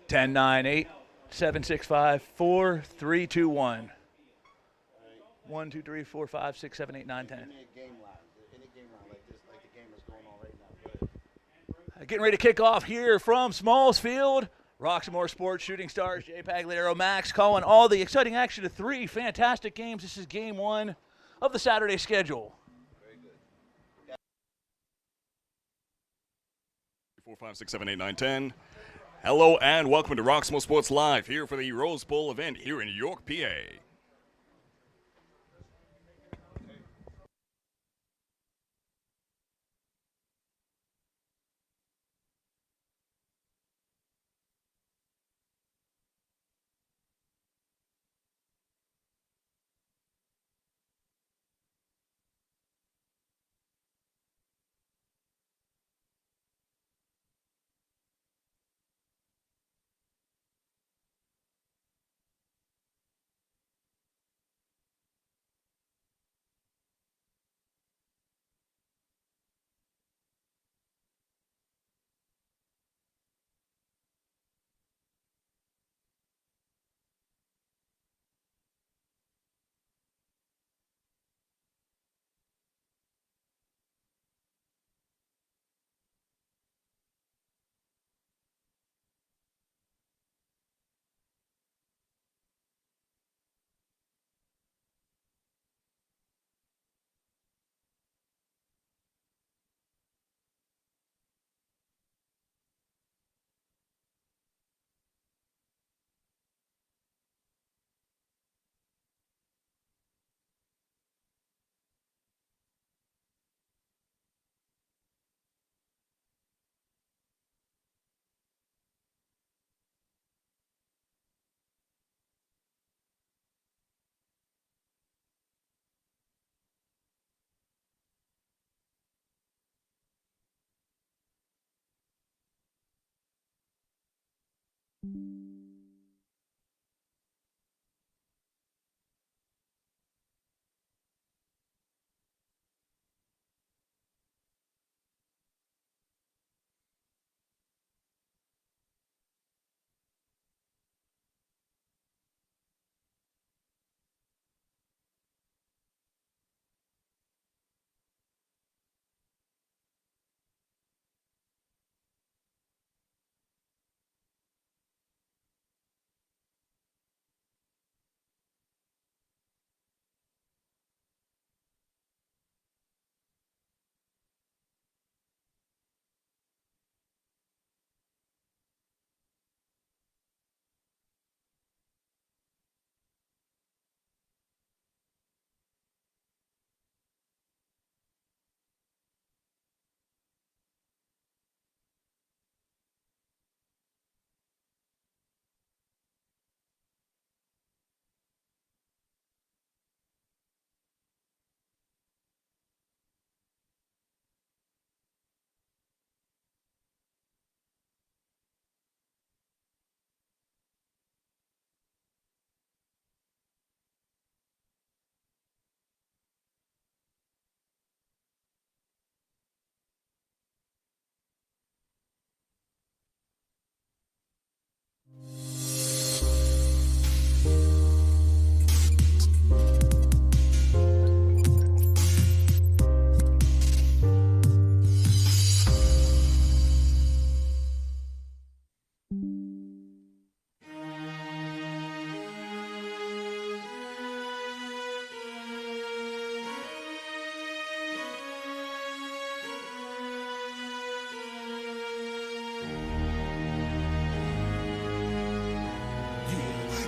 10, 9, 8, 7, 6, 5, 4, 3, 2, 1. 1, 2, 3, 4, 5, 6, 7, 8, 9, 10. Getting ready to kick off here from Smalls Field. Roxamore Sports Shooting Stars, Jay Pagliaro, Max calling all the exciting action of 3 fantastic games. This is game 1 of the Saturday schedule. 4, 5, 6, 7, 8, 9, 10. Hello and welcome to Roxamore Sports Live here for the Rose Bowl event here in York, PA.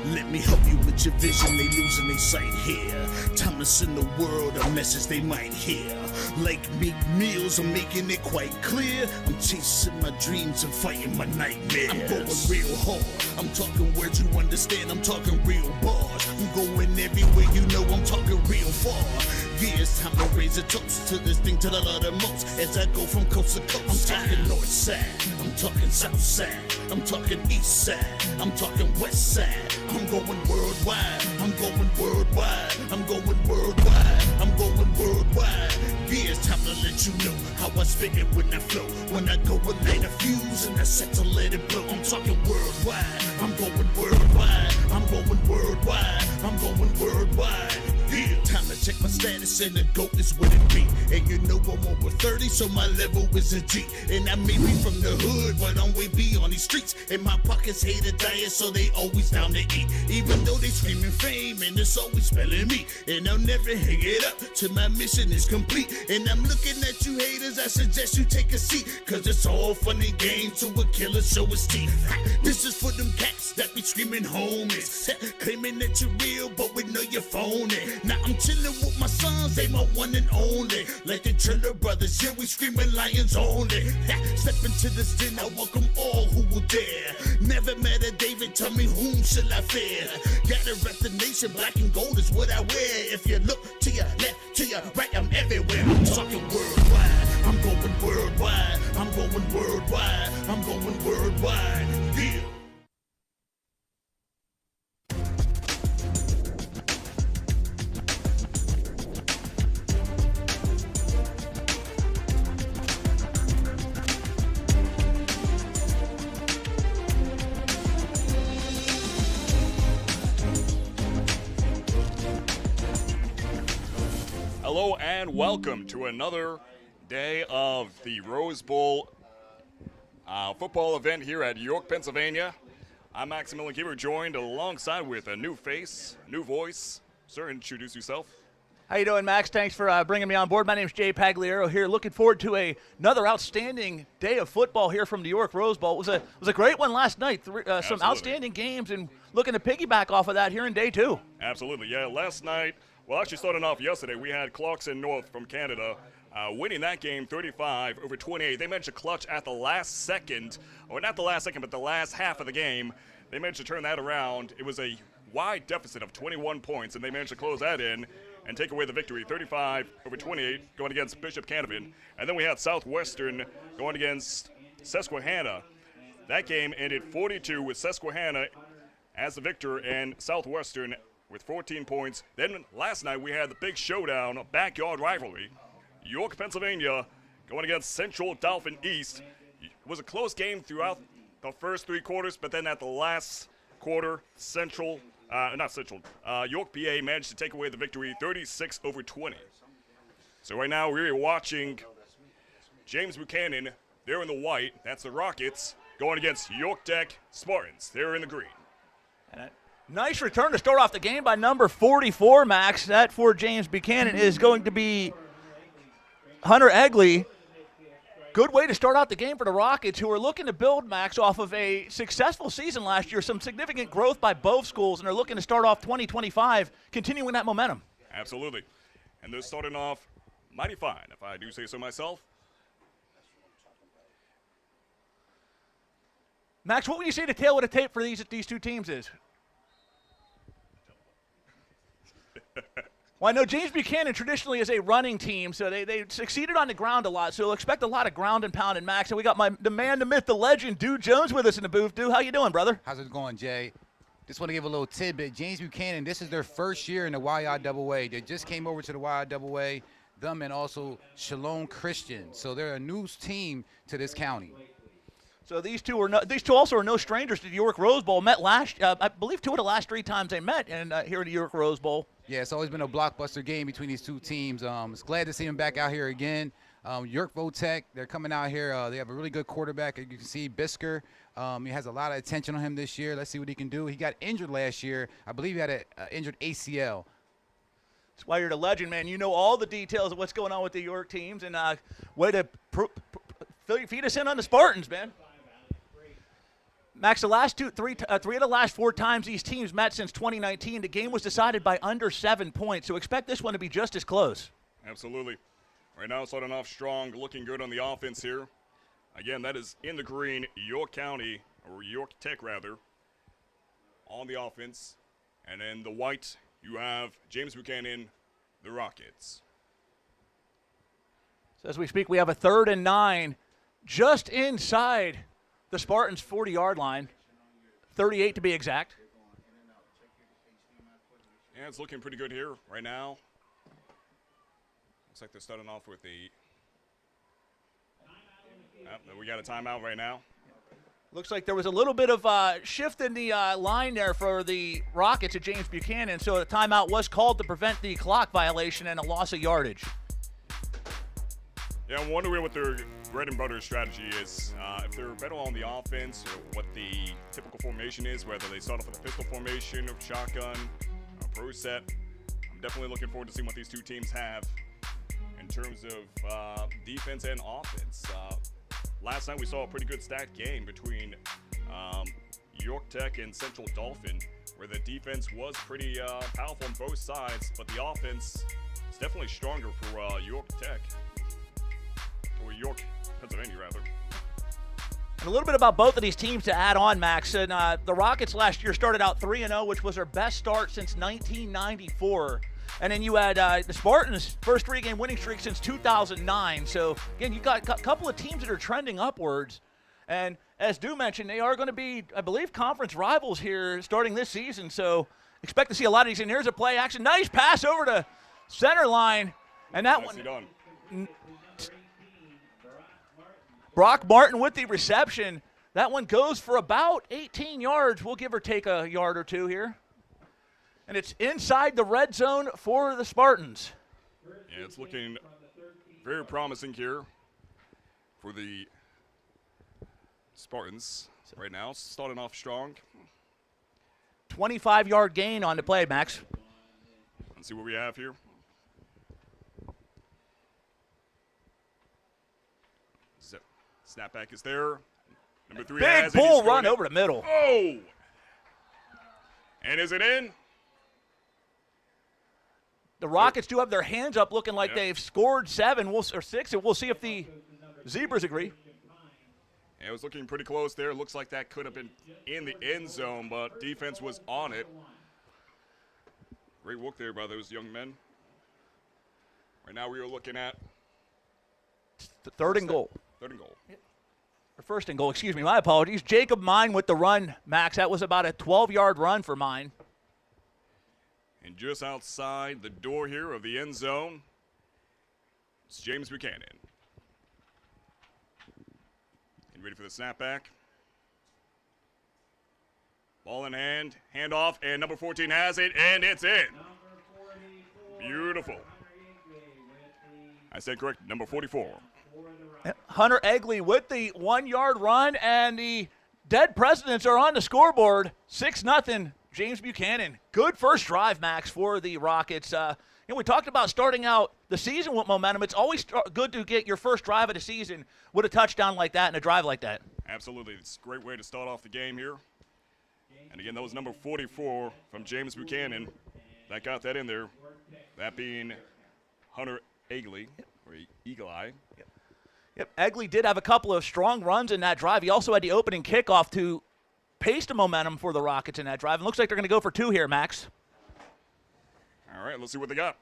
Let me help you with your vision, they losing their sight here. Time to send the world a message they might hear. Like Meek Mills, I'm making it quite clear. I'm chasing my dreams and fighting my nightmares. I'm going real hard. I'm talking words you understand. I'm talking real bars. I'm going everywhere you know. I'm talking real far. Yeah, it's time to raise a toast to this thing to the Lord the most. As I go from coast to coast, I'm talking north side, I'm talking south side, I'm talking east side, I'm talking west side. I'm going worldwide, I'm going worldwide, I'm going worldwide, I'm going worldwide. Yeah, it's time to let you know how I spit it when I flow. When I go and light a fuse and I set to let it blow. I'm talking worldwide, I'm going worldwide, I'm going worldwide, I'm going worldwide. Yeah, time to check my status and the GOAT is what it be. And you know I'm over 30, so my level is a G. And I may be from the hood, but I'm way beyond these streets. And my pockets hate a diet, so they always down to eat. Even though they screaming fame, and it's always spelling me. And I'll never hang it up till my mission is complete. And I'm looking at you haters, I suggest you take a seat. Cause it's all fun and games to a killer show his teeth. This is for them cats that be screaming homies. Claiming that you're real, but we know you're phony. Now I'm chillin' with my sons, they my one and only. Like the Triller Brothers, yeah, we screamin' lions only. Step into this den, I welcome all who will dare. Never met a David, tell me whom shall I fear? Gotta rep the nation, black and gold is what I wear. If you look to your left, to your right, I'm everywhere. I'm talking worldwide, I'm going worldwide, I'm going worldwide, I'm going worldwide, yeah. Hello and welcome to another day of the Rose Bowl football event here at York, Pennsylvania. I'm Maximilian Kiever, joined alongside with a new face, new voice. Sir, introduce yourself. How you doing, Max? Thanks for bringing me on board. My name's Jay Pagliaro here. Looking forward to another outstanding day of football here from the York Rose Bowl. It was a great one last night. Some outstanding games, and looking to piggyback off of that here in day two. Absolutely, yeah. Last night, well, actually starting off yesterday, we had Clarkson North from Canada winning that game 35-28. They managed to clutch at the last second, or not the last second, but the last half of the game. They managed to turn that around. It was a wide deficit of 21 points, and they managed to close that in and take away the victory, 35-28, going against Bishop Canevin. And then we had Southwestern going against Susquehanna. That game ended 42 with Susquehanna as the victor and Southwestern with 14 points. Then last night we had the big showdown, backyard rivalry. York, Pennsylvania going against Central Dauphin East. It was a close game throughout the first three quarters, but then at the last quarter, York, PA managed to take away the victory 36-20. So right now we're watching James Buchanan. They're in the white. That's the Rockets going against York Tech Spartans. They're in the green. Nice return to start off the game by number 44, Max. That for James Buchanan is going to be Hunter Egley. Good way to start out the game for the Rockets, who are looking to build, Max, off of a successful season last year. Some significant growth by both schools, and they're looking to start off 2025, continuing that momentum. Absolutely. And they're starting off mighty fine, if I do say so myself. Max, what would you say the tail of the tape for these two teams is? Well, I know James Buchanan traditionally is a running team, so they succeeded on the ground a lot, so you'll expect a lot of ground and pound and Max. And we got the man, the myth, the legend, Dude Jones with us in the booth. Dude, how you doing, brother? How's it going, Jay? Just want to give a little tidbit. James Buchanan, this is their first year in the YIAA. They just came over to the YIAA, them and also Shalom Christian. So they're a new team to this county. So these two also are no strangers to the York Rose Bowl. Met I believe 2 of the last 3 times they met here in the York Rose Bowl. Yeah, it's always been a blockbuster game between these two teams. It's glad to see them back out here again. York Votech, they're coming out here. They have a really good quarterback. You can see Bisker. He has a lot of attention on him this year. Let's see what he can do. He got injured last year. I believe he had an injured ACL. That's why you're the legend, man. You know all the details of what's going on with the York teams, and way to feed us in on the Spartans, man. Max, three of the last 4 times these teams met since 2019, the game was decided by under 7 points. So expect this one to be just as close. Absolutely. Right now, starting off strong, looking good on the offense here. Again, that is in the green, York County, or York Tech rather, on the offense. And then the white, you have James Buchanan, the Rockets. So as we speak, we have a 3rd and 9 just inside the Spartans' 40-yard line, 38 to be exact. Yeah, it's looking pretty good here right now. Looks like they're starting off with the. We got a timeout right now. Looks like there was a little bit of shift in the line there for the Rockets at James Buchanan, so a timeout was called to prevent the clock violation and a loss of yardage. Yeah, I'm wondering what their bread and butter strategy is. If they're better on the offense, or what the typical formation is, whether they start off with a pistol formation or shotgun, a pro set. I'm definitely looking forward to seeing what these two teams have in terms of defense and offense. Last night we saw a pretty good stacked game between York Tech and Central Dauphin, where the defense was pretty powerful on both sides, but the offense is definitely stronger for York Tech. Or York, Pennsylvania, rather. And a little bit about both of these teams to add on, Max. And the Rockets last year started out 3-0, which was their best start since 1994. And then you had the Spartans' first 3-game winning streak since 2009. So, again, you got a couple of teams that are trending upwards. And as Stu mentioned, they are going to be, I believe, conference rivals here starting this season. So expect to see a lot of these. And here's a play action. Nice pass over to center line. And that Nicely one. done. Brock Martin with the reception. That one goes for about 18 yards. We'll give or take a yard or two here. And it's inside the red zone for the Spartans. Yeah, it's looking very promising here for the Spartans right now. Starting off strong. 25-yard gain on the play, Max. Let's see what we have here. Snapback is there. Number 3 Big has it. bull He's run going over the middle. Oh! And is it in? The Rockets do have their hands up looking like Yep. they've scored 7 or 6, and we'll see if the Zebras agree. Yeah, it was looking pretty close there. Looks like that could have been in the end zone, but defense was on it. Great work there by those young men. Right now we are looking at The 3rd and goal. 3rd and goal. Or 1st and goal, excuse me. My apologies. Jacob Mine with the run, Max. That was about a 12-yard run for Mine. And just outside the door here of the end zone, it's James Buchanan. Getting ready for the snapback. Ball in hand, handoff, and number 14 has it, and it's in. Beautiful. I said correct, number 44. Hunter Egley with the 1-yard run, and the dead presidents are on the scoreboard. 6-0, James Buchanan. Good first drive, Max, for the Rockets. We talked about starting out the season with momentum. It's always good to get your first drive of the season with a touchdown like that and a drive like that. Absolutely. It's a great way to start off the game here. And again, that was number 44 from James Buchanan. That got that in there. That being Hunter Egley, or Eagle Eye. Yep, Egley did have a couple of strong runs in that drive. He also had the opening kickoff to pace the momentum for the Rockets in that drive. And looks like they're going to go for 2 here, Max. All right, let's see what they got.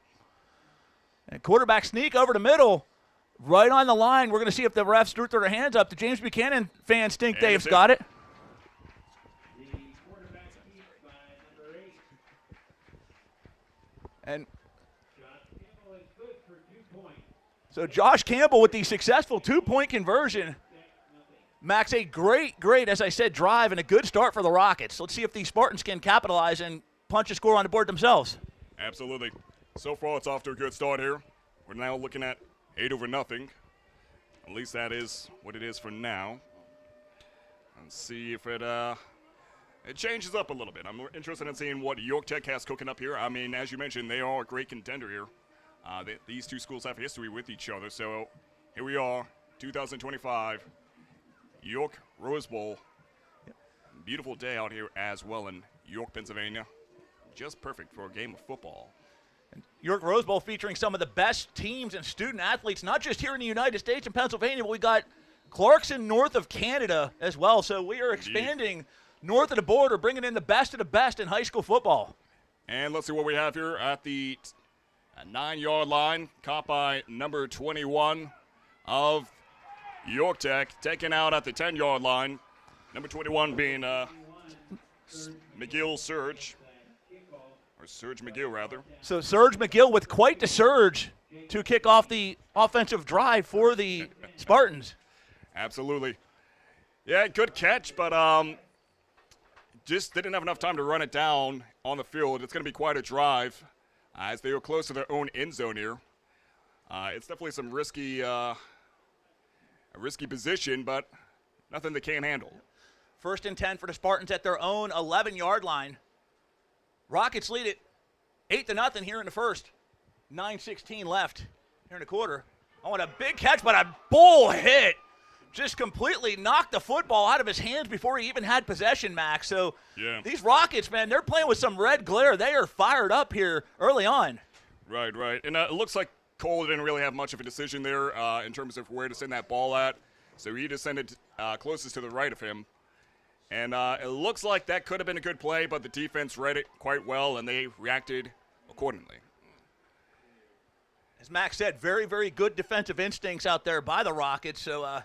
And quarterback sneak over the middle, right on the line. We're going to see if the refs threw their hands up. The James Buchanan fans think Dave's got it. And so Josh Campbell with the successful 2-point conversion. Max, a great, as I said, drive and a good start for the Rockets. Let's see if the Spartans can capitalize and punch a score on the board themselves. Absolutely. So far, it's off to a good start here. We're now looking at 8-0. At least that is what it is for now. Let's see if it changes up a little bit. I'm interested in seeing what York Tech has cooking up here. I mean, as you mentioned, they are a great contender here. These two schools have history with each other. So here we are, 2025, York Rose Bowl. Beautiful day out here as well in York, Pennsylvania. Just perfect for a game of football. York Rose Bowl featuring some of the best teams and student athletes, not just here in the United States and Pennsylvania, but we got Clarkson north of Canada as well. So we are expanding north of the border, bringing in the best of the best in high school football. And let's see what we have here at the 9-yard line, caught by number 21 of York Tech, taken out at the 10-yard line. Number 21 being McGill Surge, or Surge McGill rather. So Surge McGill with quite the surge to kick off the offensive drive for the Spartans. Absolutely. Yeah, good catch, but just didn't have enough time to run it down on the field. It's going to be quite a drive as they were close to their own end zone here. It's definitely some risky position, but nothing they can't handle. 1st and 10 for the Spartans at their own 11-yard line. Rockets lead it 8-0 here in the first. 9:16 left here in the quarter. I want a big catch, but a bull hit. Just completely knocked the football out of his hands before he even had possession, Max. So these Rockets, man, they're playing with some red glare. They are fired up here early on. Right. And it looks like Cole didn't really have much of a decision there in terms of where to send that ball at. So he just sent it closest to the right of him. And it looks like that could have been a good play, but the defense read it quite well, and they reacted accordingly. As Max said, very, very good defensive instincts out there by the Rockets. So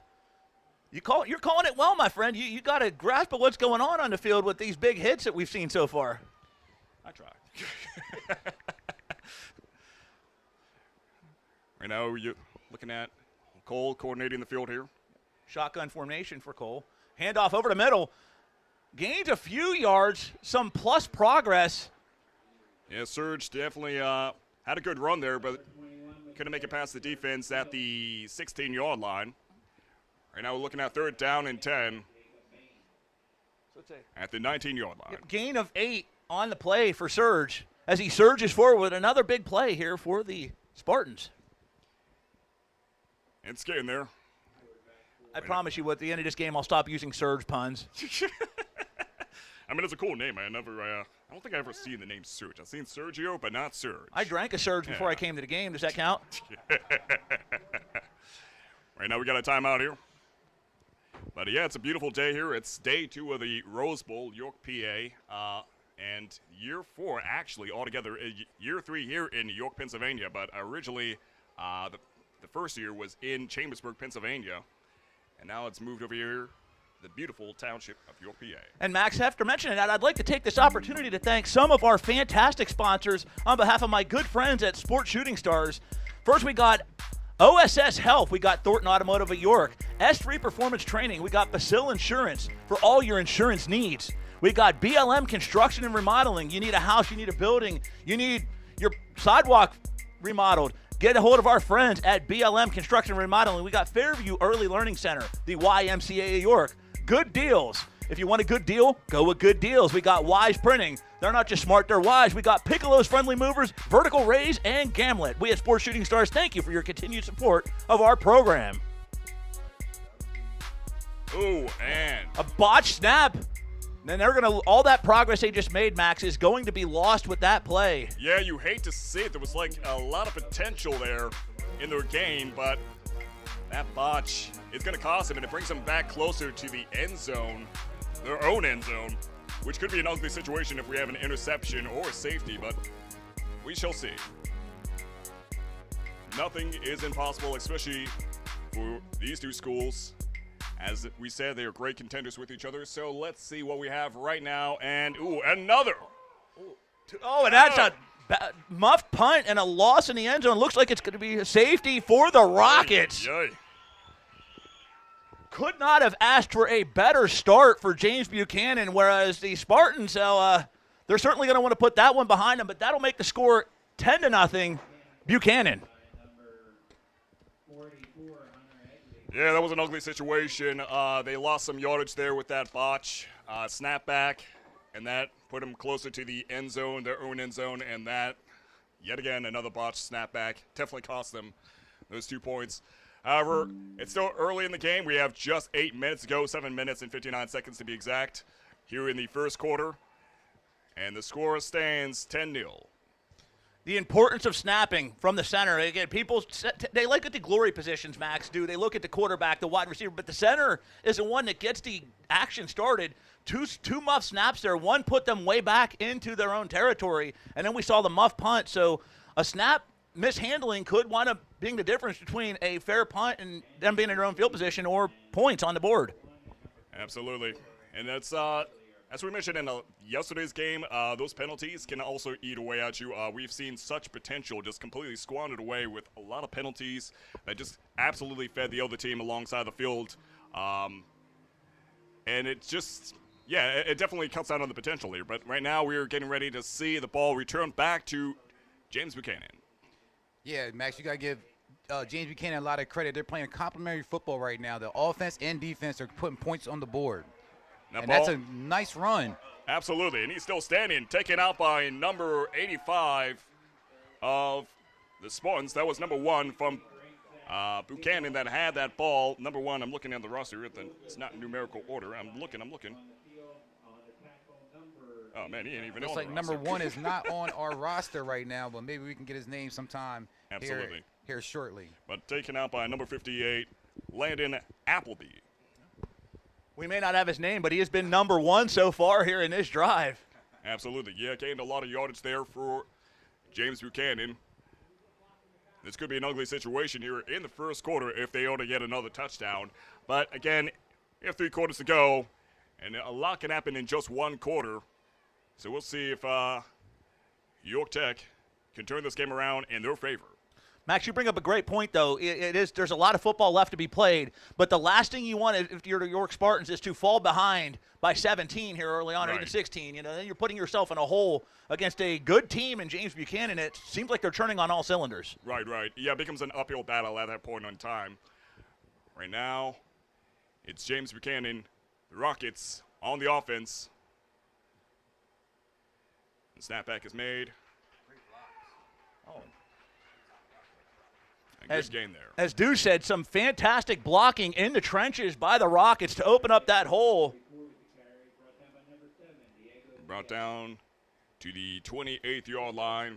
you're calling it well, my friend. You got a grasp of what's going on the field with these big hits that we've seen so far. I try. Right now, you're looking at Cole coordinating the field here. Shotgun formation for Cole. Handoff over the middle. Gained a few yards, some plus progress. Yeah, Surge definitely had a good run there, but couldn't make it past the defense at the 16-yard line. Right now we're looking at 3rd down and 10 at the 19-yard line. Gain of 8 on the play for Surge as he surges forward with another big play here for the Spartans. It's getting there. I promise you, at the end of this game, I'll stop using Surge puns. I mean, it's a cool name. I don't think I ever seen the name Surge. I've seen Sergio, but not Surge. I drank a Surge before I came to the game. Does that count? Right now we got a timeout here. But, yeah, it's a beautiful day here. It's day 2 of the Rose Bowl, York, PA. And year 4, actually, altogether, year 3 here in York, Pennsylvania. But originally, the first year was in Chambersburg, Pennsylvania. And now it's moved over here, the beautiful township of York, PA. And Max, after mentioning that, I'd like to take this opportunity to thank some of our fantastic sponsors on behalf of my good friends at Sports Shooting Stars. First, we got OSS Health. We got Thornton Automotive of York. S3 Performance Training. We got Basil Insurance for all your insurance needs. We got BLM Construction and Remodeling. You need a house, you need a building, you need your sidewalk remodeled. Get a hold of our friends at BLM Construction and Remodeling. We got Fairview Early Learning Center, the YMCA of York. Good deals. If you want a good deal, go with Good Deals. We got Wise Printing. They're not just smart, they're wise. We got Piccolo's Friendly Movers, Vertical Rays, and Gamlet. We at Sports Shooting Stars thank you for your continued support of our program. Ooh, and a botched snap. And they're going to, all that progress they just made, Max, is going to be lost with that play. Yeah, you hate to see it. There was like a lot of potential there in their game, but that botch is going to cost them, and it brings them back closer to the end zone, their own end zone, which could be an ugly situation if we have an interception or a safety, but we shall see. Nothing is impossible, especially for these two schools. As we said, they are great contenders with each other. So let's see what we have right now. And, another. Oh, and that's a muffed punt and a loss in the end zone. Looks like it's going to be a safety for the Rockets. Could not have asked for a better start for James Buchanan, whereas the Spartans, they're certainly going to want to put that one behind them, but that'll make the score 10-0 Buchanan. Yeah, that was an ugly situation. They lost some yardage there with that botch snapback, and that put them closer to the end zone, their own end zone, and that, yet again, another botch snapback. Definitely cost them those 2 points. However, it's still early in the game. We have just 8 minutes to go, 7 minutes and 59 seconds to be exact, here in the first quarter. And the score stands 10-0. The importance of snapping from the center. Again, they look at the glory positions, Max, do. They look at the quarterback, the wide receiver, but the center is the one that gets the action started. Two muff snaps there. One put them way back into their own territory, and then we saw the muff punt. So a snap mishandling could wind up being the difference between a fair punt and them being in their own field position or points on the board. Absolutely. And that's as we mentioned in yesterday's game, those penalties can also eat away at you. We've seen such potential just completely squandered away with a lot of penalties that just absolutely fed the other team alongside the field. And it just, it definitely cuts out on the potential here. But right now we're getting ready to see the ball return back to James Buchanan. Yeah, Max, you got to give James Buchanan a lot of credit. They're playing complementary football right now. The offense and defense are putting points on the board. And that's a nice run. Absolutely, and he's still standing, taken out by number 85 of the Spartans. That was number 1 from Buchanan that had that ball. Number 1, I'm looking at the roster. It's not in numerical order. I'm looking. Oh, man, he ain't even Looks on like the number roster. 1 is not on our roster right now, but maybe we can get his name sometime Absolutely. here shortly. But taken out by number 58, Landon Appleby. We may not have his name, but he has been number 1 so far here in this drive. Absolutely. Yeah, gained a lot of yardage there for James Buchanan. This could be an ugly situation here in the first quarter if they ought to get another touchdown. But, again, we have 3 quarters to go, and a lot can happen in just 1 quarter. So we'll see if York Tech can turn this game around in their favor. Max, you bring up a great point, though. There's a lot of football left to be played, but the last thing you want if you're the York Spartans is to fall behind by 17 here early on, or even 16. Then you're putting yourself in a hole against a good team in James Buchanan. It seems like they're turning on all cylinders. Right. Yeah, it becomes an uphill battle at that point in time. Right now, it's James Buchanan, the Rockets, on the offense. The snapback is made. Good game there. As Dew said, some fantastic blocking in the trenches by the Rockets to open up that hole. Brought down to the 28th-yard line.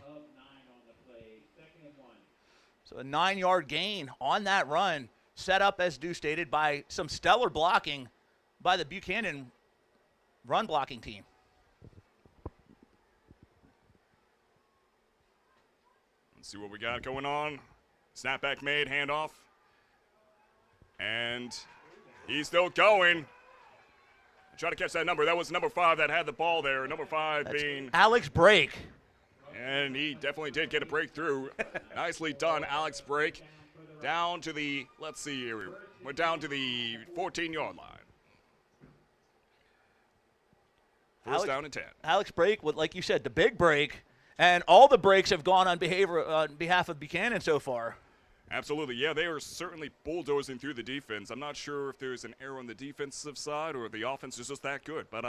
So a 9-yard gain on that run, set up, as Dew stated, by some stellar blocking by the Buchanan run blocking team. Let's see what we got going on. Snapback made, handoff. And he's still going. Try to catch that number. That was number 5 that had the ball there. Number 5 being Alex Brake. And he definitely did get a breakthrough. Nicely done, Alex Brake. Down to the, let's see here. We're down to the 14-yard line. First down and 10. Alex Brake, with, like you said, the big break. And all the breaks have gone on behalf of Buchanan so far. Absolutely. Yeah, they are certainly bulldozing through the defense. I'm not sure if there's an error on the defensive side or the offense is just that good. But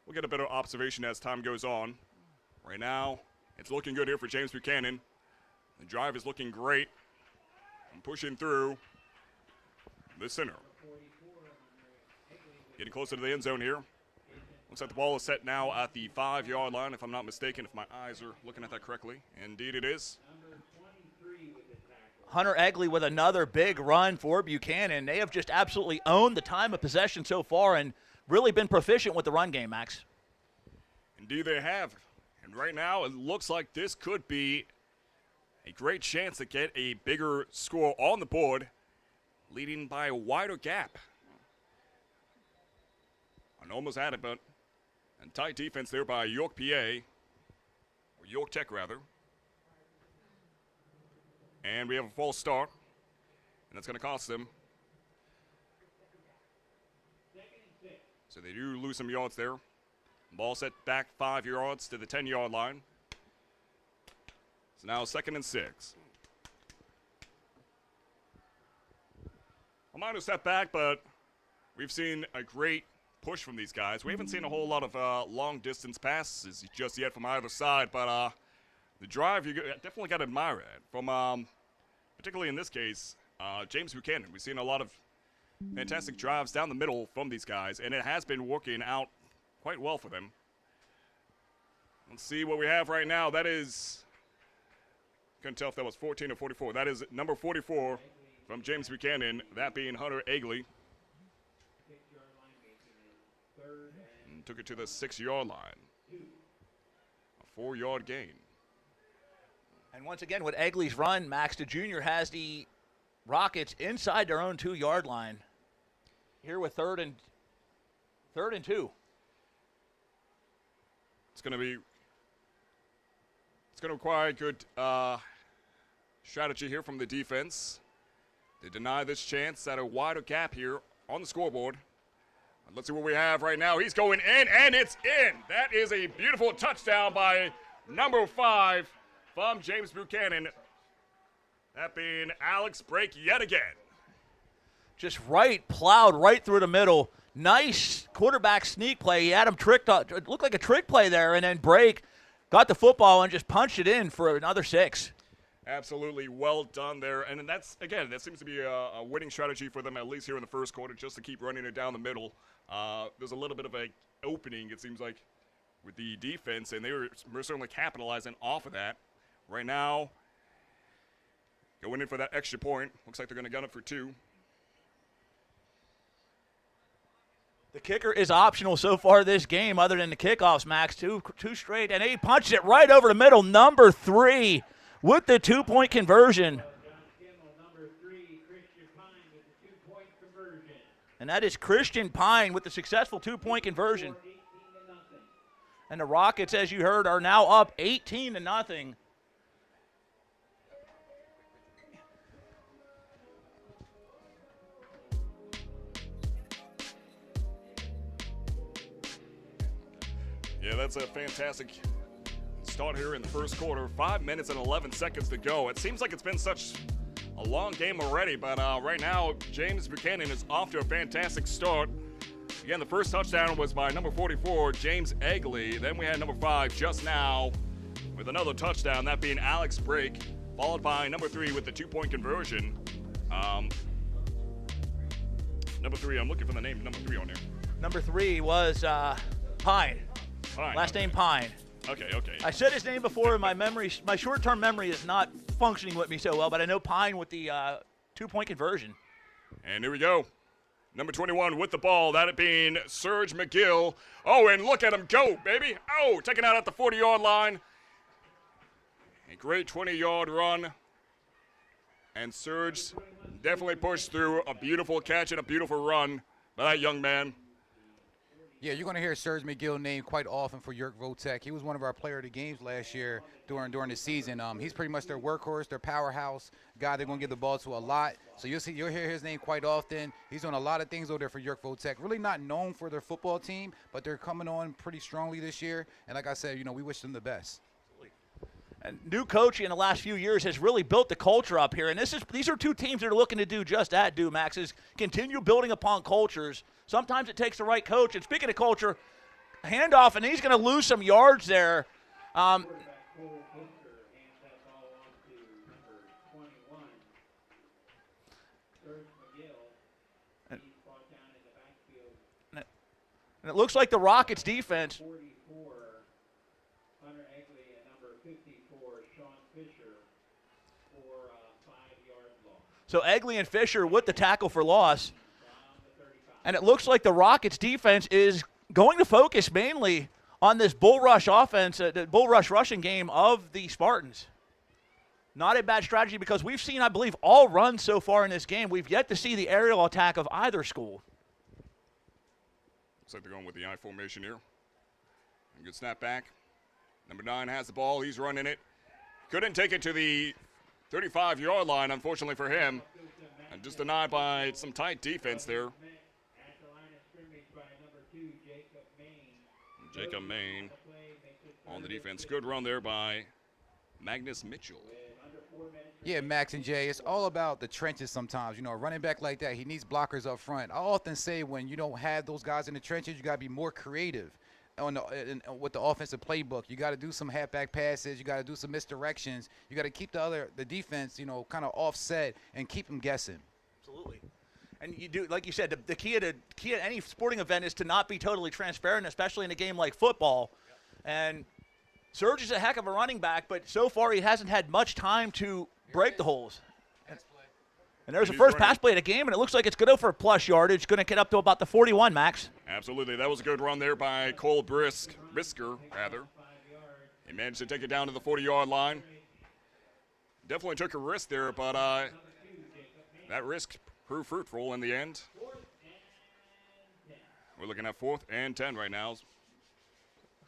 we'll get a better observation as time goes on. Right now, it's looking good here for James Buchanan. The drive is looking great. And pushing through the center. Getting closer to the end zone here. Looks like the ball is set now at the 5-yard line, if I'm not mistaken, if my eyes are looking at that correctly. Indeed it is. Hunter Egley with another big run for Buchanan. They have just absolutely owned the time of possession so far and really been proficient with the run game, Max. Indeed they have. And right now it looks like this could be a great chance to get a bigger score on the board, leading by a wider gap. I almost had it, but a tight defense there by York, PA, or York Tech, rather. And we have a false start, and that's going to cost them. So they do lose some yards there. Ball set back 5 yards to the 10-yard line. So now 2nd and 6. A minor step back, but we've seen a great push from these guys. We haven't seen a whole lot of long-distance passes just yet from either side, but the drive, you definitely got to admire it. From, particularly in this case, James Buchanan. We've seen a lot of fantastic drives down the middle from these guys, and it has been working out quite well for them. Let's see what we have right now. That is, couldn't tell if that was 14 or 44. That is number 44 from James Buchanan, that being Hunter Egley. And took it to the 6-yard line. A 4-yard gain. And once again, with Egley's run, Max, the junior, has the Rockets inside their own 2-yard line. Here with third and 2. It's going to require good strategy here from the defense. They deny this chance at a wider gap here on the scoreboard. Let's see what we have right now. He's going in, and it's in. That is a beautiful touchdown by number 5 from James Buchanan. That being Alex Brake yet again. Just plowed right through the middle. Nice quarterback sneak play. He had him tricked up. It looked like a trick play there, and then Brake got the football and just punched it in for another 6. Absolutely well done there. And that seems to be a winning strategy for them, at least here in the first quarter, just to keep running it down the middle. There's a little bit of an opening, it seems like, with the defense, and they were certainly capitalizing off of that. Right now, going in for that extra point. Looks like they're going to gun it for 2. The kicker is optional so far this game, other than the kickoffs, Max. Two straight, and he punched it right over the middle. Number 3 with the 2-point conversion. And that is Christian Pine with the successful 2-point conversion. And the Rockets, as you heard, are now up 18-0. Yeah, that's a fantastic start here in the first quarter. 5 minutes and 11 seconds to go. It seems like it's been such a long game already, but right now James Buchanan is off to a fantastic start. Again, the first touchdown was by number 44, James Egley. Then we had number 5 just now with another touchdown, that being Alex Brake, followed by number 3 with the 2-point conversion. Number 3, I'm looking for the name, number 3 on here. Number 3 was Pine. Pine. Last name Pine. Okay. I said his name before, and my short-term memory is not functioning with me so well, but I know Pine with the 2-point conversion. And here we go. Number 21 with the ball, that being Serge McGill. Oh, and look at him go, baby. Oh, taken out at the 40-yard line. A great 20-yard run. And Serge definitely pushed through a beautiful catch and a beautiful run by that young man. Yeah, you're going to hear Serge McGill named quite often for York Votech. He was one of our player of the games last year during the season. He's pretty much their workhorse, their powerhouse guy they're going to give the ball to a lot. So you'll hear his name quite often. He's doing a lot of things over there for York Votech. Really not known for their football team, but they're coming on pretty strongly this year. And like I said, we wish them the best. And new coaching in the last few years has really built the culture up here. And these are two teams that are looking to do just that, Max, is continue building upon cultures. Sometimes it takes the right coach. And speaking of culture, handoff, and he's going to lose some yards there. And it looks like the Rockets defense. So Egley and Fisher with the tackle for loss. And it looks like the Rockets defense is going to focus mainly on this bull rush offense, the bull rush rushing game of the Spartans. Not a bad strategy because we've seen, I believe, all runs so far in this game. We've yet to see the aerial attack of either school. Looks like they're going with the I formation here. And good snap back. Number 9 has the ball. He's running it. Couldn't take it to the 35-yard line, unfortunately for him. And just denied by some tight defense there. Jacob Maine on the defense. Good run there by Magnus Mitchell. Yeah, Max and Jay, it's all about the trenches sometimes. A running back like that, he needs blockers up front. I often say when you don't have those guys in the trenches, you got to be more creative with the offensive playbook. You got to do some halfback passes. You got to do some misdirections. You got to keep the defense, kind of offset and keep them guessing. Absolutely. And you do, like you said, the key at any sporting event is to not be totally transparent, especially in a game like football. And Surge is a heck of a running back, but so far he hasn't had much time to break the holes. And there's the first pass play of the game, and it looks like it's going to go for plus yardage. Going to get up to about the 41, Max. Absolutely. That was a good run there by Cole Brisker. He managed to take it down to the 40-yard line. Definitely took a risk there, but that risk proved fruitful in the end. We're looking at 4th and 10 right now. Looks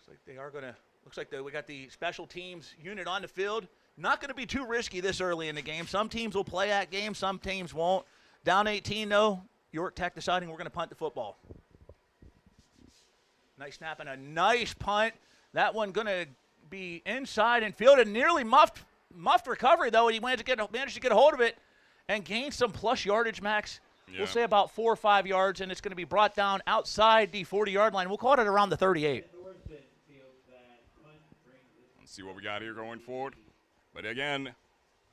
like they are going to. Looks like we got the special teams unit on the field. Not going to be too risky this early in the game. Some teams will play that game, some teams won't. Down 18, though, York Tech deciding we're going to punt the football. Nice snap and a nice punt. That one going to be inside and fielded. Nearly muffed recovery, though, and he managed to get a hold of it and gain some plus yardage, Max. Yeah. We'll say about 4 or 5 yards, and it's going to be brought down outside the 40-yard line. We'll call it around the 38. Let's see what we got here going forward. But again,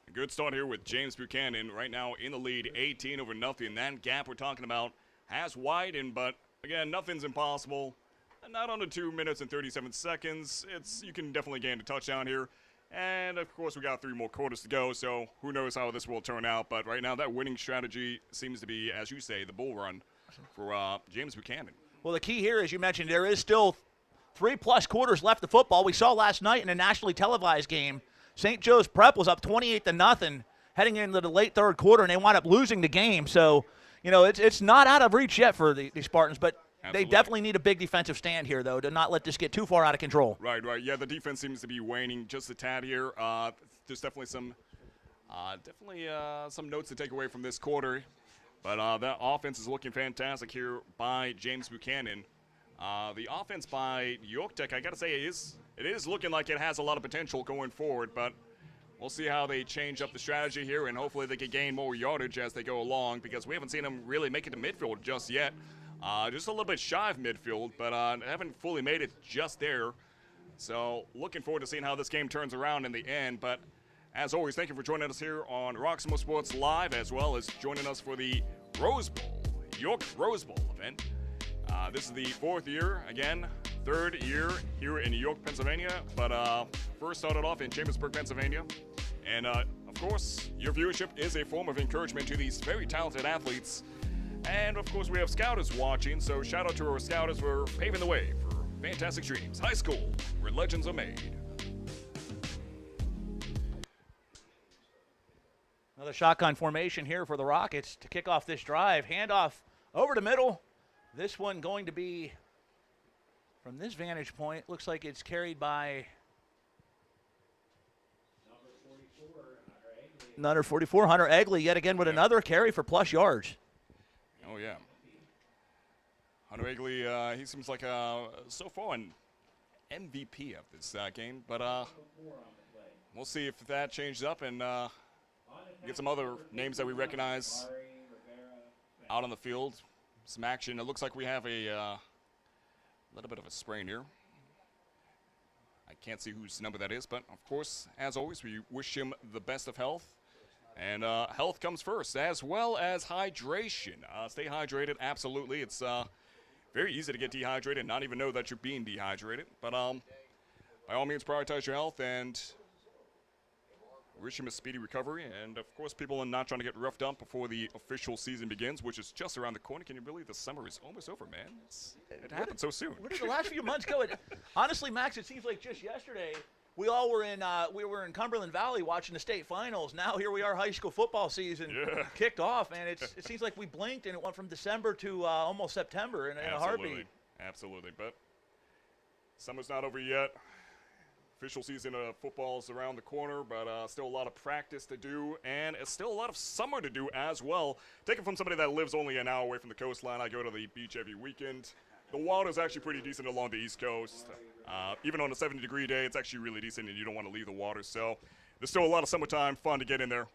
a good start here with James Buchanan right now in the lead, 18-0. That gap we're talking about has widened, but again, nothing's impossible. Not under 2 minutes and 37 seconds. You can definitely gain a touchdown here. And of course, we got 3 more quarters to go, so who knows how this will turn out. But right now, that winning strategy seems to be, as you say, the bull run for James Buchanan. Well, the key here, as you mentioned, there is still 3+ quarters left of football. We saw last night in a nationally televised game, St. Joe's Prep was up 28-0 heading into the late 3rd quarter, and they wound up losing the game. So, it's not out of reach yet for the Spartans, but Absolutely. They definitely need a big defensive stand here, though, to not let this get too far out of control. Right. Yeah, the defense seems to be waning just a tad here. There's definitely some notes to take away from this quarter. But that offense is looking fantastic here by James Buchanan. The offense by York Tech, I got to say, it is looking like it has a lot of potential going forward, but we'll see how they change up the strategy here, and hopefully they can gain more yardage as they go along, because we haven't seen them really make it to midfield just yet. Just a little bit shy of midfield, but haven't fully made it just there. So looking forward to seeing how this game turns around in the end. But as always, thank you for joining us here on Roxamore Sports Live, as well as joining us for the Rose Bowl, York Rose Bowl event. This is the 4th year, again, 3rd year here in York, Pennsylvania, but first started off in Chambersburg, Pennsylvania. And of course, your viewership is a form of encouragement to these very talented athletes. And of course, we have Scouters watching, so shout out to our Scouters for paving the way for fantastic dreams. High school, where legends are made. Another shotgun formation here for the Rockets to kick off this drive. Handoff over the middle. This one going to be, from this vantage point, looks like it's carried by number 44, Hunter Egley, yet again with another carry for plus yards. Oh, yeah. Hunter Egley, he seems like so far an MVP of this game, but we'll see if that changes up and get some other names that we recognize out on the field. Some action. It looks like we have a little bit of a sprain here. I can't see whose number that is, but of course, as always, we wish him the best of health. And health comes first, as well as hydration. Stay hydrated, absolutely. It's very easy to get dehydrated and not even know that you're being dehydrated. But by all means, prioritize your health and wish him a speedy recovery. And, of course, people are not trying to get roughed up before the official season begins, which is just around the corner. Can you believe the summer is almost over, man? It happened so soon. Where did the last few months go? Honestly, Max, it seems like just yesterday we all were in Cumberland Valley watching the state finals. Now here we are, high school football season kicked off, and it seems like we blinked and it went from December to almost September in a heartbeat. Absolutely, but summer's not over yet. Official season of football is around the corner, but still a lot of practice to do, and it's still a lot of summer to do as well. Take it from somebody that lives only an hour away from the coastline. I go to the beach every weekend. The water's actually pretty decent along the East Coast. Even on a 70-degree day, it's actually really decent, and you don't want to leave the water. So there's still a lot of summertime fun to get in there.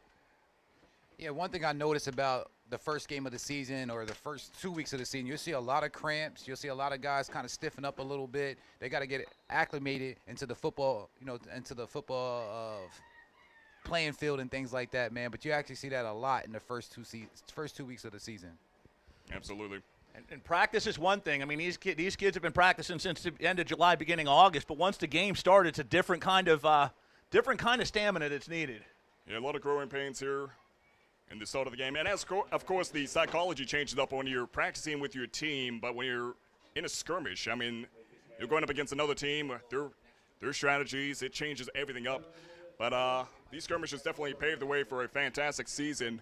Yeah, one thing I noticed about the first game of the season or the first 2 weeks of the season, you'll see a lot of cramps. You'll see a lot of guys kind of stiffen up a little bit. They got to get acclimated into the football, playing field and things like that, man. But you actually see that a lot in the first 2 weeks of the season. Absolutely. And practice is one thing. I mean, these kids have been practicing since the end of July, beginning of August. But once the game starts, it's a different kind of stamina that's needed. Yeah, a lot of growing pains here in the start of the game. And of course, the psychology changes up when you're practicing with your team. But when you're in a skirmish, I mean, you're going up against another team. Their strategies, it changes everything up. But these skirmishes definitely paved the way for a fantastic season.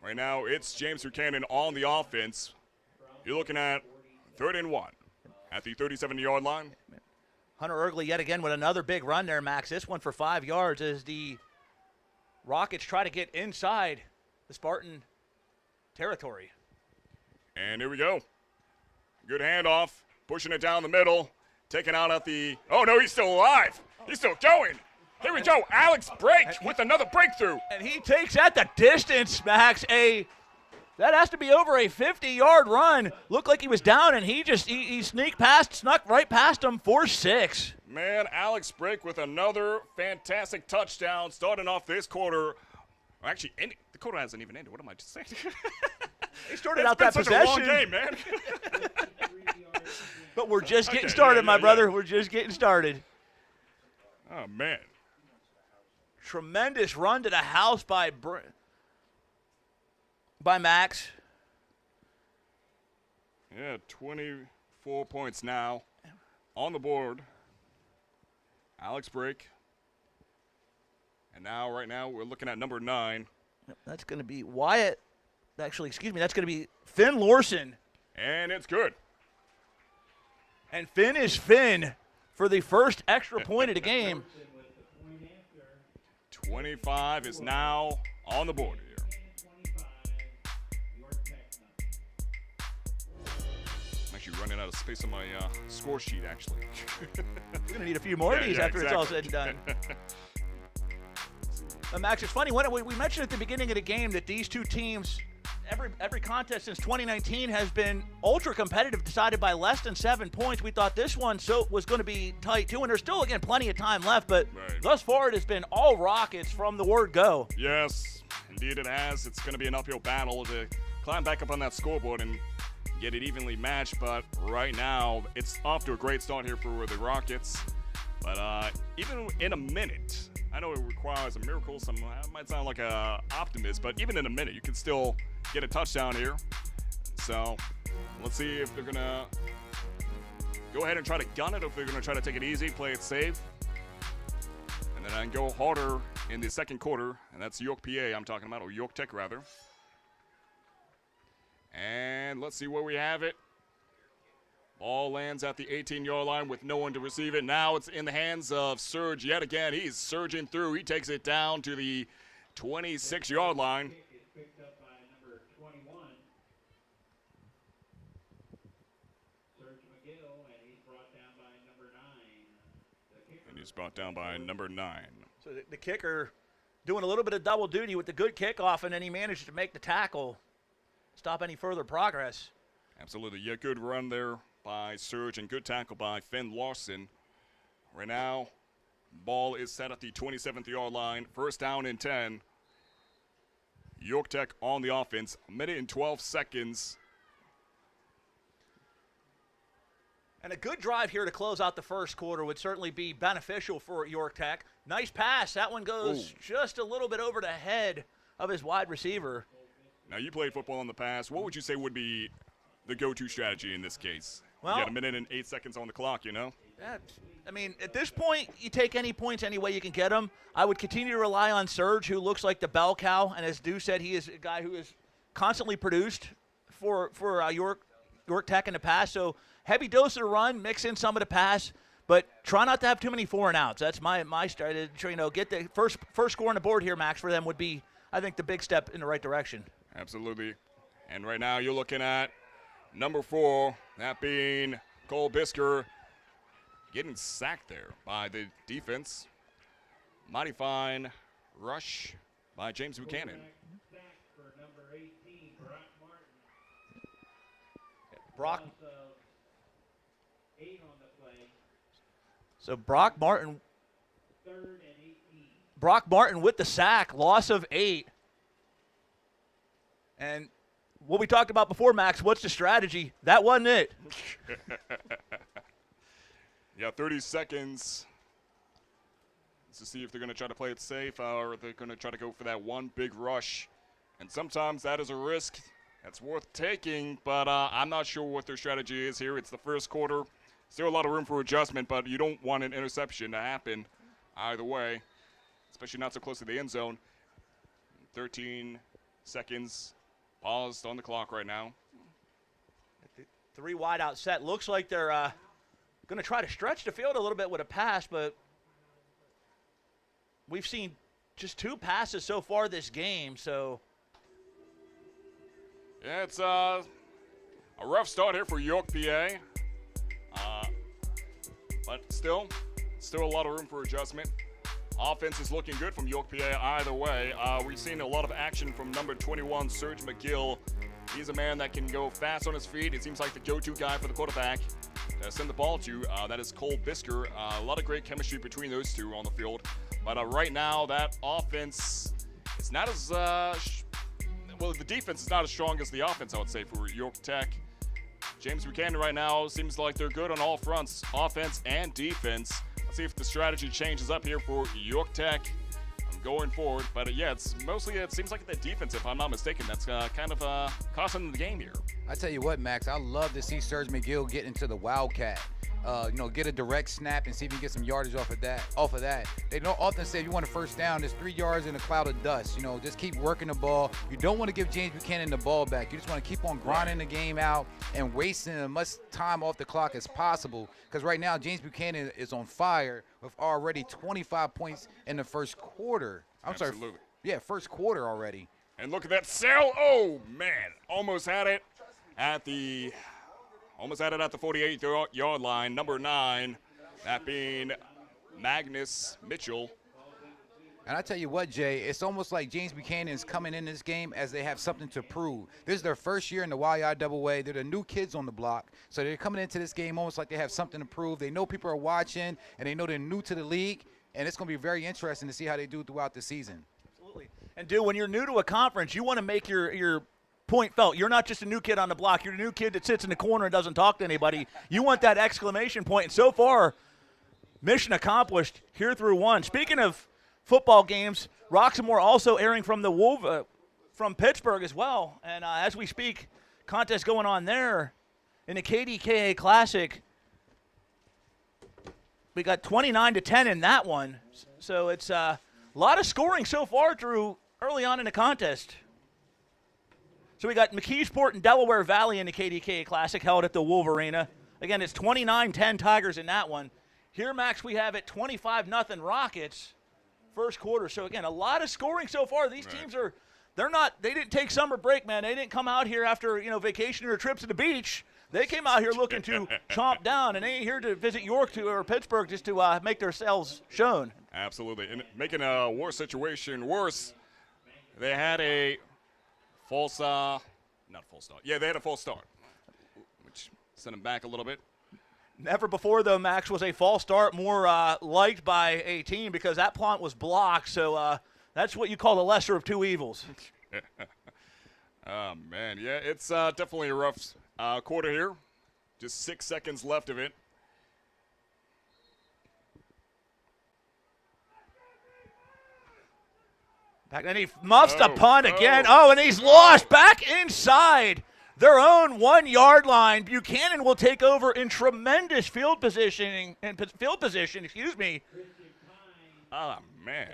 Right now, it's James Buchanan on the offense. You're looking at 3rd and 1 at the 37-yard line. Hunter Ergley yet again with another big run there, Max. This one for 5 yards as the Rockets try to get inside the Spartan territory. And here we go. Good handoff, pushing it down the middle, taking out at the, oh no, he's still alive. He's still going. Here we go, Alex Brake with another breakthrough. And he takes at the distance, Max. That has to be over a 50-yard run. Looked like he was down, and he snuck right past him for 6. Man, Alex Brake with another fantastic touchdown, starting off this quarter. Actually, the quarter hasn't even ended. What am I just saying? They started out that such possession. a long game, man. But we're just getting started, my brother. We're just getting started. Oh, man. Tremendous run to the house by Max. Yeah, 24 points now on the board. Alex Brake. And right now, we're looking at number 9. That's going to be Wyatt. Actually, excuse me, that's going to be Finn Lorson. And it's good. And Finn is Finn for the first extra point of the game. 25 is now on the board here. I'm actually running out of space on my score sheet, actually. We're going to need a few more of these after it's all said and done. Max, it's funny. We mentioned at the beginning of the game that these two teams, every contest since 2019 has been ultra competitive, decided by less than 7 points. We thought this one was going to be tight too, and there's still, again, plenty of time left, but thus far it has been all Rockets from the word go. Yes, indeed it has. It's going to be an uphill battle to climb back up on that scoreboard and get it evenly matched, but right now it's off to a great start here for the Rockets. But even in a minute, I know it requires a miracle. I might sound like an optimist, but even in a minute, you can still get a touchdown here. So let's see if they're going to go ahead and try to gun it, or if they're going to try to take it easy, play it safe. And then go harder in the second quarter, and that's York, PA I'm talking about, or York Tech, rather. And let's see where we have it. Ball lands at the 18-yard line with no one to receive it. Now it's in the hands of Surge yet again. He's surging through. He takes it down to the 26-yard line. And he's brought down by number 9. So the kicker doing a little bit of double duty with the good kickoff, and then he managed to make the tackle, stop any further progress. Absolutely. Yeah, good run there by Surge and good tackle by Finn Larson. Right now, ball is set at the 27th-yard line. First down and 10. York Tech on the offense. 1 minute and 12 seconds. And a good drive here to close out the first quarter would certainly be beneficial for York Tech. Nice pass. That one goes just a little bit over the head of his wide receiver. Now, you played football in the past. What would you say would be the go-to strategy in this case? Well, you got 1 minute and 8 seconds on the clock, you know? I mean, at this point, you take any points any way you can get them. I would continue to rely on Surge, who looks like the bell cow. And as Dew said, he is a guy who is constantly produced for York Tech in the past. So heavy dose of the run, mix in some of the pass, but try not to have too many 4 and outs. That's my strategy. Get the first score on the board here, Max, for them would be, I think, the big step in the right direction. Absolutely. And right now you're looking at number 4, that being Cole Bisker, getting sacked there by the defense. Mighty fine rush by James Buchanan. Brock Martin with the sack, loss of 8. And what we talked about before, Max, what's the strategy? That wasn't it. Yeah, 30 seconds to see if they're going to try to play it safe or they're going to try to go for that one big rush. And sometimes that is a risk that's worth taking, but I'm not sure what their strategy is here. It's the first quarter. Still a lot of room for adjustment, but you don't want an interception to happen either way, especially not so close to the end zone. 13 seconds paused on the clock right now. 3 wide out set. Looks like they're going to try to stretch the field a little bit with a pass, but we've seen just 2 passes so far this game, so. Yeah, it's a rough start here for York, PA. But still a lot of room for adjustment. Offense is looking good from York, PA either way. We've seen a lot of action from number 21, Serge McGill. He's a man that can go fast on his feet. It seems like the go-to guy for the quarterback to send the ball to. That is Cole Bisker. A lot of great chemistry between those two on the field. But right now, that offense is not as well, the defense is not as strong as the offense, I would say, for York Tech. James Buchanan right now seems like they're good on all fronts, offense and defense. Let's see if the strategy changes up here for York Tech going forward. But yeah, it seems like the defense, if I'm not mistaken, that's kind of costing them the game here. I tell you what, Max, I love to see Serge McGill get into the Wildcat. Get a direct snap and see if you can get some yardage off of that. They don't often say if you want a first down, there's 3 yards in a cloud of dust. Just keep working the ball. You don't want to give James Buchanan the ball back. You just want to keep on grinding the game out and wasting as much time off the clock as possible. Because right now, James Buchanan is on fire with already 25 points in the first quarter. Absolutely. Sorry. Yeah, first quarter already. And look at that sail. Oh, man. Almost had it at the 48-yard line. Number 9, that being Magnus Mitchell. And I tell you what, Jay, it's almost like James Buchanan is coming in this game as they have something to prove. This is their first year in the YIAA. They're the new kids on the block. So they're coming into this game almost like they have something to prove. They know people are watching, and they know they're new to the league. And it's going to be very interesting to see how they do throughout the season. Absolutely. And, dude, when you're new to a conference, you want to make your point felt. You're not just a new kid on the block. You're a new kid that sits in the corner and doesn't talk to anybody. You want that exclamation point. And so far, mission accomplished here through 1. Speaking of football games, Roxamore also airing from from Pittsburgh as well. And as we speak, contest going on there in the KDKA Classic. We got 29-10 in that one. So it's a lot of scoring so far through early on in the contest. So we got McKeesport and Delaware Valley in the KDKA Classic held at the Wolf Arena. Again, it's 29-10 Tigers in that one. Here, Max, we have it 25-0 Rockets first quarter. So, again, a lot of scoring so far. These teams they didn't take summer break, man. They didn't come out here after, vacation or trips to the beach. They came out here looking to chomp down, and they ain't here to visit York or Pittsburgh just to make themselves shown. Absolutely. And making a worse situation worse, they had a not false start. Yeah, they had a false start, which sent them back a little bit. Never before, though, Max, was a false start more liked by a team because that punt was blocked. So that's what you call the lesser of 2 evils. Oh, man. Yeah, it's definitely a rough quarter here. Just 6 seconds left of it. And he muffs the punt again. And he's lost back inside their own 1-yard line. Buchanan will take over in tremendous field position. Oh, man.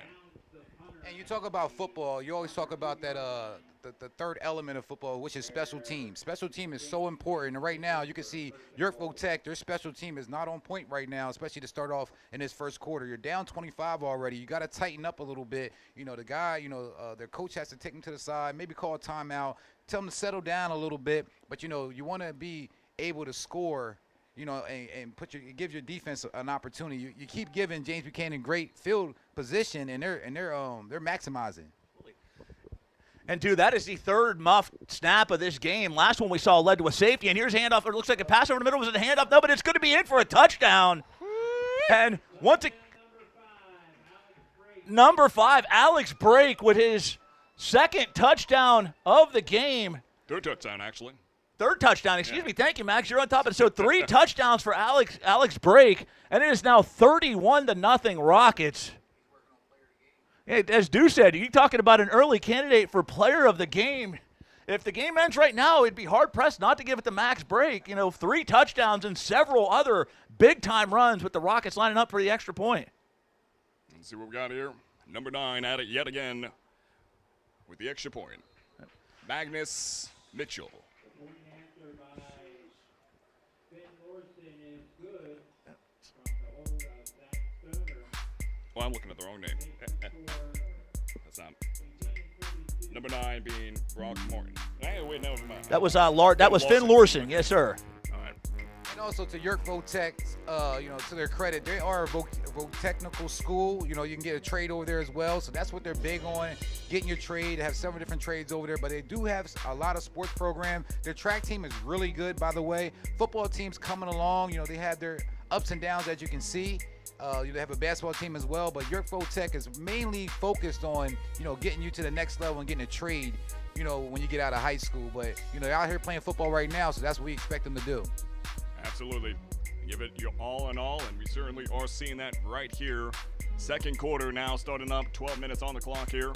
And you talk about football, you always talk about that the third element of football, which is special teams. Special team is so important. And right now, you can see Yorkville Tech, their special team is not on point right now, especially to start off in this first quarter. You're down 25 already. You got to tighten up a little bit. The guy, their coach has to take him to the side, maybe call a timeout, tell him to settle down a little bit. But, you want to be able to score, and give your defense an opportunity. You keep giving James Buchanan great field position, and they're maximizing. And, dude, that is the third muffed snap of this game. Last one we saw led to a safety, and here's a handoff. It looks like a pass over the middle. Was it a handoff? No, but it's going to be in for a touchdown. And number 5, Alex Brake with his second touchdown of the game. Third touchdown, actually. Third touchdown, excuse me. Thank you, Max. You're on top of it. So 3 touchdowns for Alex Brake, and it is now 31-0 Rockets. Hey, as Dew said, you're talking about an early candidate for player of the game. If the game ends right now, it'd be hard-pressed not to give it to Max Brake. 3 touchdowns and several other big-time runs with the Rockets lining up for the extra point. Let's see what we got here. Number 9 at it yet again with the extra point. Magnus Mitchell. Well, I'm looking at the wrong name. That's not. Number 9 being Roxamore. Hey, wait, never mind. That was Finn Lorson. Yes, sir. All right. And also to York Votech, to their credit, they are a technical school. You can get a trade over there as well. So that's what they're big on, getting your trade. They have several different trades over there, but they do have a lot of sports program. Their track team is really good, by the way. Football team's coming along. They have their ups and downs, as you can see. They have a basketball team as well, but York Votech is mainly focused on, getting you to the next level and getting a trade, when you get out of high school. But, they're out here playing football right now, so that's what we expect them to do. Absolutely. Give it your all in all, and we certainly are seeing that right here. Second quarter now starting up, 12 minutes on the clock here.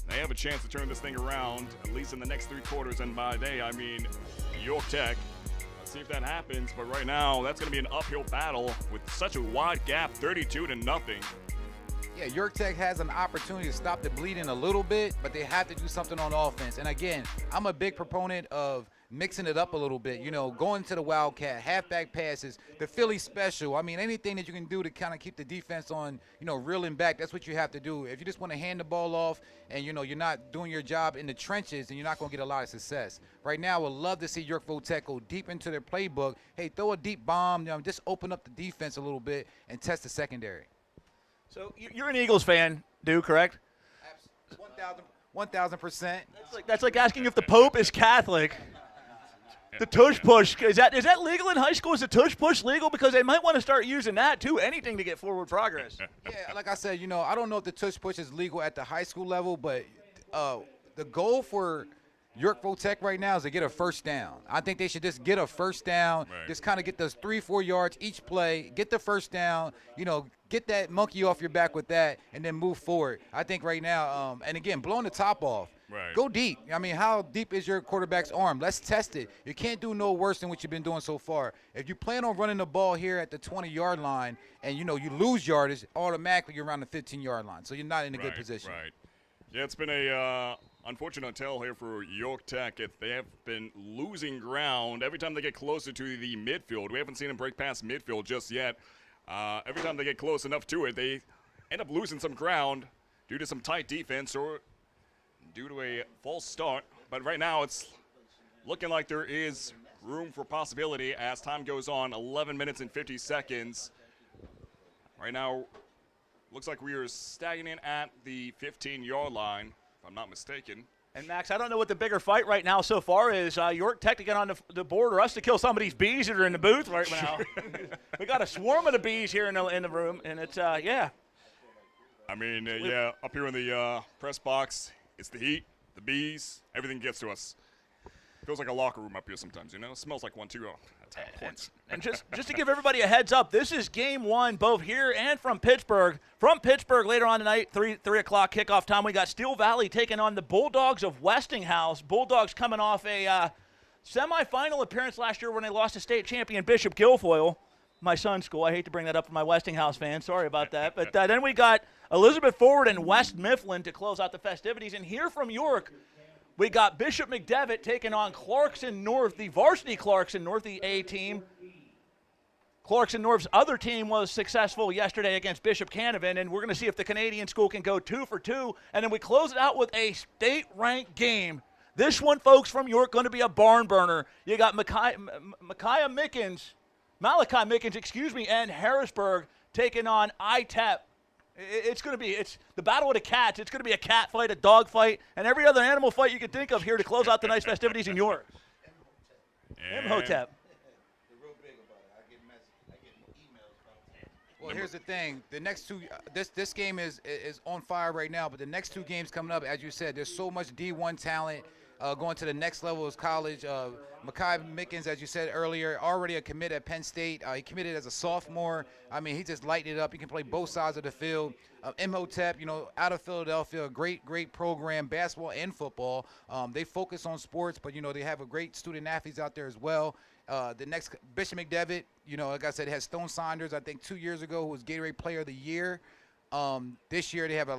They have a chance to turn this thing around, at least in the next 3 quarters, and by they, I mean York Tech. Let's see if that happens, but right now, that's going to be an uphill battle with such a wide gap, 32-0. Yeah, York Tech has an opportunity to stop the bleeding a little bit, but they have to do something on offense. And again, I'm a big proponent of mixing it up a little bit, going to the Wildcat, halfback passes, the Philly special. I mean, anything that you can do to kind of keep the defense on, reeling back, that's what you have to do. If you just want to hand the ball off and, you're not doing your job in the trenches, then you're not going to get a lot of success. Right now, I would love to see York Votech go deep into their playbook. Hey, throw a deep bomb, just open up the defense a little bit and test the secondary. So you're an Eagles fan, Dew, correct? 1,000%. That's like asking if the Pope is Catholic. The tush push, is that legal in high school? Is the tush push legal? Because they might want to start using that too, anything to get forward progress. Yeah, like I said, I don't know if the tush push is legal at the high school level, but the goal for York Votech right now is to get a first down. I think they should just get a first down, just kind of get those 3-4 yards each play, get the first down, get that monkey off your back with that, and then move forward. I think right now, and again, blowing the top off. Right. Go deep. I mean, how deep is your quarterback's arm? Let's test it. You can't do no worse than what you've been doing so far. If you plan on running the ball here at the 20-yard line and, you lose yardage, automatically you're around the 15-yard line. So you're not in a good position. Right. Yeah, it's been a unfortunate tell here for York Tech. They have been losing ground every time they get closer to the midfield. We haven't seen them break past midfield just yet. Every time they get close enough to it, they end up losing some ground due to some tight defense or due to a false start. But right now it's looking like there is room for possibility as time goes on. 11 minutes and 50 seconds. Right now, looks like we are stagnant at the 15-yard line, if I'm not mistaken. And, Max, I don't know what the bigger fight right now so far is. York Tech to get on the board or us to kill some of these bees that are in the booth right now. We got a swarm of the bees here in the room, and it's, yeah. I mean, yeah, up here in the press box, it's the heat, the bees, everything gets to us. Feels like a locker room up here sometimes, It smells like one, too. Oh, that's how it points. And just to give everybody a heads up, this is game 1, both here and from Pittsburgh. From Pittsburgh later on tonight, 3 o'clock kickoff time, we got Steel Valley taking on the Bulldogs of Westinghouse. Bulldogs coming off a semifinal appearance last year when they lost to state champion Bishop Guilfoyle, my son's school. I hate to bring that up for my Westinghouse fans. Sorry about that. But then we got Elizabeth Forward and West Mifflin to close out the festivities. And here from York, we got Bishop McDevitt taking on Clarkson North, the varsity Clarkson North, the A team. Clarkson North's other team was successful yesterday against Bishop Canavan, and we're going to see if the Canadian school can go 2 for 2. And then we close it out with a state-ranked game. This one, folks, from York, going to be a barn burner. You got Malachi Mickens, and Harrisburg taking on ITEP. It's going to be the battle of the cats. It's going to be a cat fight, a dog fight, and every other animal fight you can think of here to close out the nice festivities in York. Imhotep. Well, here's the thing. The next two, this game is on fire right now, but the next 2 games coming up, as you said, there's so much D1 talent. going to the next level is college. Makai Mickens, as you said earlier, already a commit at Penn State. He committed as a sophomore. I mean, he just lighted it up. He can play both sides of the field. Imhotep, out of Philadelphia, a great program, basketball and football. They focus on sports, but, they have a great student athletes out there as well. The next, Bishop McDevitt, like I said, has Stone Saunders, I think 2 years ago, who was Gatorade Player of the Year. This year they have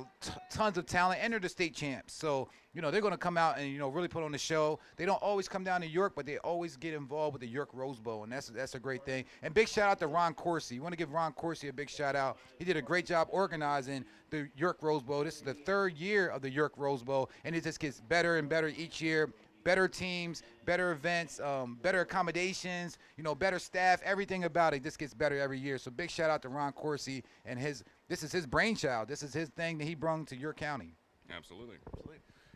tons of talent, and they're the state champs. So, they're going to come out and, really put on the show. They don't always come down to York, but they always get involved with the York Rose Bowl, and that's a great thing. And big shout out to Ron Coursey. You want to give Ron Coursey a big shout out. He did a great job organizing the York Rose Bowl. This is the 3rd year of the York Rose Bowl, and it just gets better and better each year. Better teams, better events, better accommodations, better staff, everything about it just gets better every year. So big shout out to Ron Coursey and this is his brainchild. This is his thing that he brought to your county. Absolutely.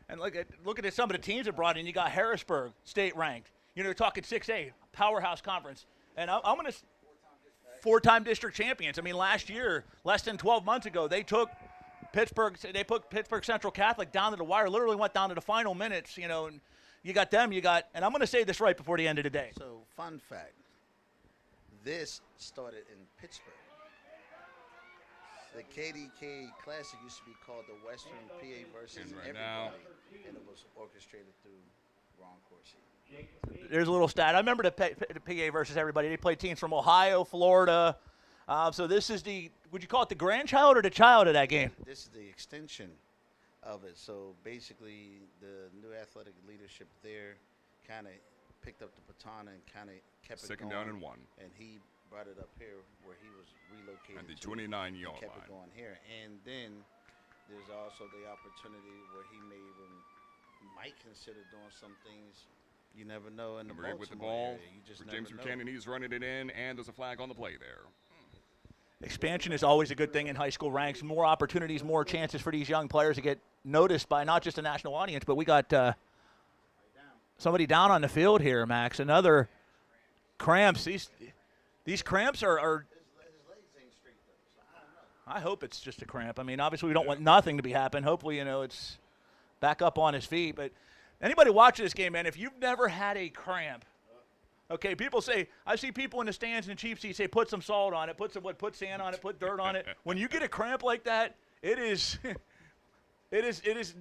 And look at some of the teams that brought in. You got Harrisburg, state ranked. Talking 6A, powerhouse conference. And I'm going to 4-time district champions. I mean, last year, less than 12 months ago, they took Pittsburgh Central Catholic down to the wire, literally went down to the final minutes, and you got them, and I'm going to say this right before the end of the day. So, fun fact, this started in Pittsburgh. The KDK Classic used to be called the Western PA versus everybody, and it was orchestrated through Ron Coursey. There's a little stat. I remember the PA versus everybody. They played teams from Ohio, Florida. So this is would you call it the grandchild or the child of that game? This is the extension of it. So basically, the new athletic leadership there kind of picked up the baton and kind of kept it going. Second down and 1. And he brought it up here where he was relocated at the to. 29-yard kept line. It going here. And then there's also the opportunity where he might consider doing some things. You never know in the Number 8 Baltimore with the ball area. You just for never James know. Buchanan. He's running it in, and there's a flag on the play there. Expansion is always a good thing in high school ranks. More opportunities, more chances for these young players to get noticed by not just a national audience, but we got somebody down on the field here, Max. Another cramps. These cramps are I hope it's just a cramp. I mean, obviously we don't want nothing to be happening. Hopefully, it's back up on his feet. But anybody watching this game, man, if you've never had a cramp, okay, people say, I see people in the stands in the Chiefs seats say, put some salt on it, put sand on it, put dirt on it. When you get a cramp like that, it is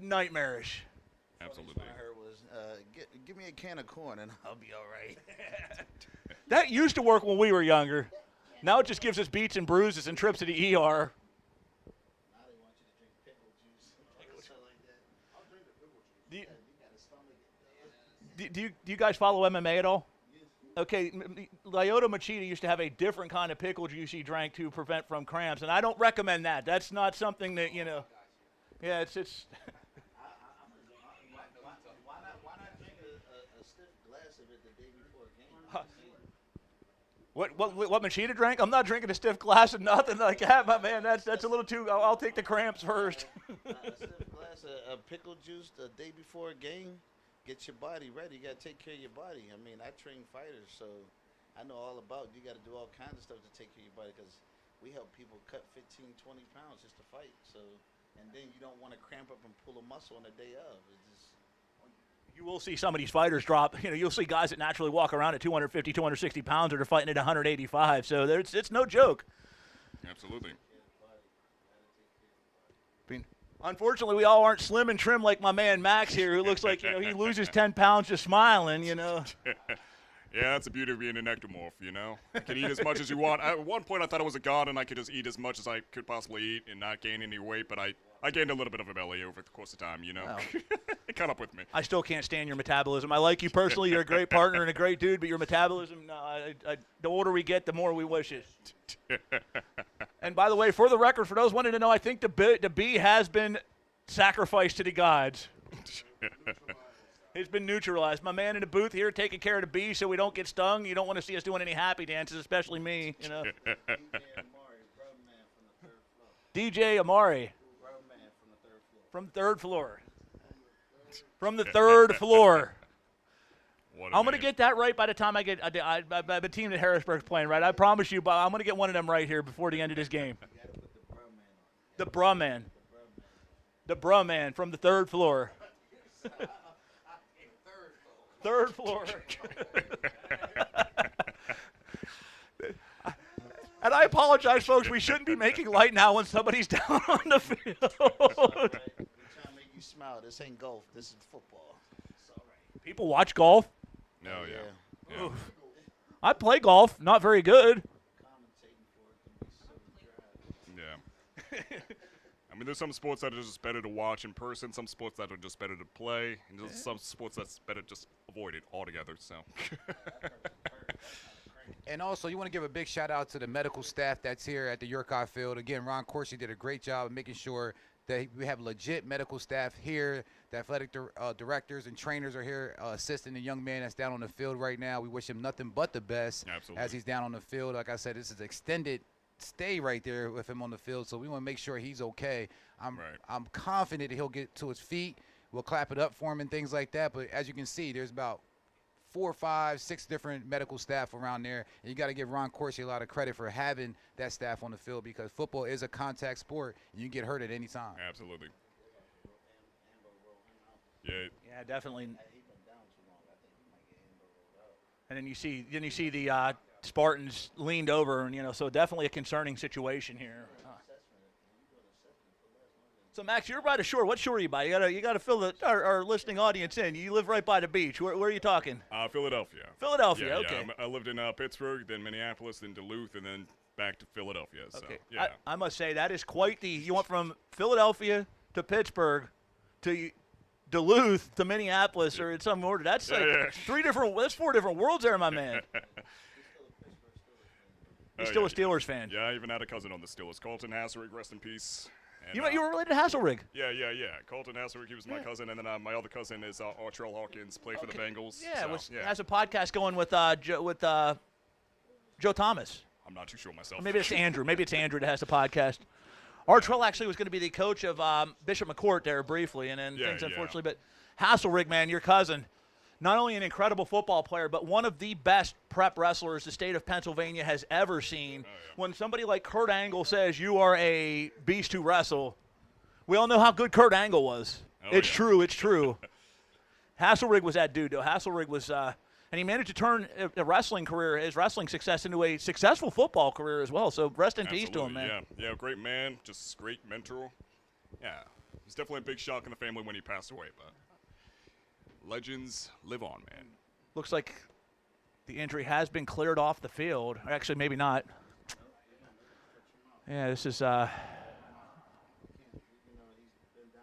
nightmarish. Absolutely. What I heard was, give me a can of corn and I'll be all right. That used to work when we were younger. Now it just gives us beats and bruises and trips to the ER. Now they want you to drink pickle juice or something like that. I'll drink the pickle juice. Do you guys follow MMA at all? Okay, Lyota Machida used to have a different kind of pickle juice he drank to prevent from cramps, and I don't recommend that. That's not something that, Yeah, it's. Why not drink a stiff glass of it the day before a game? What Machida drank? I'm not drinking a stiff glass of nothing like that, my man. That's a little too. I'll take the cramps first. A stiff glass of pickle juice the day before a game. Get your body ready. You got to take care of your body. I mean, I train fighters, so I know all about you got to do all kinds of stuff to take care of your body because we help people cut 15, 20 pounds just to fight. So, and then you don't want to cramp up and pull a muscle on the day of. It's just, You will see some of these fighters drop. You'll see guys that naturally walk around at 250, 260 pounds that are fighting at 185. So it's no joke. Absolutely. Unfortunately, we all aren't slim and trim like my man Max here, who looks like he loses 10 pounds just smiling. Yeah, that's the beauty of being an ectomorph, You can eat as much as you want. At one point, I thought I was a god and I could just eat as much as I could possibly eat and not gain any weight, but I gained a little bit of a belly over the course of time, Wow. It caught up with me. I still can't stand your metabolism. I like you personally. You're a great partner and a great dude, but your metabolism, the older we get, the more we wish it. And by the way, for the record, for those wanting to know, I think the bee has been sacrificed to the gods. It's been neutralized. My man in the booth here taking care of the bee so we don't get stung. You don't want to see us doing any happy dances, especially me. DJ Amari. From third floor. From the third floor. I'm going to get that right by the time I get the team that Harrisburg's playing, right? I promise you, but I'm going to get one of them right here before the end of this game. The Bruh Man. The Bruh Man from the third floor. Third floor. And I apologize, folks. We shouldn't be making light now when somebody's down on the field. We're trying to make you smile. This ain't golf. This is football. It's all right. People watch golf. No, yeah. Yeah. Oof. I play golf. Not very good. Commentating for it can be so dry. Yeah. I mean, there's some sports that are just better to watch in person, some sports that are just better to play, and there's some sports that's better just avoid it altogether, so. And also, you want to give a big shout out to the medical staff that's here at the Yurkai Field. Again, Ron Corsi did a great job of making sure that we have legit medical staff here. The athletic directors and trainers are here assisting the young man that's down on the field right now. We wish him nothing but the best. Absolutely. As he's down on the field. Like I said, this is extended stay right there with him on the field, so we want to make sure he's okay. I'm confident that he'll get to his feet. We'll clap it up for him and things like that. But as you can see, there's about 4, 5, 6 different medical staff around there. And you got to give Ron Corsi a lot of credit for having that staff on the field, because football is a contact sport. And you can get hurt at any time. Absolutely. Yeah. Yeah, definitely. And then you see the Spartans leaned over, and so definitely a concerning situation here. So Max, you're by the shore. What shore are you by? You gotta fill our listening audience in. You live right by the beach. Where are you talking? Philadelphia. Philadelphia. Yeah, Okay. yeah. I lived in Pittsburgh, then Minneapolis, then Duluth, and then back to Philadelphia. So, Okay. yeah. I must say that is quite the. You went from Philadelphia to Pittsburgh to Duluth to Minneapolis, or in some order. That's like 4 different worlds there, my man. He's still a Steelers fan. Yeah, I even had a cousin on the Steelers. Colton Hasselrig, rest in peace. And, You were related to Hasselrig. Yeah. Colton Hasselrig, he was my cousin, and then my other cousin is Artrell Hawkins, played for the Bengals. Yeah, so, has a podcast going with Joe Thomas. I'm not too sure myself. Or maybe it's Andrew. Maybe it's Andrew that has the podcast. Artrell actually was going to be the coach of Bishop McCourt there briefly, and then things unfortunately. But Hasselrig, man, your cousin, not only an incredible football player, but one of the best prep wrestlers the state of Pennsylvania has ever seen. When somebody like Kurt Angle says you are a beast to wrestle, we all know how good Kurt Angle was. It's true. Hasselrig was that dude, though. Hasselrig was, and he managed to turn his wrestling success into a successful football career as well. So rest in peace to him, man. Yeah, great man, just great mentor. Yeah, it's definitely a big shock in the family when he passed away, but legends live on, man. Looks like the injury has been cleared off the field. Actually, maybe not. Yeah, this is. He's been down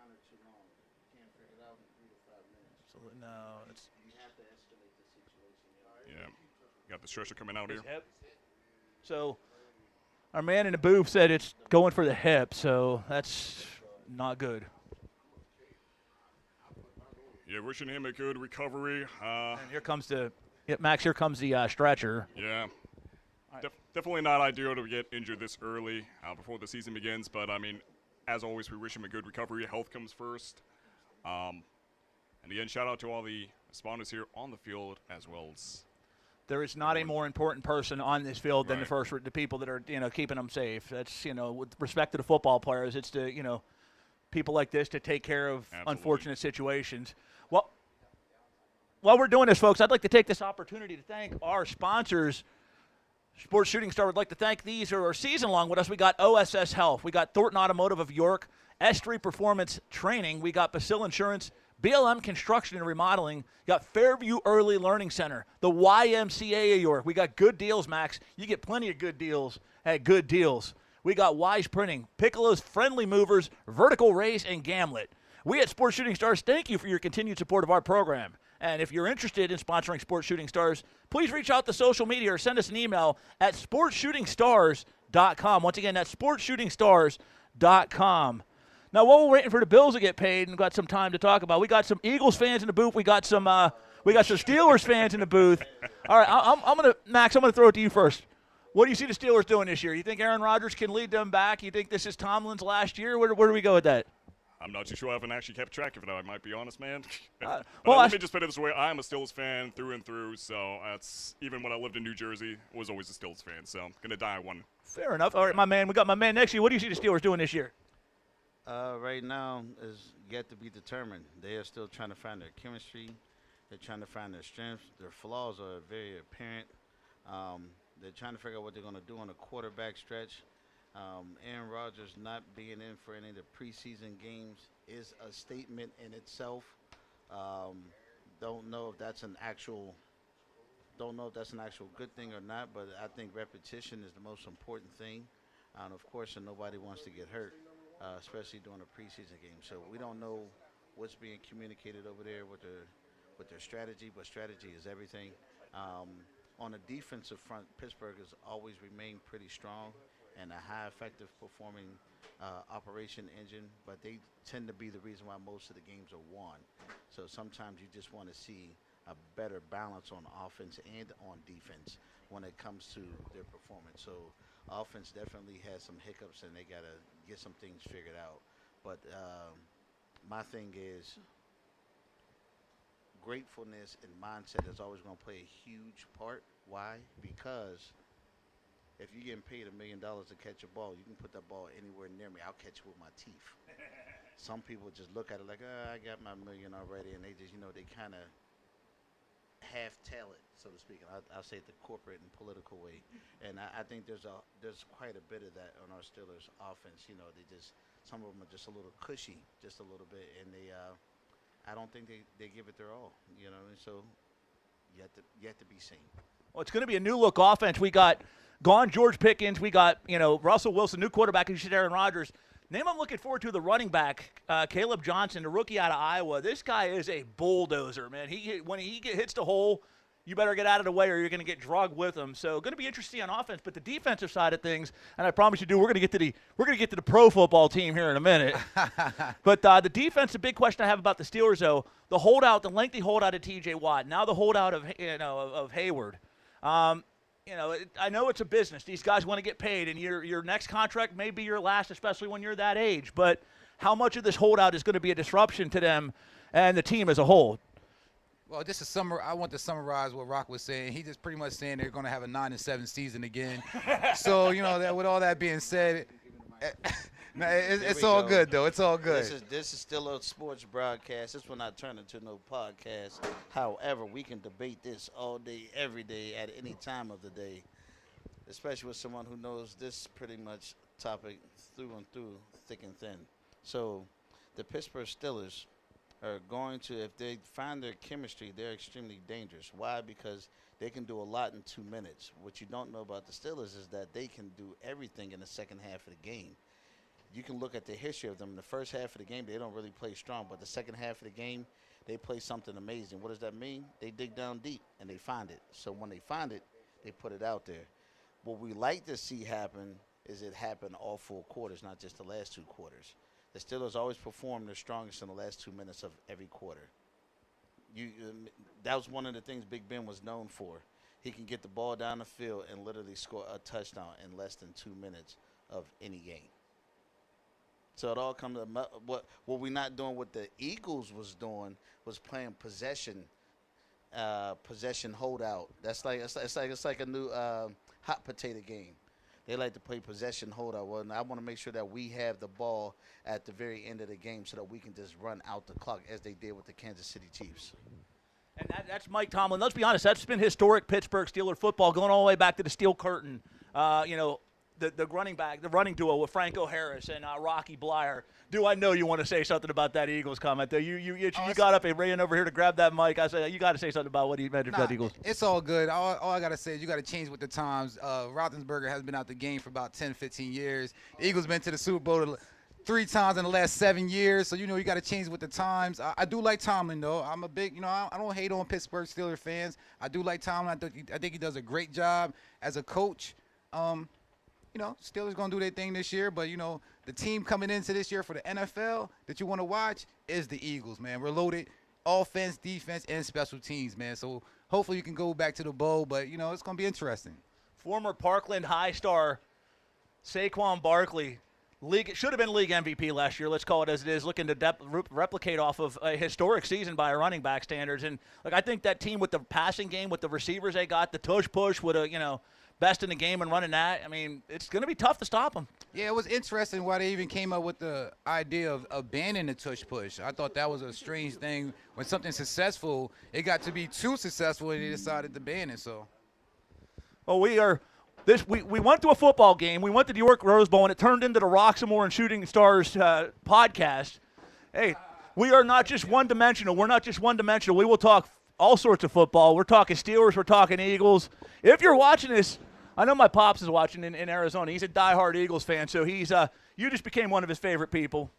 there too long. Can't figure it out in 3 to 5 minutes. So, no, it's. You have to escalate the situation. Yeah, got the stretcher coming out here. Hip. So, our man in the booth said it's going for the hip, so that's not good. Yeah, wishing him a good recovery. And here comes Max. Here comes the stretcher. Yeah. Definitely not ideal to get injured this early before the season begins, but I mean, as always, we wish him a good recovery. Health comes first. And again, shout out to all the responders here on the field as well as. There is not a more important person on this field than the people that are keeping them safe. That's with respect to the football players, it's the people like this to take care of unfortunate situations. Well, while we're doing this, folks, I'd like to take this opportunity to thank our sponsors. Sports Shooting Star would like to thank these who are season-long with us. We got OSS Health. We got Thornton Automotive of York, S3 Performance Training. We got Basil Insurance, BLM Construction and Remodeling. We got Fairview Early Learning Center, the YMCA of York. We got good deals, Max. You get plenty of good deals at good deals. We got Wise Printing, Piccolo's Friendly Movers, Vertical Race, and Gamlet. We at Sports Shooting Stars thank you for your continued support of our program. And if you're interested in sponsoring Sports Shooting Stars, please reach out to social media or send us an email at sportsshootingstars.com. Once again, that's sportsshootingstars.com. Now, while we're waiting for the bills to get paid and got some time to talk about, we got some Eagles fans in the booth. We got some Steelers fans in the booth. All right, Max, I'm gonna throw it to you first. What do you see the Steelers doing this year? You think Aaron Rodgers can lead them back? You think this is Tomlin's last year? Where do we go with that? I'm not too sure. I haven't actually kept track of it. I might be honest, man. Well, let me just put it this way. I'm a Steelers fan through and through, so that's even when I lived in New Jersey, I was always a Steelers fan, so I'm going to die one. Fair enough. All right, my man. We got my man next to you. What do you see the Steelers doing this year? Right now is yet to be determined. They are still trying to find their chemistry. They're trying to find their strengths. Their flaws are very apparent. They're trying to figure out what they're going to do on a quarterback stretch. Aaron Rodgers not being in for any of the preseason games is a statement in itself. Don't know if that's an actual good thing or not, but I think repetition is the most important thing. And of course, and nobody wants to get hurt, especially during a preseason game. So we don't know what's being communicated over there with their strategy, but strategy is everything. On the defensive front, Pittsburgh has always remained pretty strong and a high effective performing operation engine, but they tend to be the reason why most of the games are won. So sometimes you just want to see a better balance on offense and on defense when it comes to their performance. So offense definitely has some hiccups and they got to get some things figured out. But my thing is gratefulness and mindset is always going to play a huge part. Why? Because if you're getting paid $1 million to catch a ball, you can put that ball anywhere near me. I'll catch it with my teeth. Some people just look at it like, I got my $1 million already, and they just, they kind of half-tail it, so to speak. I'll say it the corporate and political way. And I think there's quite a bit of that on our Steelers offense. Some of them are just a little cushy, just a little bit, and I don't think they give it their all, and so yet to be seen. Well, it's going to be a new look offense. We got gone George Pickens. We got, Russell Wilson, new quarterback, and you said Aaron Rodgers. Name I'm looking forward to, the running back, Caleb Johnson, the rookie out of Iowa. This guy is a bulldozer, man. When he hits the hole, you better get out of the way or you're going to get drugged with him. So going to be interesting on offense, but the defensive side of things, and I promise you, we're going to get to the pro football team here in a minute. But the defense, the big question I have about the Steelers, though, the lengthy holdout of T.J. Watt, now the holdout of Hayward. I know it's a business. These guys want to get paid, and your next contract may be your last, especially when you're that age. But how much of this holdout is going to be a disruption to them and the team as a whole? Well, I want to summarize what Rock was saying. He just pretty much saying they're going to have a 9-7 season again. So, that with all that being said, it's all good, though. It's all good. This is still a sports broadcast. This will not turn into no podcast. However, we can debate this all day, every day, at any time of the day, especially with someone who knows this pretty much topic through and through, thick and thin. So the Pittsburgh Steelers are going to, if they find their chemistry, they're extremely dangerous. Why? Because they can do a lot in 2 minutes. What you don't know about the Steelers is that they can do everything in the second half of the game. You can look at the history of them. In the first half of the game, they don't really play strong, but the second half of the game, they play something amazing. What does that mean? They dig down deep, and they find it. So when they find it, they put it out there. What we like to see happen is it happen all 4 quarters, not just the last 2 quarters. The Steelers always perform their strongest in the last 2 minutes of every quarter. That was one of the things Big Ben was known for. He can get the ball down the field and literally score a touchdown in less than 2 minutes of any game. So it all comes to what we're not doing. What the Eagles was doing was playing possession holdout. That's like it's like a new hot potato game. They like to play possession holdout. Well, and I want to make sure that we have the ball at the very end of the game so that we can just run out the clock as they did with the Kansas City Chiefs. And that's Mike Tomlin. Let's be honest, that's been historic Pittsburgh Steeler football going all the way back to the Steel Curtain. The running duo with Franco Harris and Rocky Blyer. Do I know you want to say something about that Eagles comment? Though you got up and ran over here to grab that mic. I said you got to say something about what he mentioned about the Eagles. It's all good. All I got to say is you got to change with the times. Roethlisberger has been out the game for about 10, 15 years. The Eagles been to the Super Bowl 3 times in the last 7 years. So, you got to change with the times. I do like Tomlin, though. I'm a big, I don't hate on Pittsburgh Steelers fans. I do like Tomlin. I think he does a great job as a coach. Steelers going to do their thing this year, but, the team coming into this year for the NFL that you want to watch is the Eagles, man. We're loaded offense, defense, and special teams, man. So hopefully you can go back to the bowl, but, it's going to be interesting. Former Parkland High star Saquon Barkley, should have been league MVP last year. Let's call it as it is, looking to replicate off of a historic season by running back standards. And, I think that team with the passing game, with the receivers they got, the tush push with a, best in the game and running that. I mean, it's going to be tough to stop them. Yeah, it was interesting why they even came up with the idea of banning the tush push. I thought that was a strange thing. When something's successful, it got to be too successful, and they decided to ban it. So, Well, we went to a football game. We went to the York Rose Bowl, and it turned into the Roxamore and Shooting Stars podcast. Hey, we are not just one-dimensional. We're not just one-dimensional. We will talk all sorts of football. We're talking Steelers. We're talking Eagles. If you're watching this, I know my pops is watching in Arizona. He's a diehard Eagles fan, so he's you just became one of his favorite people.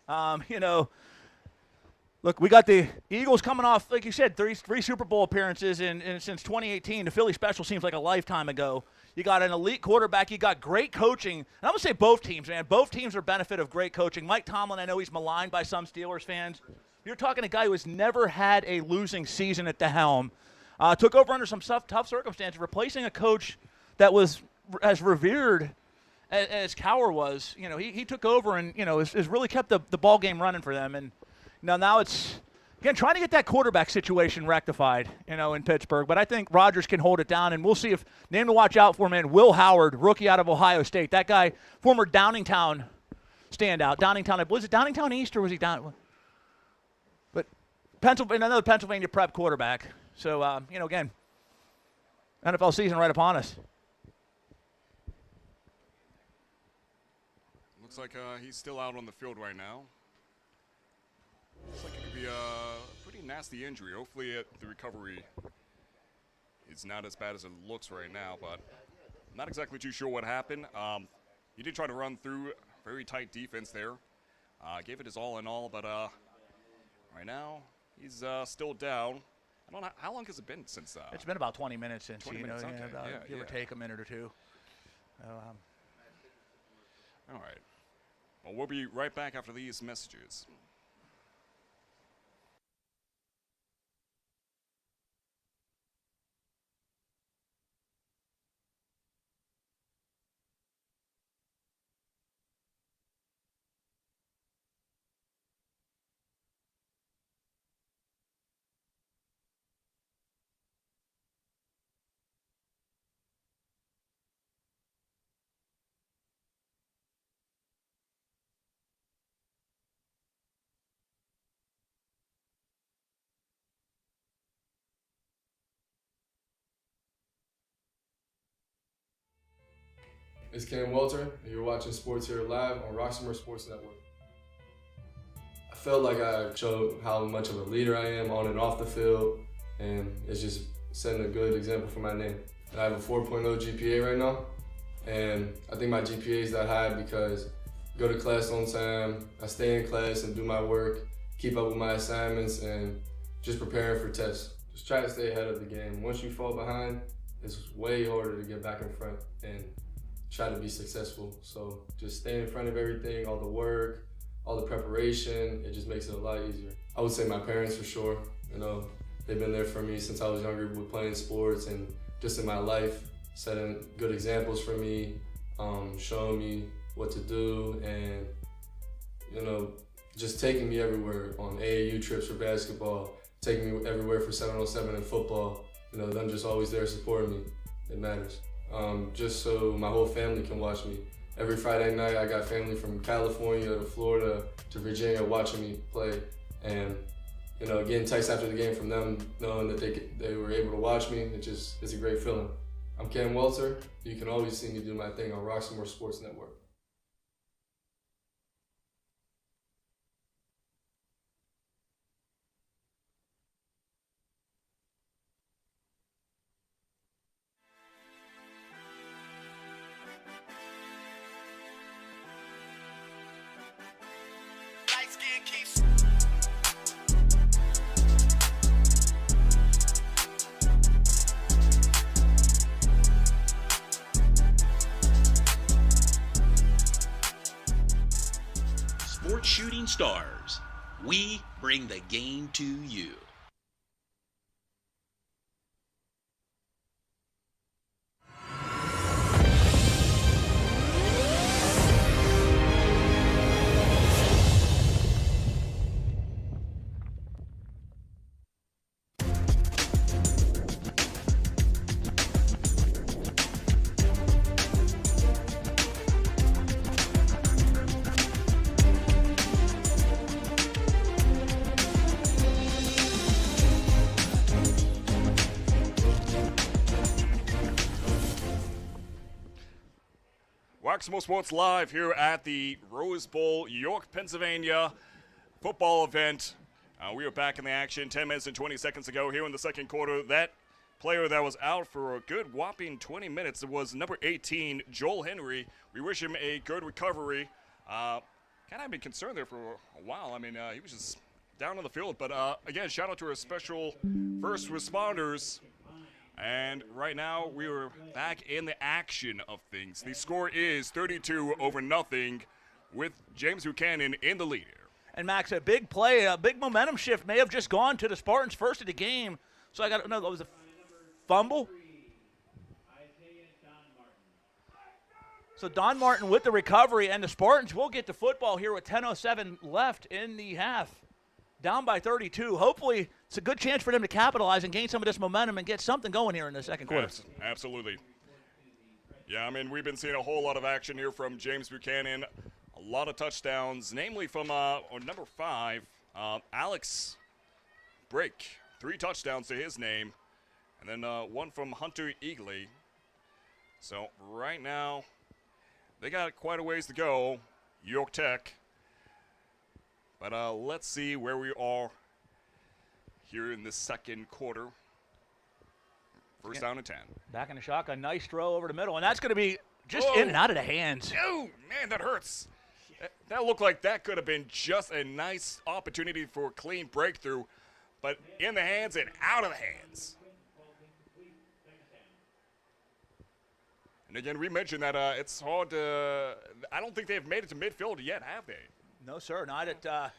Look, we got the Eagles coming off, like you said, three Super Bowl appearances, and since 2018, the Philly special seems like a lifetime ago. You got an elite quarterback. You got great coaching. And I'm going to say both teams, man. Both teams are benefit of great coaching. Mike Tomlin, I know he's maligned by some Steelers fans. You're talking a guy who has never had a losing season at the helm. Took over under some tough circumstances, replacing a coach that was as revered as Cowher was. He took over and, has really kept the ball game running for them. And now it's, again, trying to get that quarterback situation rectified, in Pittsburgh. But I think Rodgers can hold it down, and we'll see if name to watch out for, man, Will Howard, rookie out of Ohio State. That guy, former Downingtown standout. Downingtown, was it Downingtown East or was he down? But another Pennsylvania prep quarterback. So, again, NFL season right upon us. Looks like he's still out on the field right now. Looks like it could be a pretty nasty injury. Hopefully the recovery is not as bad as it looks right now, but I'm not exactly too sure what happened. He did try to run through very tight defense there. Gave it his all in all, but right now he's still down. I don't know, how long has it been since? It's been about 20 minutes since, 20 minutes, okay. Give or take a minute or two. All right. Well, we'll be right back after these messages. It's Cam Welter, and you're watching Sports Here live on Roxamore Sports Network. I felt like I showed how much of a leader I am on and off the field, and it's just setting a good example for my name. I have a 4.0 GPA right now, and I think my GPA is that high because I go to class on time, I stay in class and do my work, keep up with my assignments, and just preparing for tests. Just try to stay ahead of the game. Once you fall behind, it's way harder to get back in front and try to be successful. So just stay in front of everything, all the work, all the preparation, it just makes it a lot easier. I would say my parents for sure. They've been there for me since I was younger with playing sports and just in my life, setting good examples for me, showing me what to do, and just taking me everywhere on AAU trips for basketball, taking me everywhere for 7-on-7 and football. Them just always there supporting me. It matters. Just so my whole family can watch me. Every Friday night, I got family from California to Florida to Virginia watching me play. And, getting texts after the game from them, knowing that they were able to watch me, it's a great feeling. I'm Cam Welter. You can always see me do my thing on Roxamore Sports Network. Sports Shooting Stars. We bring the game to you. Roxamore Sports Live here at the Rose Bowl, York, Pennsylvania football event. We are back in the action 10 minutes and 20 seconds ago here in the second quarter. That player that was out for a good whopping 20 minutes was number 18, Joel Henry. We wish him a good recovery. Kind of been concerned there for a while. I mean, he was just down on the field. But, again, shout out to our special first responders. And right now we are back in the action of things. The score is 32-0 with James Buchanan in the lead here. And Max, a big play, a big momentum shift may have just gone to the Spartans first of the game. So that was a fumble. So Don Martin with the recovery, and the Spartans will get the football here with 10:07 left in the half. Down by 32. Hopefully, it's a good chance for them to capitalize and gain some of this momentum and get something going here in the second quarter. Absolutely. Yeah, I mean, we've been seeing a whole lot of action here from James Buchanan. A lot of touchdowns, namely from number 5, Alex Brake. 3 touchdowns to his name. And then one from Hunter Eagley. So right now, they got quite a ways to go, York Tech. But let's see where we are here in the second quarter. First down and 10. Back in the shotgun, nice throw over the middle, and that's going to be just in and out of the hands. Oh, man, that hurts. That looked like that could have been just a nice opportunity for a clean breakthrough, but in the hands and out of the hands. And again, we mentioned that it's hard to – I don't think they've made it to midfield yet, have they? No, sir, not at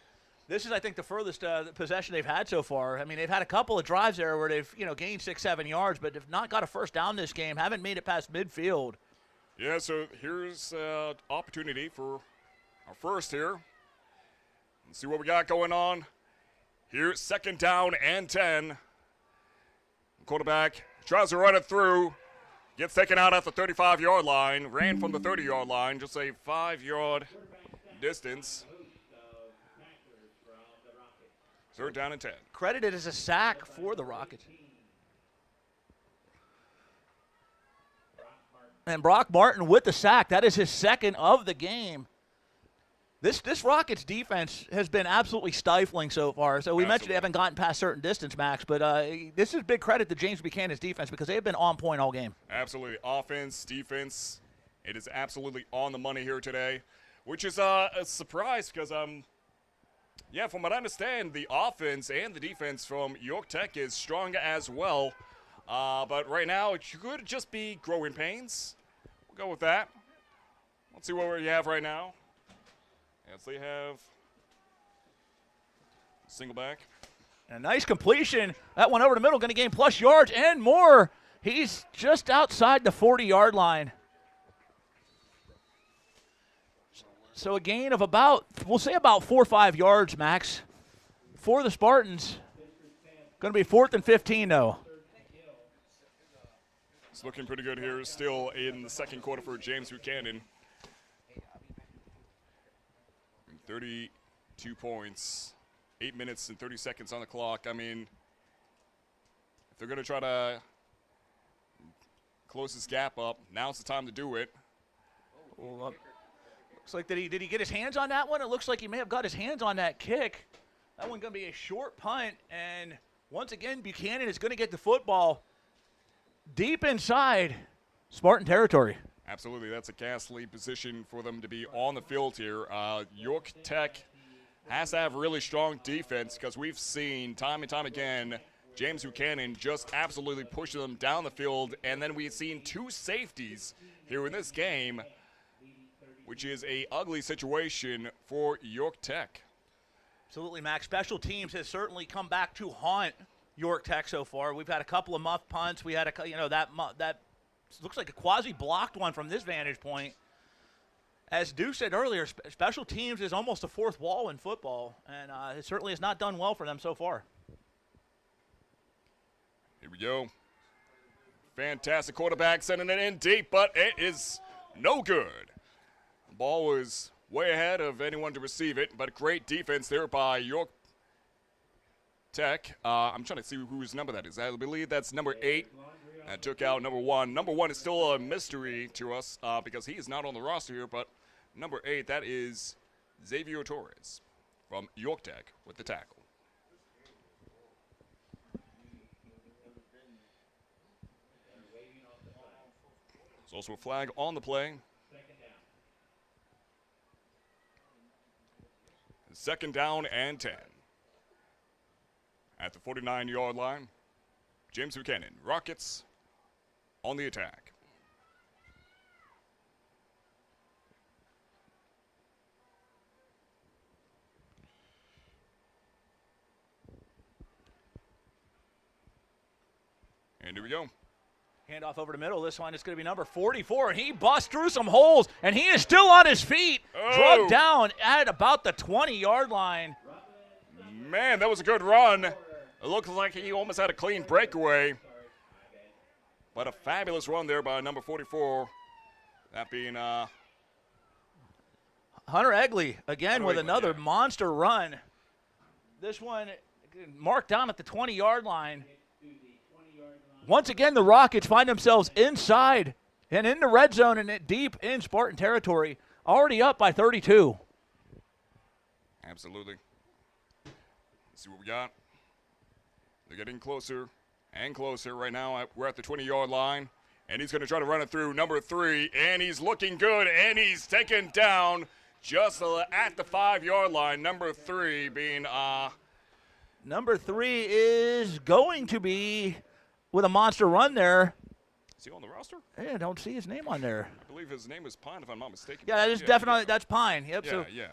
this is, I think, the furthest possession they've had so far. I mean, they've had a couple of drives there where they've, gained 6-7 yards, but have not got a first down this game, haven't made it past midfield. Yeah, so here's opportunity for our first here. Let's see what we got going on. Here's second down and 10. Quarterback tries to run it through. Gets taken out at the 35-yard line. Ran from the 30-yard line, just a 5-yard distance. Third down and 10. Credited as a sack for the Rockets. And Brock Martin with the sack. That is his second of the game. This Rockets defense has been absolutely stifling so far. So we mentioned they haven't gotten past certain distance, Max, but this is big credit to James Buchanan's defense because they have been on point all game. Absolutely. Offense, defense, it is absolutely on the money here today, which is a surprise because, yeah, from what I understand, the offense and the defense from York Tech is strong as well. But right now, it could just be growing pains. We'll go with that. Let's see what we have right now. Yes, they have single back. And a nice completion. That one over the middle, going to gain plus yards and more. He's just outside the 40-yard line. So a gain of about, we'll say about 4 or 5 yards, Max, for the Spartans. Going to be 4th and 15, though. It's looking pretty good here still in the second quarter for James Buchanan. 32 points, 8 minutes and 30 seconds on the clock. I mean, if they're going to try to close this gap up, now's the time to do it. Looks like, did he get his hands on that one? It looks like he may have got his hands on that kick. That one's going to be a short punt, and once again, Buchanan is going to get the football deep inside Spartan territory. Absolutely, that's a ghastly position for them to be on the field here. York Tech has to have really strong defense because we've seen time and time again James Buchanan just absolutely pushing them down the field, and then we've seen 2 safeties here in this game, which is a ugly situation for York Tech. Absolutely, Max. Special teams has certainly come back to haunt York Tech so far. We've had a couple of muff punts. We had that looks like a quasi-blocked one from this vantage point. As Duke said earlier, special teams is almost a fourth wall in football, and it certainly has not done well for them so far. Here we go. Fantastic quarterback sending it in deep, but it is no good. The ball was way ahead of anyone to receive it, but great defense there by York Tech. I'm trying to see whose number that is. I believe that's number 8. and took out number 1. Number 1 is still a mystery to us because he is not on the roster here, but number 8, that is Xavier Torres from York Tech with the tackle. There's also a flag on the play. Second down and 10. At the 49-yard line, James Buchanan, Rockets on the attack. And here we go. Handoff over the middle. This one is going to be number 44, and he busts through some holes, and he is still on his feet. Drugged down at about the 20-yard line. Man, that was a good run. It looks like he almost had a clean breakaway. But a fabulous run there by number 44. That being Hunter Egley, again, with another monster run. This one marked down at the 20-yard line. Once again, the Rockets find themselves inside and in the red zone and deep in Spartan territory, already up by 32. Absolutely. Let's see what we got. They're getting closer and closer. Right now, we're at the 20-yard line, and he's going to try to run it through number 3, and he's looking good, and he's taken down just at the 5-yard line. Number 3 being Number 3 is going to be with a monster run there. Is he on the roster? Yeah, I don't see his name on there. I believe his name is Pine, if I'm not mistaken. Yeah, that is definitely, that's Pine. Yep. Yeah.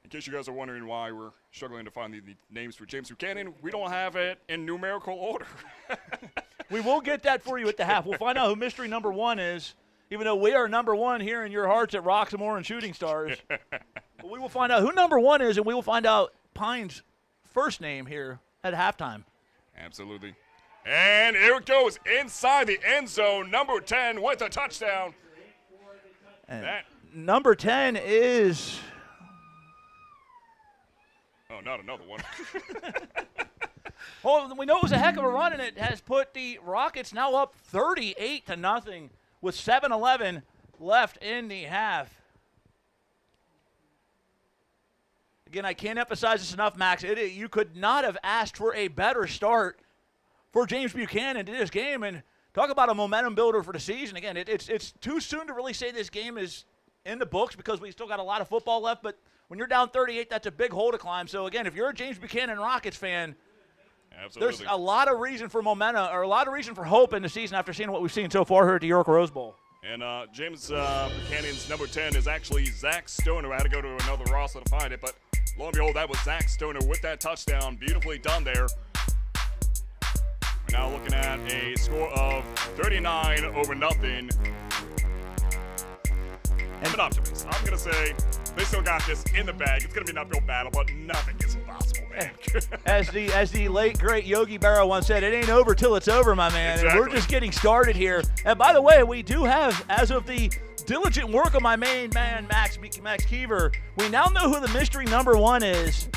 In case you guys are wondering why we're struggling to find the names for James Buchanan, we don't have it in numerical order. We will get that for you at the half. We'll find out who mystery number 1 is, even though we are number 1 here in your hearts at Roxamore and Shooting Stars. But we will find out who number 1 is, and we will find out Pine's first name here at halftime. Absolutely. And here it goes inside the end zone. Number 10 with a touchdown. And number 10 is... Oh, not another one. Well, we know it was a heck of a run, and it has put the Rockets now up 38-0 with 7:11 left in the half. Again, I can't emphasize this enough, Max. You could not have asked for a better start for James Buchanan to this game, and talk about a momentum builder for the season. Again, it's too soon to really say this game is in the books because we still got a lot of football left, but when you're down 38, that's a big hole to climb. So, again, if you're a James Buchanan Rockets fan, Absolutely. There's a lot of reason for momentum or a lot of reason for hope in the season after seeing what we've seen so far here at the York Rose Bowl. And James Buchanan's number 10 is actually Zach Stoner. I had to go to another roster to find it, but lo and behold, that was Zach Stoner with that touchdown. Beautifully done there. We're now looking at a score of 39-0. I'm an optimist. I'm going to say they still got this in the bag. It's going to be an uphill battle, but nothing is impossible, man. As the late, great Yogi Berra once said, it ain't over till it's over, my man. Exactly. And we're just getting started here. And by the way, we do have, as of the diligent work of my main man, Max Keever, we now know who the mystery number 1 is.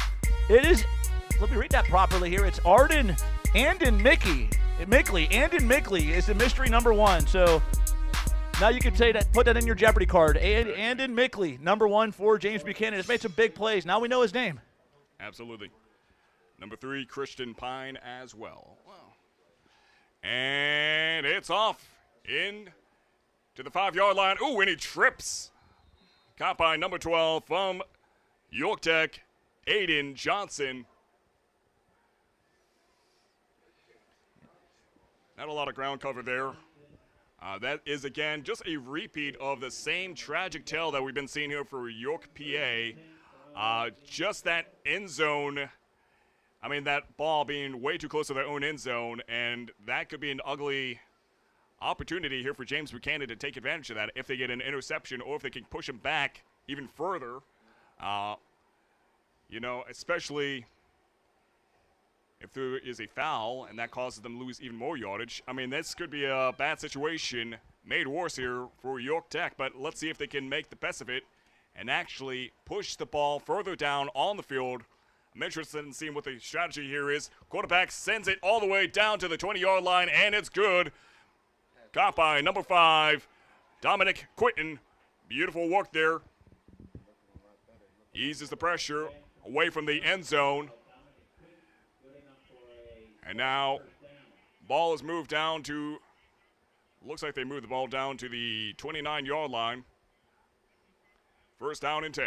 It is, let me read that properly here. It's Andon Mickley. Andon Mickley is the mystery number 1. So now you can say that, put that in your Jeopardy card. Andon Mickley, number 1 for James Buchanan. Has made some big plays. Now we know his name. Absolutely. Number 3, Christian Pine as well. Wow. And it's off in to the 5-yard line. Ooh, and he trips. Caught by number 12 from York Tech, Aiden Johnson. Not a lot of ground cover there. That is, again, just a repeat of the same tragic tale that we've been seeing here for York, PA. Just that end zone, that ball being way too close to their own end zone, and that could be an ugly opportunity here for James Buchanan to take advantage of that if they get an interception or if they can push him back even further. Especially if there is a foul and that causes them to lose even more yardage. This could be a bad situation made worse here for York Tech, but let's see if they can make the best of it and actually push the ball further down on the field I'm interested in seeing what the strategy here is. Quarterback sends it all the way down to the 20-yard line, and it's good. Caught by number 5, Dominic Quinton. Beautiful work there. Eases the pressure away from the end zone. And now, ball is moved down to, looks like they moved the ball down to the 29-yard line. First down and 10.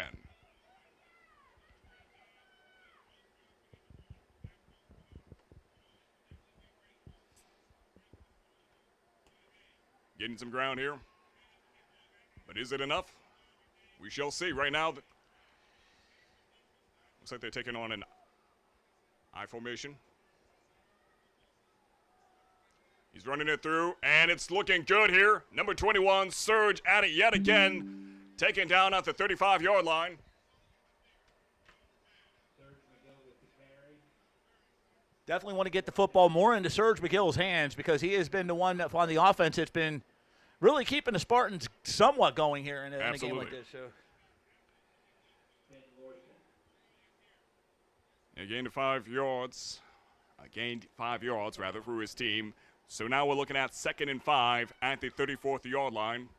Getting some ground here. But is it enough? We shall see. Right now, looks like they're taking on an I formation. He's running it through, and it's looking good here. Number 21, Surge at it yet again. Taken down at the 35-yard line. Definitely want to get the football more into Serge McGill's hands because he has been the one that, on the offense that's been really keeping the Spartans somewhat going here in a game like this. So. He gained 5 yards. Gained 5 yards, rather, for his team. So now we're looking at 2nd and 5 at the 34th-yard line.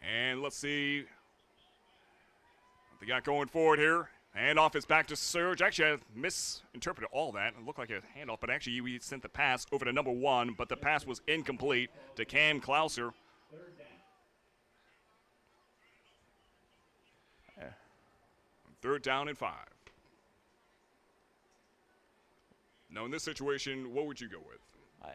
And let's see what they got going forward here. Handoff is back to Surge. Actually, I misinterpreted all that. It looked like a handoff, but actually we sent the pass over to number 1, but the pass was incomplete to Cam Clouser. Third down and 5. Now, in this situation, what would you go with?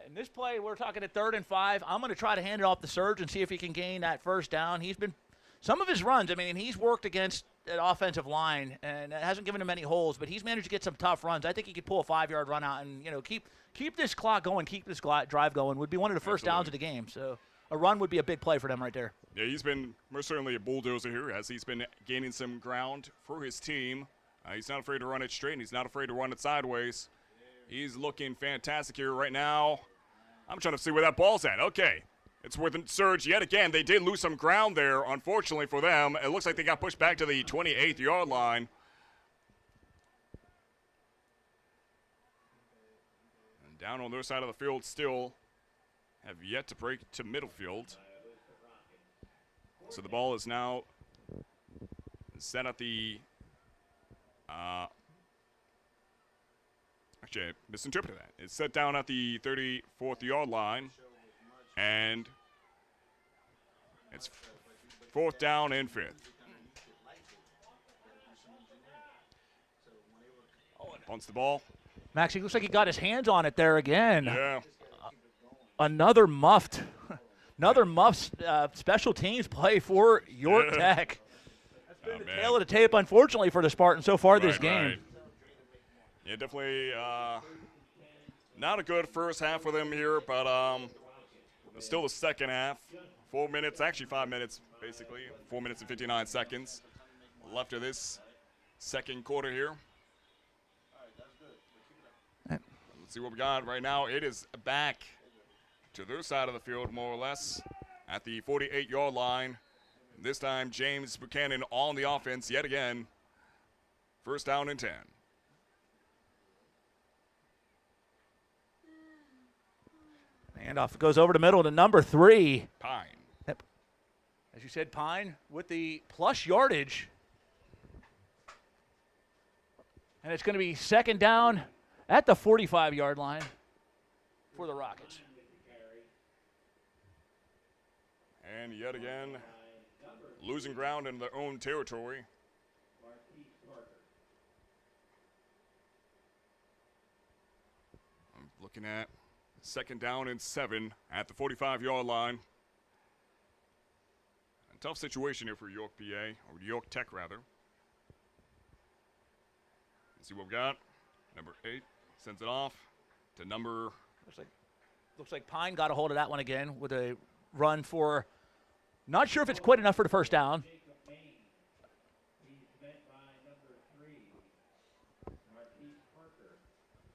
In this play, we're talking at 3rd and 5. I'm going to try to hand it off to Surge and see if he can gain that first down. He's been some of his runs. I mean, he's worked against an offensive line, and it hasn't given him any holes, but he's managed to get some tough runs. I think he could pull a 5-yard run out and, keep this clock going, keep this drive going. Would be one of the first downs of the game. So a run would be a big play for them right there. Yeah, he's been most certainly a bulldozer here as he's been gaining some ground for his team. He's not afraid to run it straight, and he's not afraid to run it sideways. He's looking fantastic here right now. I'm trying to see where that ball's at. Okay. It's with Surge yet again. They did lose some ground there, unfortunately for them. It looks like they got pushed back to the 28th-yard line. And down on their side of the field still have yet to break to middle field. So the ball is now set at the actually, I misinterpreted that. It's set down at the 34th-yard line, and it's 4th down and 5th. Punts the ball. Max, he looks like he got his hands on it there again. Yeah. Another muffed special teams play for York Tech. That's been the tail of the tape, unfortunately, for the Spartans so far this game. Right. Yeah, definitely not a good first half for them here, but still the second half. 4 minutes, actually 5 minutes, basically. 4 minutes and 59 seconds left of this second quarter here. Let's see what we got right now. It is back to their side of the field, more or less, at the 48-yard line. This time, James Buchanan on the offense yet again. First down and 10. Handoff goes over the middle to number 3. Pine. Yep. As you said, Pine with the plus yardage. And it's going to be second down at the 45-yard line for the Rockets. And yet again, losing ground in their own territory. I'm looking at second down and 7 at the 45-yard line. A tough situation here for York, PA, or York Tech, rather. Let's see what we got. Number 8 sends it off to number. Looks like Pine got a hold of that one again with a run for. Not sure if it's quite enough for the first down.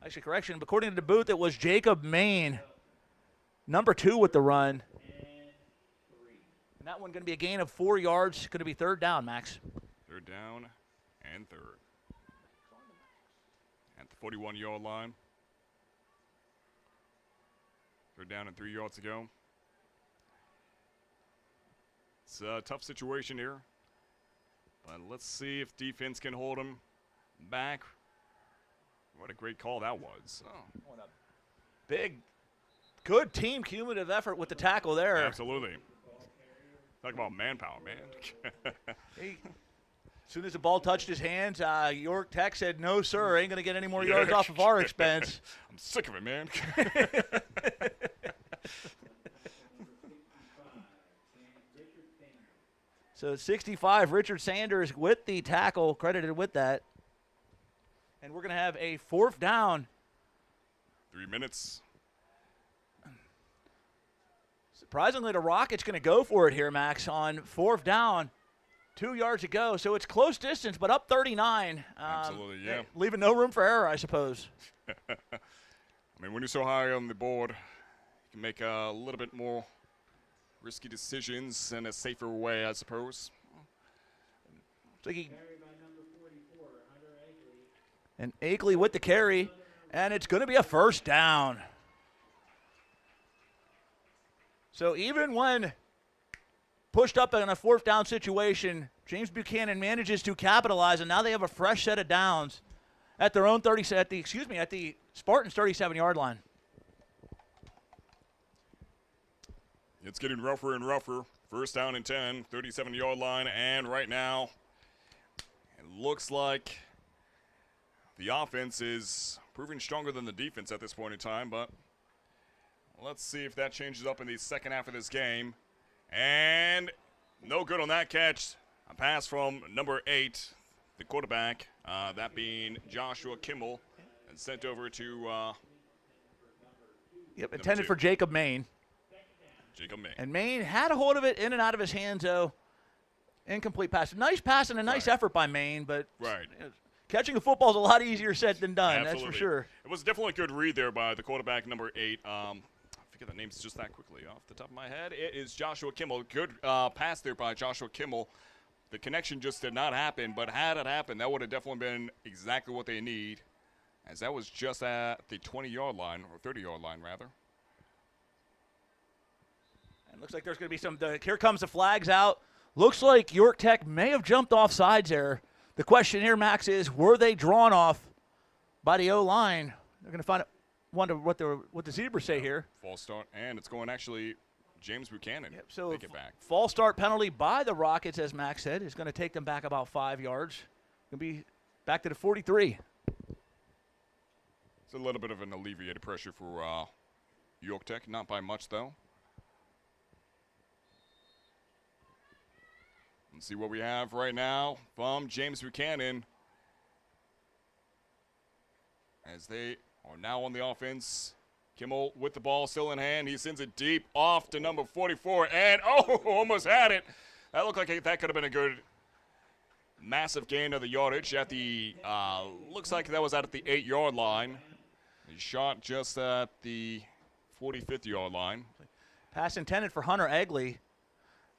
Actually, correction. According to the booth, it was Jacob Main, number 2 with the run. And that one going to be a gain of 4 yards. Going to be third down, Max. Third down and third. At the 41-yard line. Third down and 3 yards to go. It's a tough situation here. But let's see if defense can hold him back. What a great call that was. Oh. What a big, good team cumulative effort with the tackle there. Absolutely. Talk about manpower, man. As soon as the ball touched his hands, York Tech said, no, sir, ain't going to get any more yards off of our expense. I'm sick of it, man. So 65, Richard Sanders with the tackle, credited with that. And we're going to have a 4th down. 3 minutes. Surprisingly, the Rockets going to go for it here, Max, on 4th down. 2 yards to go, so it's close distance, but up 39. Absolutely, yeah. Leaving no room for error, I suppose. I mean, when you're so high on the board, you can make a little bit more risky decisions in a safer way, I suppose. And Akeley with the carry, and it's going to be a 1st down. So even when pushed up in a 4th down situation, James Buchanan manages to capitalize, and now they have a fresh set of downs at their own at the Spartans' 37-yard line. It's getting rougher and rougher. 1st down and 10, 37-yard line, and right now it looks like the offense is proving stronger than the defense at this point in time, but let's see if that changes up in the second half of this game. And no good on that catch. A pass from number 8, the quarterback, that being Joshua Kimmel, and sent over to intended for Jacob Maine. Jacob Maine. And Maine had a hold of it in and out of his hands, though. Incomplete pass. Nice pass and a nice effort by Maine, but catching a football is a lot easier said than done. Absolutely. That's for sure. It was definitely a good read there by the quarterback, number 8. I forget the names just that quickly off the top of my head. It is Joshua Kimmel. Good pass there by Joshua Kimmel. The connection just did not happen, but had it happened, that would have definitely been exactly what they need, as that was just at the 20-yard line, or 30-yard line, rather. And looks like there's going to be some here comes the flags out. Looks like York Tech may have jumped off sides there. The question here, Max, is were they drawn off by the O-line? They're going to wonder what the zebras say here. False start, and it's going actually James Buchanan. Yep, so take it back. False start penalty by the Rockets, as Max said, is going to take them back about 5 yards. Going to be back to the 43. It's a little bit of an alleviated pressure for York Tech, not by much though. Let's see what we have right now from James Buchanan, as they are now on the offense. Kimmel with the ball still in hand. He sends it deep off to number 44, and almost had it. That looked like that could have been a good massive gain of the yardage at the, looks like that was out at the 8-yard line. He shot just at the 45th-yard line. Pass intended for Hunter Egley.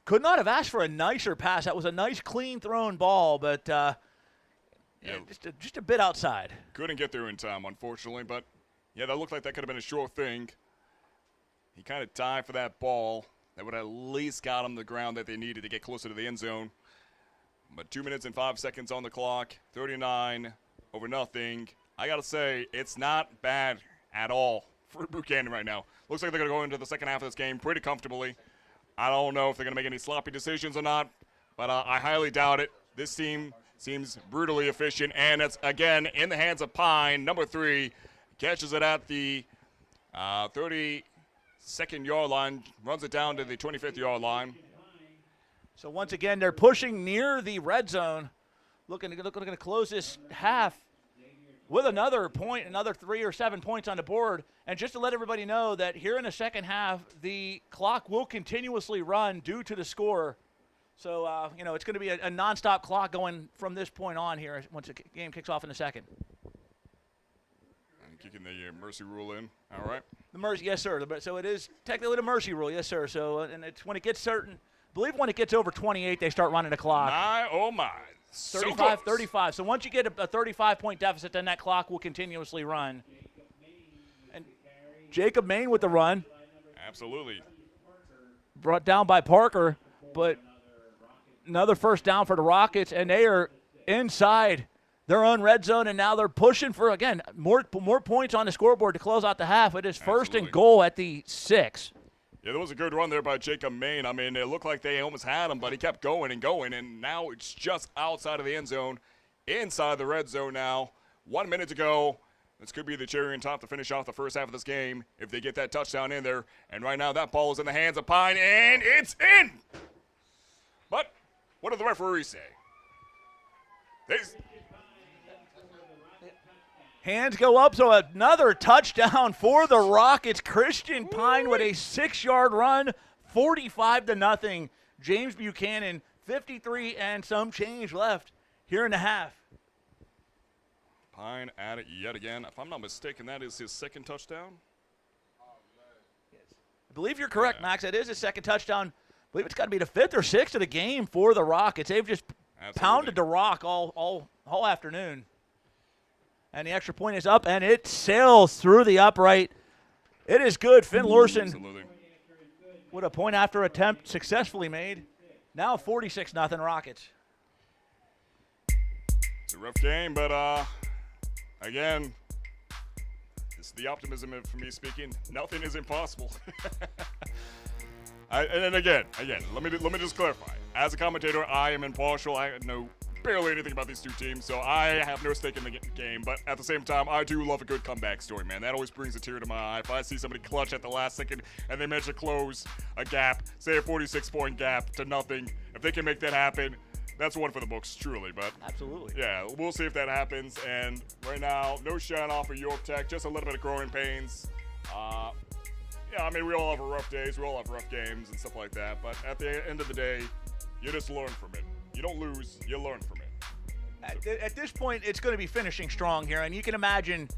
Could not have asked for a nicer pass. That was a nice, clean thrown ball, but just a bit outside. Couldn't get there in time, unfortunately, but yeah, that looked like that could have been a sure thing. He kind of dived for that ball. That would have at least got him the ground that they needed to get closer to the end zone. But 2 minutes and 5 seconds on the clock, 39-0. I got to say, it's not bad at all for Buchanan right now. Looks like they're going to go into the second half of this game pretty comfortably. I don't know if they're going to make any sloppy decisions or not, but I highly doubt it. This team seems brutally efficient, and it's, again, in the hands of Pine. Number 3 catches it at the 32nd-yard line, runs it down to the 25th-yard line. So once again, they're pushing near the red zone, looking to close this half with another point, another 3 or 7 points on the board. And just to let everybody know that here in the second half, the clock will continuously run due to the score. So, it's going to be a nonstop clock going from this point on here once the game kicks off in a second. And kicking the mercy rule in. All right. The mercy, yes, sir. So it is technically the mercy rule, yes, sir. So, and it's when it gets certain, I believe when it gets over 28, they start running the clock. My, oh, my. So 35-35. So once you get a 35-point deficit, then that clock will continuously run. And Jacob Maine with the run. Absolutely. Brought down by Parker, but another first down for the Rockets, and they are inside their own red zone, and now they're pushing for, again, more points on the scoreboard to close out the half. It is first and goal at the 6. Yeah, there was a good run there by Jacob Maine. I mean, it looked like they almost had him, but he kept going, and now it's just outside of the end zone, inside the red zone now. 1 minute to go. This could be the cherry on top to finish off the first half of this game if they get that touchdown in there. And right now that ball is in the hands of Pine, and it's in! But what do the referees say? Hands go up, so another touchdown for the Rockets. Christian Pine with a 6-yard run, 45-0. James Buchanan, 53 and some change left here in the half. Pine at it yet again. If I'm not mistaken, that is his second touchdown. I believe you're correct, Max. That is his second touchdown. I believe it's got to be the 5th or 6th of the game for the Rockets. They've just pounded the rock all afternoon. And the extra point is up, and it sails through the upright. It is good. Finn Lorson with a point after attempt successfully made. Now 46-0 Rockets. It's a rough game, but again, this is the optimism for me speaking. Nothing is impossible. And then again, let me just clarify. As a commentator, I am impartial. I know barely anything about these two teams, so I have no stake in the game. But at the same time, I do love a good comeback story, man. That always brings a tear to my eye. If I see somebody clutch at the last second and they manage to close a gap, say a 46-point gap to nothing, if they can make that happen, that's one for the books, truly. But absolutely, yeah, we'll see if that happens. And right now, no shine off of York Tech, just a little bit of growing pains. Yeah, I mean, we all have rough days, we all have rough games and stuff like that. But at the end of the day, you just learn from it. You don't lose, you learn from it. At this point, it's going to be finishing strong here, and you can imagine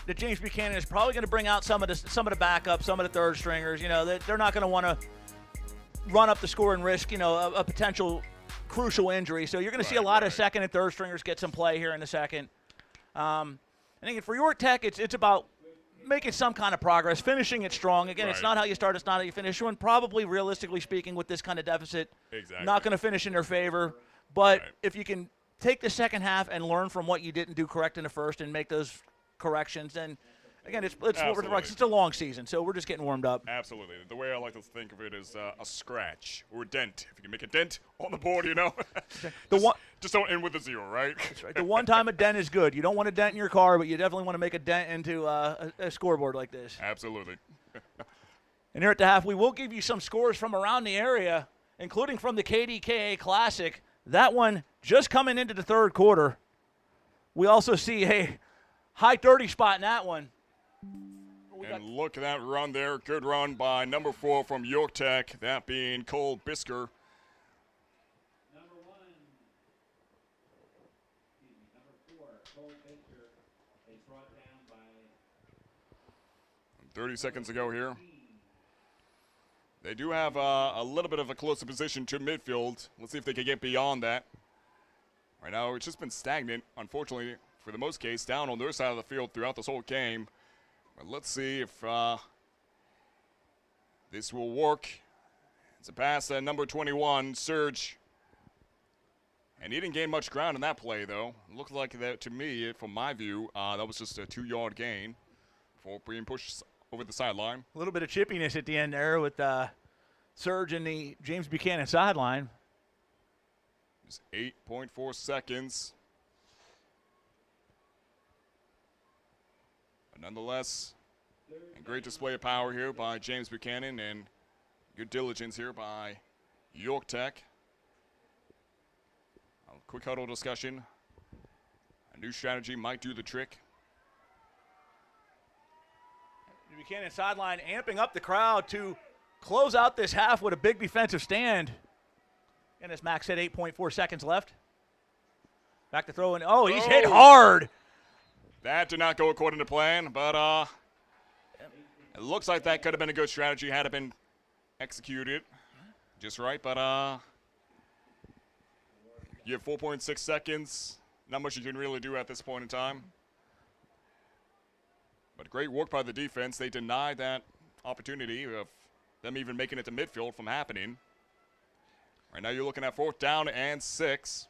that James Buchanan is probably going to bring out some of the backups, some of the third stringers. You know, they're not going to want to run up the score and risk, a potential crucial injury. So you're going to see a lot of second and third stringers get some play here in a second. I think for York Tech, it's about making some kind of progress, finishing it strong. Again, it's not how you start, it's not how you finish. One probably, realistically speaking, with this kind of deficit, not going to finish in their favor. But if you can take the second half and learn from what you didn't do correct in the first and make those corrections, then again, it's a long season, so we're just getting warmed up. Absolutely. The way I like to think of it is a scratch or a dent. If you can make a dent on the board, just don't end with a 0, right? That's right. The one time a dent is good. You don't want a dent in your car, but you definitely want to make a dent into a scoreboard like this. Absolutely. And here at the half, we will give you some scores from around the area, including from the KDKA Classic. That one just coming into the third quarter. We also see a high 30 spot in that one. And look at that run there. Good run by number 4 from York Tech, that being Cole Bisker. Number 4, Cole Bisker, is brought down by 30 seconds ago here. They do have a little bit of a closer position to midfield. Let's see if they can get beyond that. Right now, it's just been stagnant, unfortunately, for the most case, down on their side of the field throughout this whole game. But let's see if this will work. It's a pass at number 21, Serge. And he didn't gain much ground in that play, though. It looked like that to me, from my view, that was just a 2-yard gain before being pushed over the sideline. A little bit of chippiness at the end there with Serge in the James Buchanan sideline. Just 8.4 seconds. But nonetheless, a great display of power here by James Buchanan and good diligence here by York Tech. A quick huddle discussion. A new strategy might do the trick. Buchanan sideline amping up the crowd to close out this half with a big defensive stand. And as Max said, 8.4 seconds left. Back to throw in. Oh, he's hit hard. That did not go according to plan, but it looks like that could have been a good strategy had it been executed just right. But You have 4.6 seconds. Not much you can really do at this point in time. But great work by the defense. They denied that opportunity of them even making it to midfield from happening. Right now you're looking at 4th down and 6.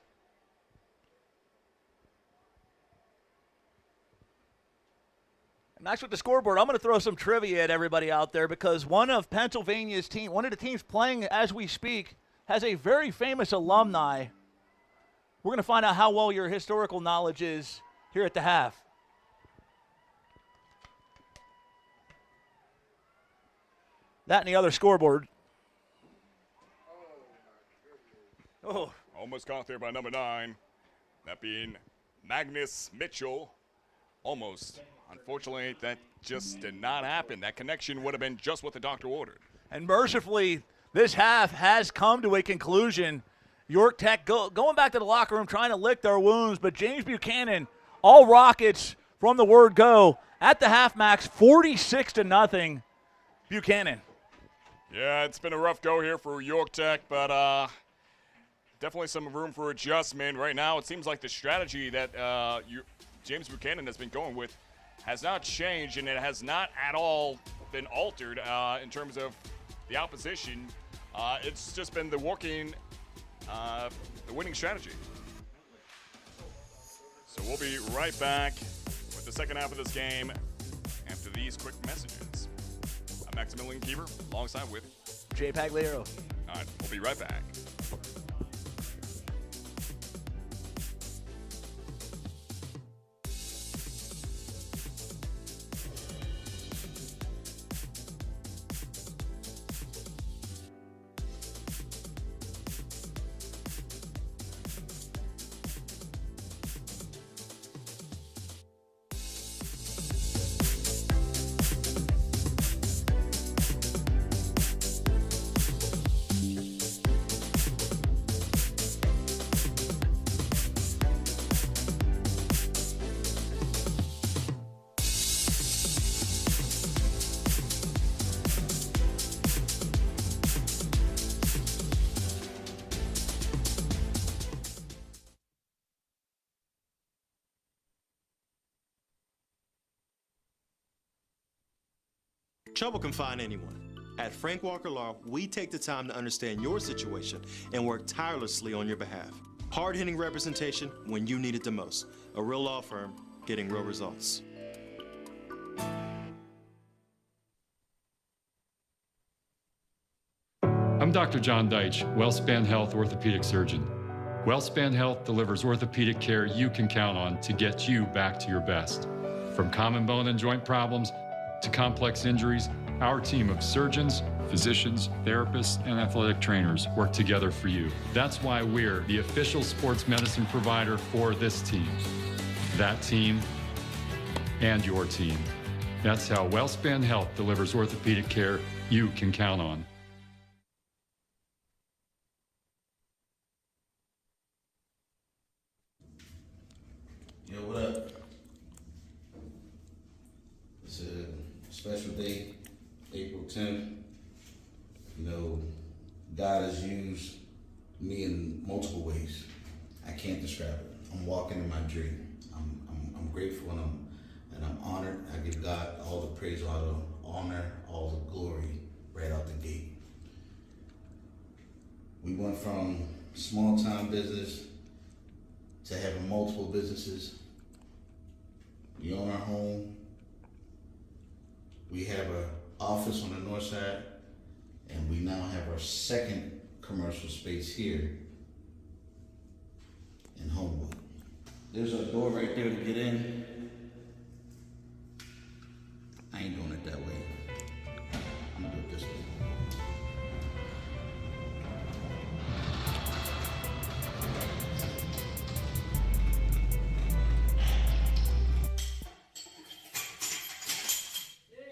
And that's with the scoreboard. I'm going to throw some trivia at everybody out there because one of Pennsylvania's team, one of the teams playing as we speak, has a very famous alumni. We're going to find out how well your historical knowledge is here at the half. That and the other scoreboard. Oh. Almost caught there by number 9. That being Magnus Mitchell. Almost. Unfortunately, that just did not happen. That connection would have been just what the doctor ordered. And mercifully, this half has come to a conclusion. York Tech going back to the locker room trying to lick their wounds, but James Buchanan, all Rockets from the word go. At the half, Max, 46-0, Buchanan. Yeah, it's been a rough go here for York Tech, but definitely some room for adjustment. Right now, it seems like the strategy that James Buchanan has been going with has not changed, and it has not at all been altered in terms of the opposition. It's just been the winning strategy. So we'll be right back with the second half of this game after these quick messages. I'm Maximilian Kiever, alongside with Jay Pagliaro. All right, we'll be right back. Trouble can find anyone. At Frank Walker Law, we take the time to understand your situation and work tirelessly on your behalf. Hard-hitting representation when you need it the most. A real law firm getting real results. I'm Dr. John Deitch, WellSpan Health orthopedic surgeon. WellSpan Health delivers orthopedic care you can count on to get you back to your best. From common bone and joint problems to complex injuries, our team of surgeons, physicians, therapists, and athletic trainers work together for you. That's why we're the official sports medicine provider for this team, that team, and your team. That's how WellSpan Health delivers orthopedic care you can count on. Yo, what up? It's a special day, April 10th. You know, God has used me in multiple ways. I can't describe it. I'm walking in my dream. I'm grateful and I'm honored. I give God all the praise, all the honor, all the glory right out the gate. We went from small time business to having multiple businesses. We own our home. We have an office on the north side, and we now have our second commercial space here in Homewood. There's a door right there to get in. I ain't doing it that way. I'm gonna do it this way.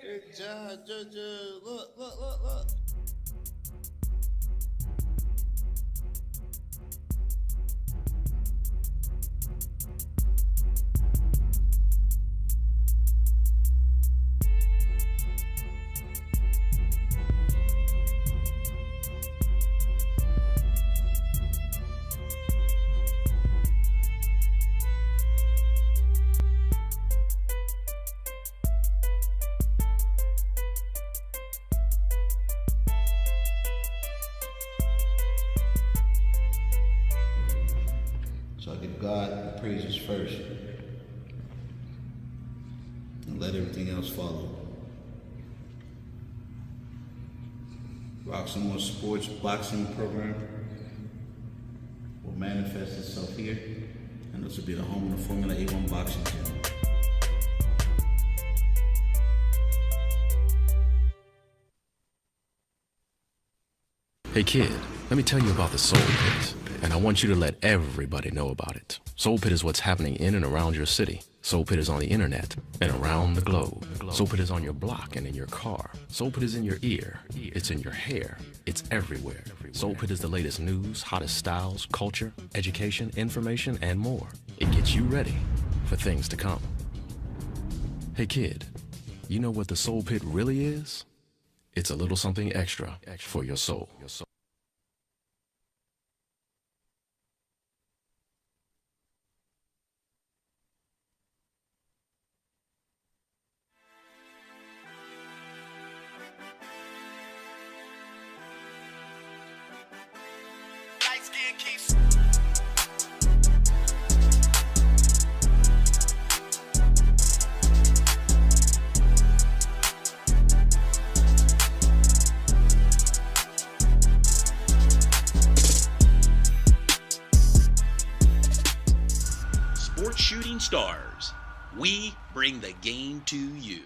Good job, JoJo. Look, look, look, look. So I give God the praises first and let everything else follow. Roxamore Sports boxing program will manifest itself here, and this will be the home of the Formula A1 boxing gym. Hey kid, let me tell you about the Soul Pit, and I want you to let everybody know about it. Soul Pit is what's happening in and around your city. Soul Pit is on the internet and around the globe. Soul Pit is on your block and in your car. Soul Pit is in your ear. It's in your hair. It's everywhere. Soul Pit is the latest news, hottest styles, culture, education, information, and more. It gets you ready for things to come. Hey kid, you know what the Soul Pit really is? It's a little something extra for your soul. Sports Shooting Stars. We bring the game to you.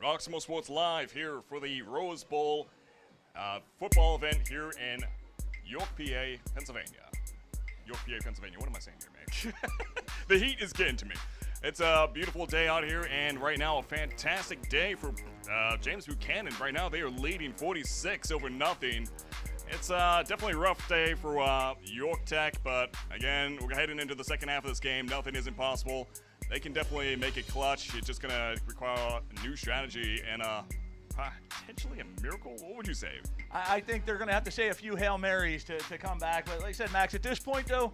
Roxamore Sports Live here for the Rose Bowl football event here in York, PA, Pennsylvania. York, PA, Pennsylvania. What am I saying here, man? The heat is getting to me. It's a beautiful day out here, and right now a fantastic day for James Buchanan. Right now they are leading 46-0. It's definitely a rough day for York Tech, but again, we're heading into the second half of this game. Nothing is impossible. They can definitely make it clutch. It's just going to require a new strategy and potentially a miracle. What would you say? I think they're going to have to say a few Hail Marys to come back. But like I said, Max, at this point, though,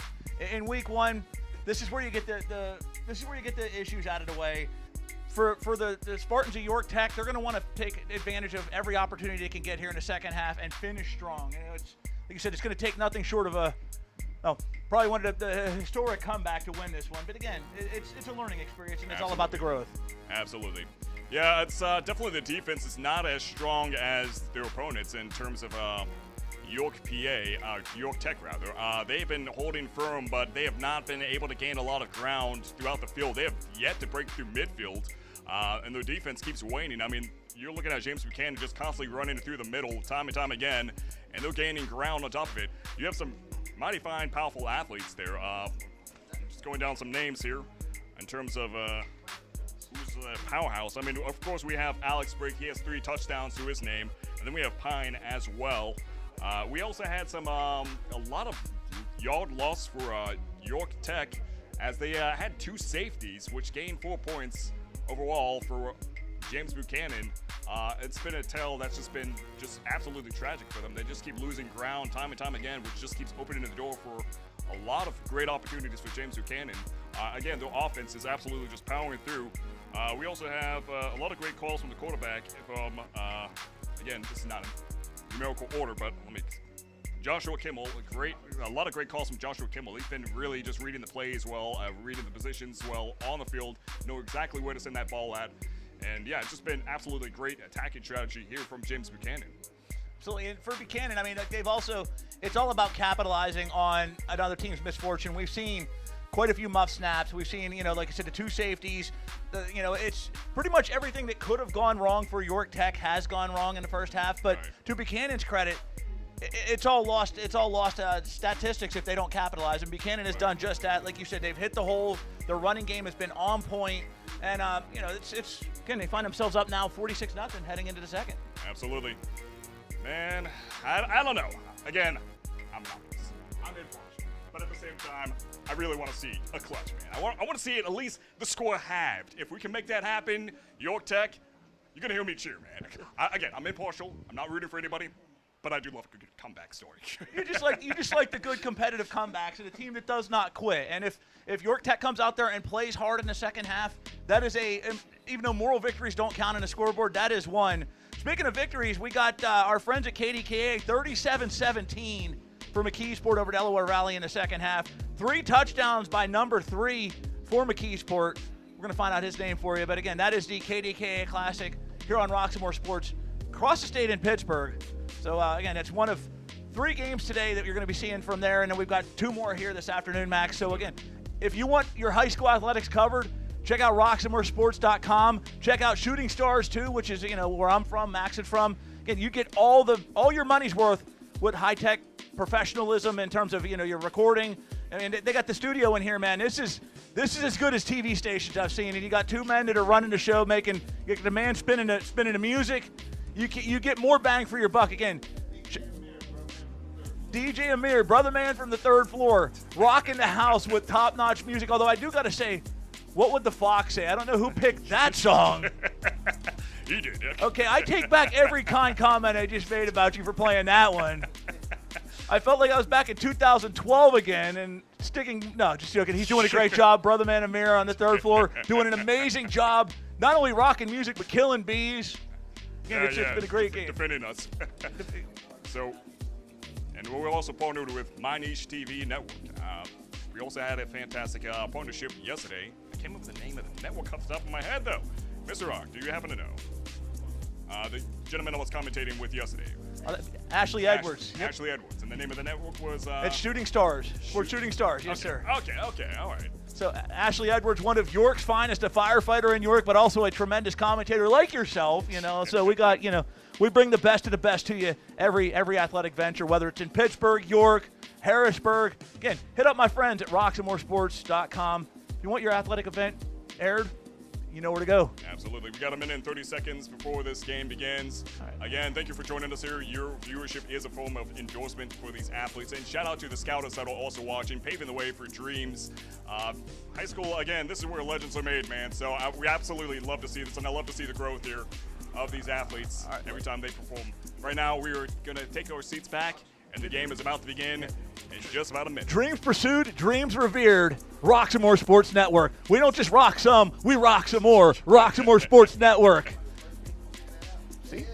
in week one, this is where you get the issues out of the way. For the Spartans of York Tech, they're going to want to take advantage of every opportunity they can get here in the second half and finish strong. It's like you said, it's going to take nothing short of probably one of the historic comeback to win this one. But again, it's a learning experience, and it's all about the growth. Absolutely. Yeah, it's definitely the defense is not as strong as their opponents in terms of York Tech rather. They've been holding firm, but they have not been able to gain a lot of ground throughout the field. They have yet to break through midfield, and their defense keeps waning. I mean, you're looking at James Buchanan just constantly running through the middle time and time again, and they're gaining ground on top of it. You have some mighty fine, powerful athletes there. Just going down some names here in terms of who's a powerhouse. I mean, of course, we have Alex Brigg. He has 3 touchdowns to his name, and then we have Pine as well. We also had some a lot of yard loss for York Tech as they had 2 safeties, which gained 4 points overall for James Buchanan. It's been a tale that's just been absolutely tragic for them. They just keep losing ground time and time again, which just keeps opening the door for a lot of great opportunities for James Buchanan. Again, their offense is absolutely just powering through. We also have a lot of great calls from the quarterback. Again, this is not a numerical order, but Joshua Kimmel, a lot of great calls from Joshua Kimmel. He's been really just reading the plays well, reading the positions well on the field, know exactly where to send that ball at. And yeah, it's just been absolutely great attacking strategy here from James Buchanan. Absolutely, and for Buchanan, I mean, they've also, it's all about capitalizing on another team's misfortune. We've seen quite a few muff snaps. We've seen, like I said, the 2 safeties. It's pretty much everything that could have gone wrong for York Tech has gone wrong in the first half. But to Buchanan's credit, it's all lost. It's all lost statistics if they don't capitalize. And Buchanan has done just that. Like you said, they've hit the hole. Their running game has been on point. And again, they find themselves up now 46-0 heading into the second. Absolutely, man. I don't know. Again, I'm impartial. But at the same time, I really want to see a clutch, man. I want to see at least the score halved. If we can make that happen, York Tech, you're going to hear me cheer, man. Again, I'm impartial. I'm not rooting for anybody, but I do love a good comeback story. You just like the good competitive comebacks and a team that does not quit. And if York Tech comes out there and plays hard in the second half, that is even though moral victories don't count on the scoreboard, that is one. Speaking of victories, we got our friends at KDKA 37-17 for McKeesport over Delaware Valley in the second half. 3 touchdowns by number 3 for McKeesport. We're going to find out his name for you. But again, that is the KDKA Classic here on Roxamore Sports across the state in Pittsburgh. So again, it's one of 3 games today that you're going to be seeing from there. And then we've got 2 more here this afternoon, Max. So again, if you want your high school athletics covered, check out RoxamoreSports.com. Check out Shooting Stars too, which is where I'm from, Max is from. Again, you get all your money's worth with high-tech professionalism in terms of your recording. I mean, they got the studio in here, man. This is as good as TV stations I've seen. And you got 2 men that are running the show, making the man spinning the music. You get more bang for your buck. Again, DJ Amir, brother man from the 3rd floor, rocking the house with top-notch music. Although I do got to say, what would the Fox say? I don't know who picked that song. You did. Okay, I take back every kind comment I just made about you for playing that one. I felt like I was back in 2012 again and just joking. He's doing a great job. Brother man Amir on the 3rd floor doing an amazing job, not only rocking music, but killing bees. Again, it's been a great game. Defending us. So, and we're also partnered with My Niche TV Network. We also had a fantastic partnership yesterday. I came up with the name of the network off the top of my head, though. Mr. Rock, do you happen to know? The gentleman I was commentating with yesterday. Ashley Edwards. Yep. Ashley Edwards. And the name of the network was? It's Shooting Stars. We're Shooting Stars, yes, sir. Okay, all right. So Ashley Edwards, one of York's finest, a firefighter in York, but also a tremendous commentator like yourself, So we got, we bring the best of the best to you every athletic venture, whether it's in Pittsburgh, York, Harrisburg. Again, hit up my friends at RoxamoreSports.com. If you want your athletic event aired, you know where to go. Absolutely. We got a minute and 30 seconds before this game begins. Again, thank you for joining us here. Your viewership is a form of endorsement for these athletes. And shout out to the scouters that are also watching, paving the way for dreams. High school, again, this is where legends are made, man. So we absolutely love to see this, and I love to see the growth here of these athletes every time they perform. Right now, we are going to take our seats back, and the game is about to begin in just about a minute. Dreams pursued, dreams revered. Roxamore Sports Network. We don't just rock some, we rock some more. Roxamore Sports Network. See?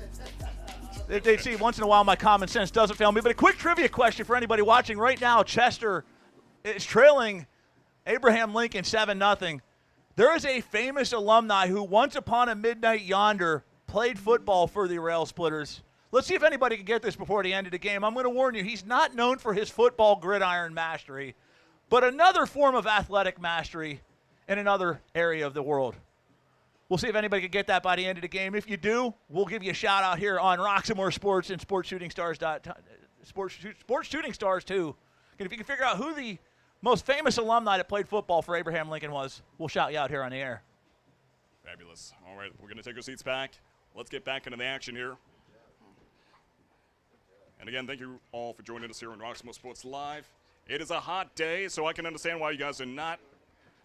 They see once in a while my common sense doesn't fail me. But a quick trivia question for anybody watching. Right now, Chester is trailing Abraham Lincoln 7-0. There is a famous alumni who once upon a midnight yonder played football for the Rail Splitters. Let's see if anybody can get this before the end of the game. I'm going to warn you, he's not known for his football gridiron mastery, but another form of athletic mastery in another area of the world. We'll see if anybody can get that by the end of the game. If you do, we'll give you a shout out here on Roxamore Sports and Sports Shooting Stars too. And if you can figure out who the most famous alumni that played football for Abraham Lincoln was, we'll shout you out here on the air. Fabulous. All right, we're going to take our seats back. Let's get back into the action here. And again, thank you all for joining us here on Roxamore Sports Live. It is a hot day, so I can understand why you guys are not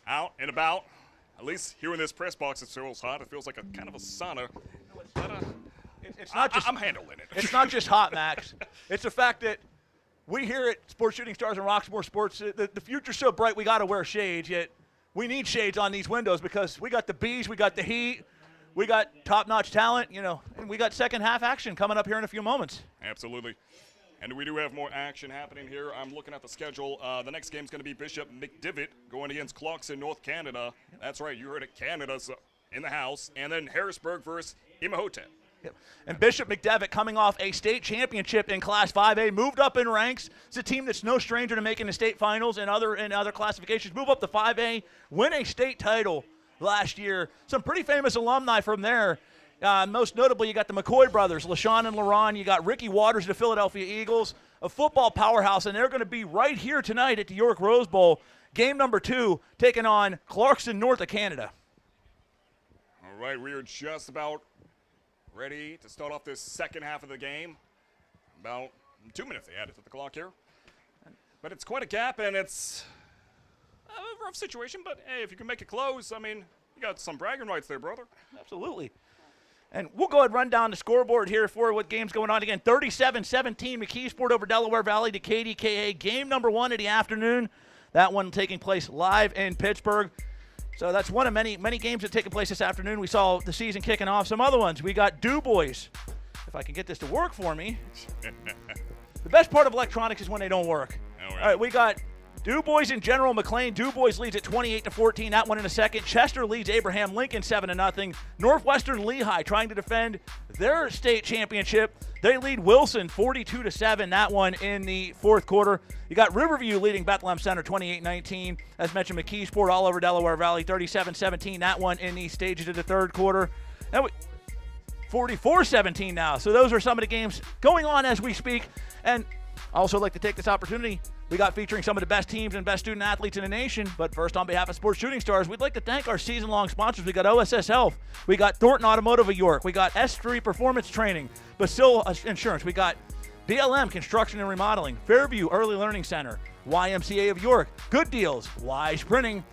out and about. At least here in this press box, it feels hot. It feels like a kind of a sauna. But, it's not just, I'm handling it. It's not just hot, Max. It's the fact that we here at Sports Shooting Stars and Roxamore Sports, the future's so bright we got to wear shades, yet we need shades on these windows because we got the bees, we got the heat, we got top-notch talent, and we got second-half action coming up here in a few moments. Absolutely. And we do have more action happening here. I'm looking at the schedule. The next game is going to be Bishop McDivitt going against Clarkson, North Canada. That's right. You heard it. Canada's in the house. And then Harrisburg versus Imhotep. Yep. And Bishop McDevitt coming off a state championship in Class 5A, moved up in ranks. It's a team that's no stranger to making the state finals and other classifications. Move up to 5A, win a state title last year. Some pretty famous alumni from there. Most notably, you got the McCoy brothers, LaShawn and LaRon. You got Ricky Waters, the Philadelphia Eagles, a football powerhouse, and they're going to be right here tonight at the York Rose Bowl. Game number 2, taking on Clarkson, North of Canada. All right, we are just about ready to start off this second half of the game. About 2 minutes they added to the clock here. But it's quite a gap, and it's a rough situation. But, hey, if you can make it close, I mean, you got some bragging rights there, brother. Absolutely. And we'll go ahead and run down the scoreboard here for what game's going on again. 37-17, McKeesport over Delaware Valley to KDKA. Game number 1 of the afternoon. That one taking place live in Pittsburgh. So that's one of many games that are taking place this afternoon. We saw the season kicking off. Some other ones. We got Du Bois. If I can get this to work for me. The best part of electronics is when they don't work. All right, we got Du Bois and General McLean. Du Bois leads at 28-14. That one in a second. Chester leads Abraham Lincoln 7-0. Northwestern Lehigh trying to defend their state championship. They lead Wilson 42-7. That one in the fourth quarter. You got Riverview leading Bethlehem Center 28-19. As mentioned, McKeesport all over Delaware Valley 37-17. That one in the stages of the third quarter. Now 44-17 now. So those are some of the games going on as we speak. And I also like to take this opportunity. We got featuring some of the best teams and best student athletes in the nation. But first, on behalf of Sports Shooting Stars, we'd like to thank our season-long sponsors. We got OSS Health. We got Thornton Automotive of York. We got S3 Performance Training. Basil Insurance. We got BLM Construction and Remodeling. Fairview Early Learning Center. YMCA of York. Good Deals. Wise Printing.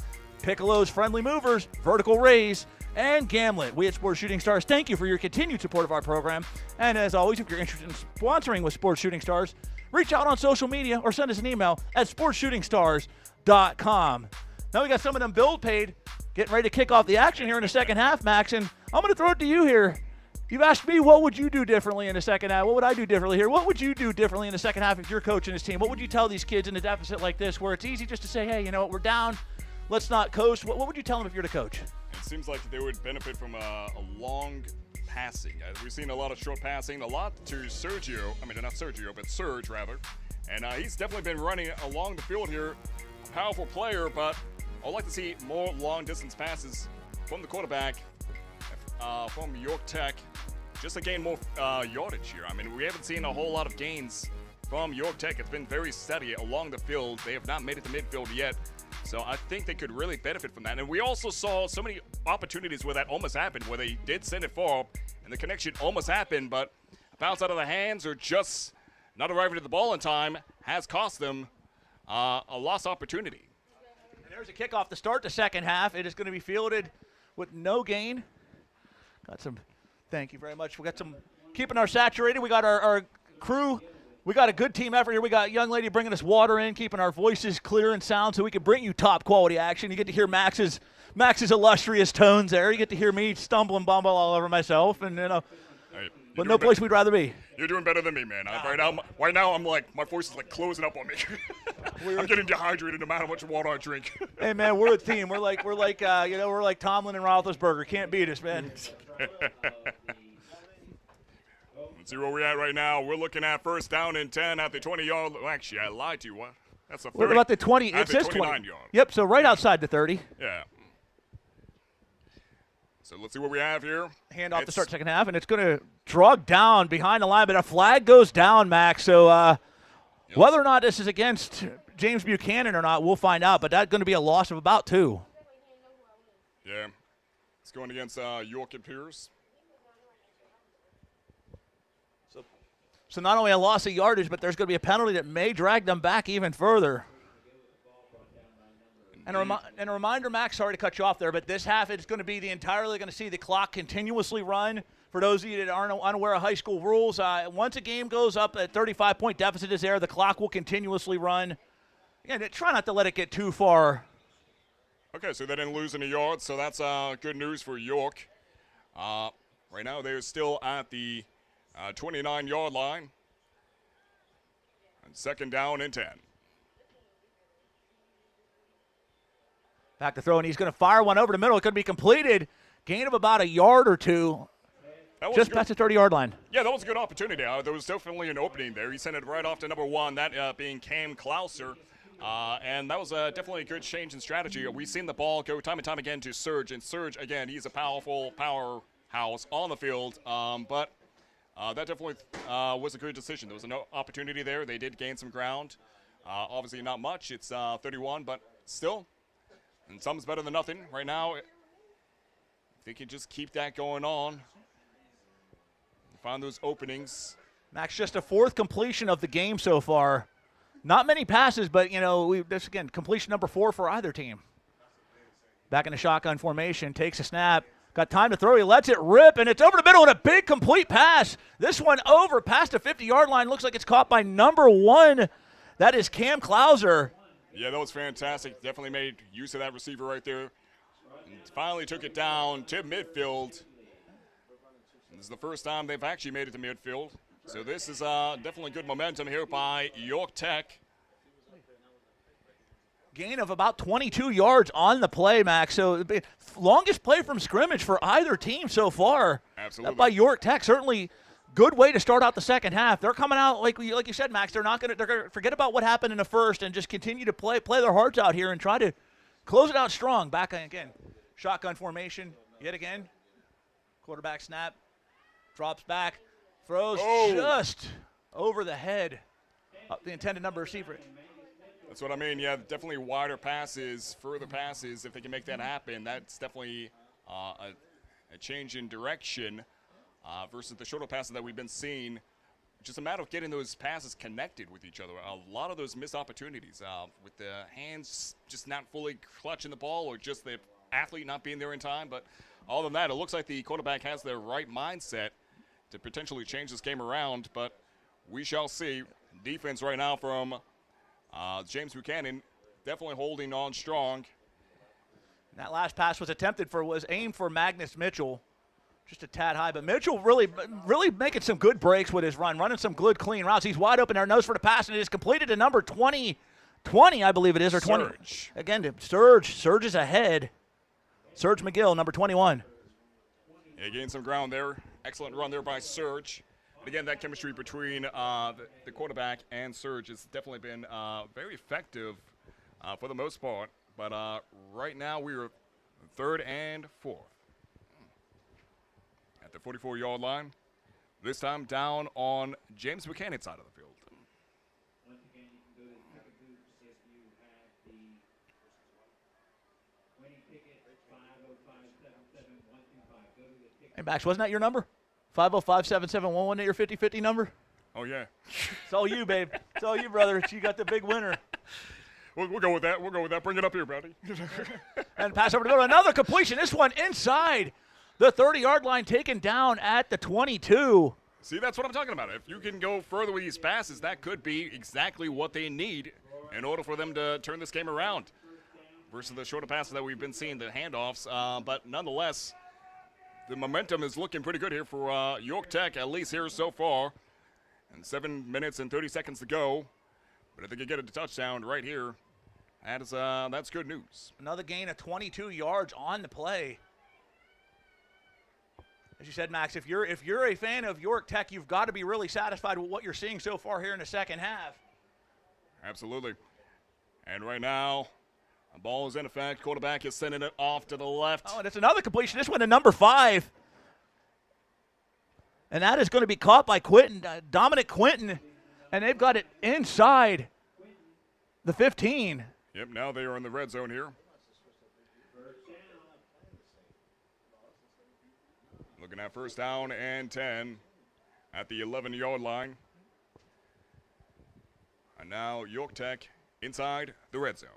Piccolo's Friendly Movers. Vertical Rays. And Gamlet. We at Sports Shooting Stars thank you for your continued support of our program. And as always, if you're interested in sponsoring with Sports Shooting Stars, reach out on social media or send us an email at sportsshootingstars.com. Now we got some of them build paid getting ready to kick off the action here in the second half, Max, and I'm going to throw it to you here. You've asked me, what would you do differently in the second half? What would I do differently here? What would you do differently in the second half if you're coaching this team? What would you tell these kids in a deficit like this where it's easy just to say, hey, you know what, we're down, let's not coast. What would you tell them if you're the coach? It seems like they would benefit from a long passing. We've seen a lot of short passing, a lot to Sergio. I mean, not Sergio, but Serge, rather. And he's definitely been running along the field here. Powerful player, but I'd like to see more long-distance passes from the quarterback from York Tech just to gain more yardage here. I mean, we haven't seen a whole lot of gains from York Tech. It's been very steady along the field. They have not made it to midfield yet. So I think they could really benefit from that. And we also saw so many opportunities where that almost happened, where they did send it far, and the connection almost happened, but a bounce out of the hands or just not arriving at the ball in time has cost them a lost opportunity. And there's a kickoff to start the second half. It is going to be fielded with no gain. Thank you very much. We got some keeping our saturated. We got our crew. We got a good team effort here. We got a young lady bringing us water in, keeping our voices clear and sound so we can bring you top quality action. You get to hear Max's illustrious tones there. You get to hear me stumble and bumble all over myself, and but no place we'd rather be. You're doing better than me, man. Right now, I'm like, my voice is like closing up on me. I'm getting dehydrated no matter how much water I drink. Hey, man, we're a team. We're like Tomlin and Roethlisberger. Can't beat us, man. Let's see where we're at right now. We're looking at first down and 10 at the 20-yard. Actually, I lied to you. What? That's a 30. What about the 20? It says 29 20. yard. Yep. So right outside the 30. Yeah. So let's see what we have here. Hand off to start second half, and it's going to drug down behind the line, but a flag goes down, Max. So whether or not this is against James Buchanan or not, we'll find out, but that's going to be a loss of about 2. Yeah. It's going against York and Pierce. So not only a loss of yardage, but there's going to be a penalty that may drag them back even further. And a reminder, Max, sorry to cut you off there, but this half it's going to be entirely going to see the clock continuously run. For those of you that aren't unaware of high school rules, once a game goes up, a 35-point deficit is there, the clock will continuously run. And try not to let it get too far. Okay, so they didn't lose any yards, so that's good news for York. Right now they're still at the 29-yard line. And second down and 10. Back to throw, and he's going to fire one over the middle. It could be completed. Gain of about a yard or 2. Just past the 30-yard line. Yeah, that was a good opportunity. There was definitely an opening there. He sent it right off to number 1, that being Cam Clouser. And that was definitely a good change in strategy. We've seen the ball go time and time again to Surge. And Surge, again, he's a powerful powerhouse on the field. But that definitely was a good decision. There was an opportunity there. They did gain some ground. Obviously not much. It's 31, but still. And something's better than nothing. Right now, if they can just keep that going on, find those openings. Max, just a 4th completion of the game so far. Not many passes, but, this, again, completion number 4 for either team. Back in the shotgun formation, takes a snap. Got time to throw. He lets it rip, and it's over the middle and a big complete pass. This one over past the 50-yard line. Looks like it's caught by number 1. That is Cam Clouser. Yeah, that was fantastic. Definitely made use of that receiver right there. And finally took it down to midfield. This is the first time they've actually made it to midfield. So this is definitely good momentum here by York Tech. Gain of about 22 yards on the play, Max. So longest play from scrimmage for either team so far. Absolutely. By York Tech. Certainly good way to start out the second half. They're coming out, like you said, Max, they're going to forget about what happened in the first and just continue to play their hearts out here and try to close it out strong. Back again. Shotgun formation yet again. Quarterback snap. Drops back. Throws just over the head of the intended number receiver. That's what I mean. Yeah, definitely wider passes, further passes. If they can make that happen, that's definitely a change in direction versus the shorter passes that we've been seeing. Just a matter of getting those passes connected with each other. A lot of those missed opportunities with the hands just not fully clutching the ball or just the athlete not being there in time. But other than that, it looks like the quarterback has the right mindset to potentially change this game around, but we shall see. Defense right now from James Buchanan definitely holding on strong. That last pass was aimed for Magnus Mitchell, just a tad high, but Mitchell really making some good breaks with his running some good clean routes. He's wide open there, nose for the pass, and it is completed to number 20, I believe it is, or 20. Surge. Again, Surge is ahead. Surge McGill, number 21. Yeah, gained some ground there. Excellent run there by Surge. And again, that chemistry between the quarterback and Surge has definitely been very effective for the most part. But right now we are 3rd and 4th. At the 44-yard line. This time down on James Buchanan's side of the field. Hey, Max, wasn't that your number? 505-7711, wasn't that your 50-50 number? Oh, yeah. It's all you, babe. It's all you, brother. You got the big winner. We'll go with that. We'll go with that. Bring it up here, buddy. And pass over to go to another completion. This one inside the 30-yard line, taken down at the 22. See, that's what I'm talking about. If you can go further with these passes, that could be exactly what they need in order for them to turn this game around versus the shorter passes that we've been seeing, the handoffs. But nonetheless, the momentum is looking pretty good here for York Tech, at least here so far. And 7 minutes and 30 seconds to go. But if they could get a touchdown right here, that's good news. Another gain of 22 yards on the play. As you said, Max, if you're a fan of York Tech, you've got to be really satisfied with what you're seeing so far here in the second half. Absolutely. And right now, the ball is in effect. Quarterback is sending it off to the left. Oh, and it's another completion. This one to number 5. And that is going to be caught by Dominic Quinton. And they've got it inside the 15. Yep, now they are in the red zone here. Looking at first down and 10 at the 11-yard line. And now York Tech inside the red zone.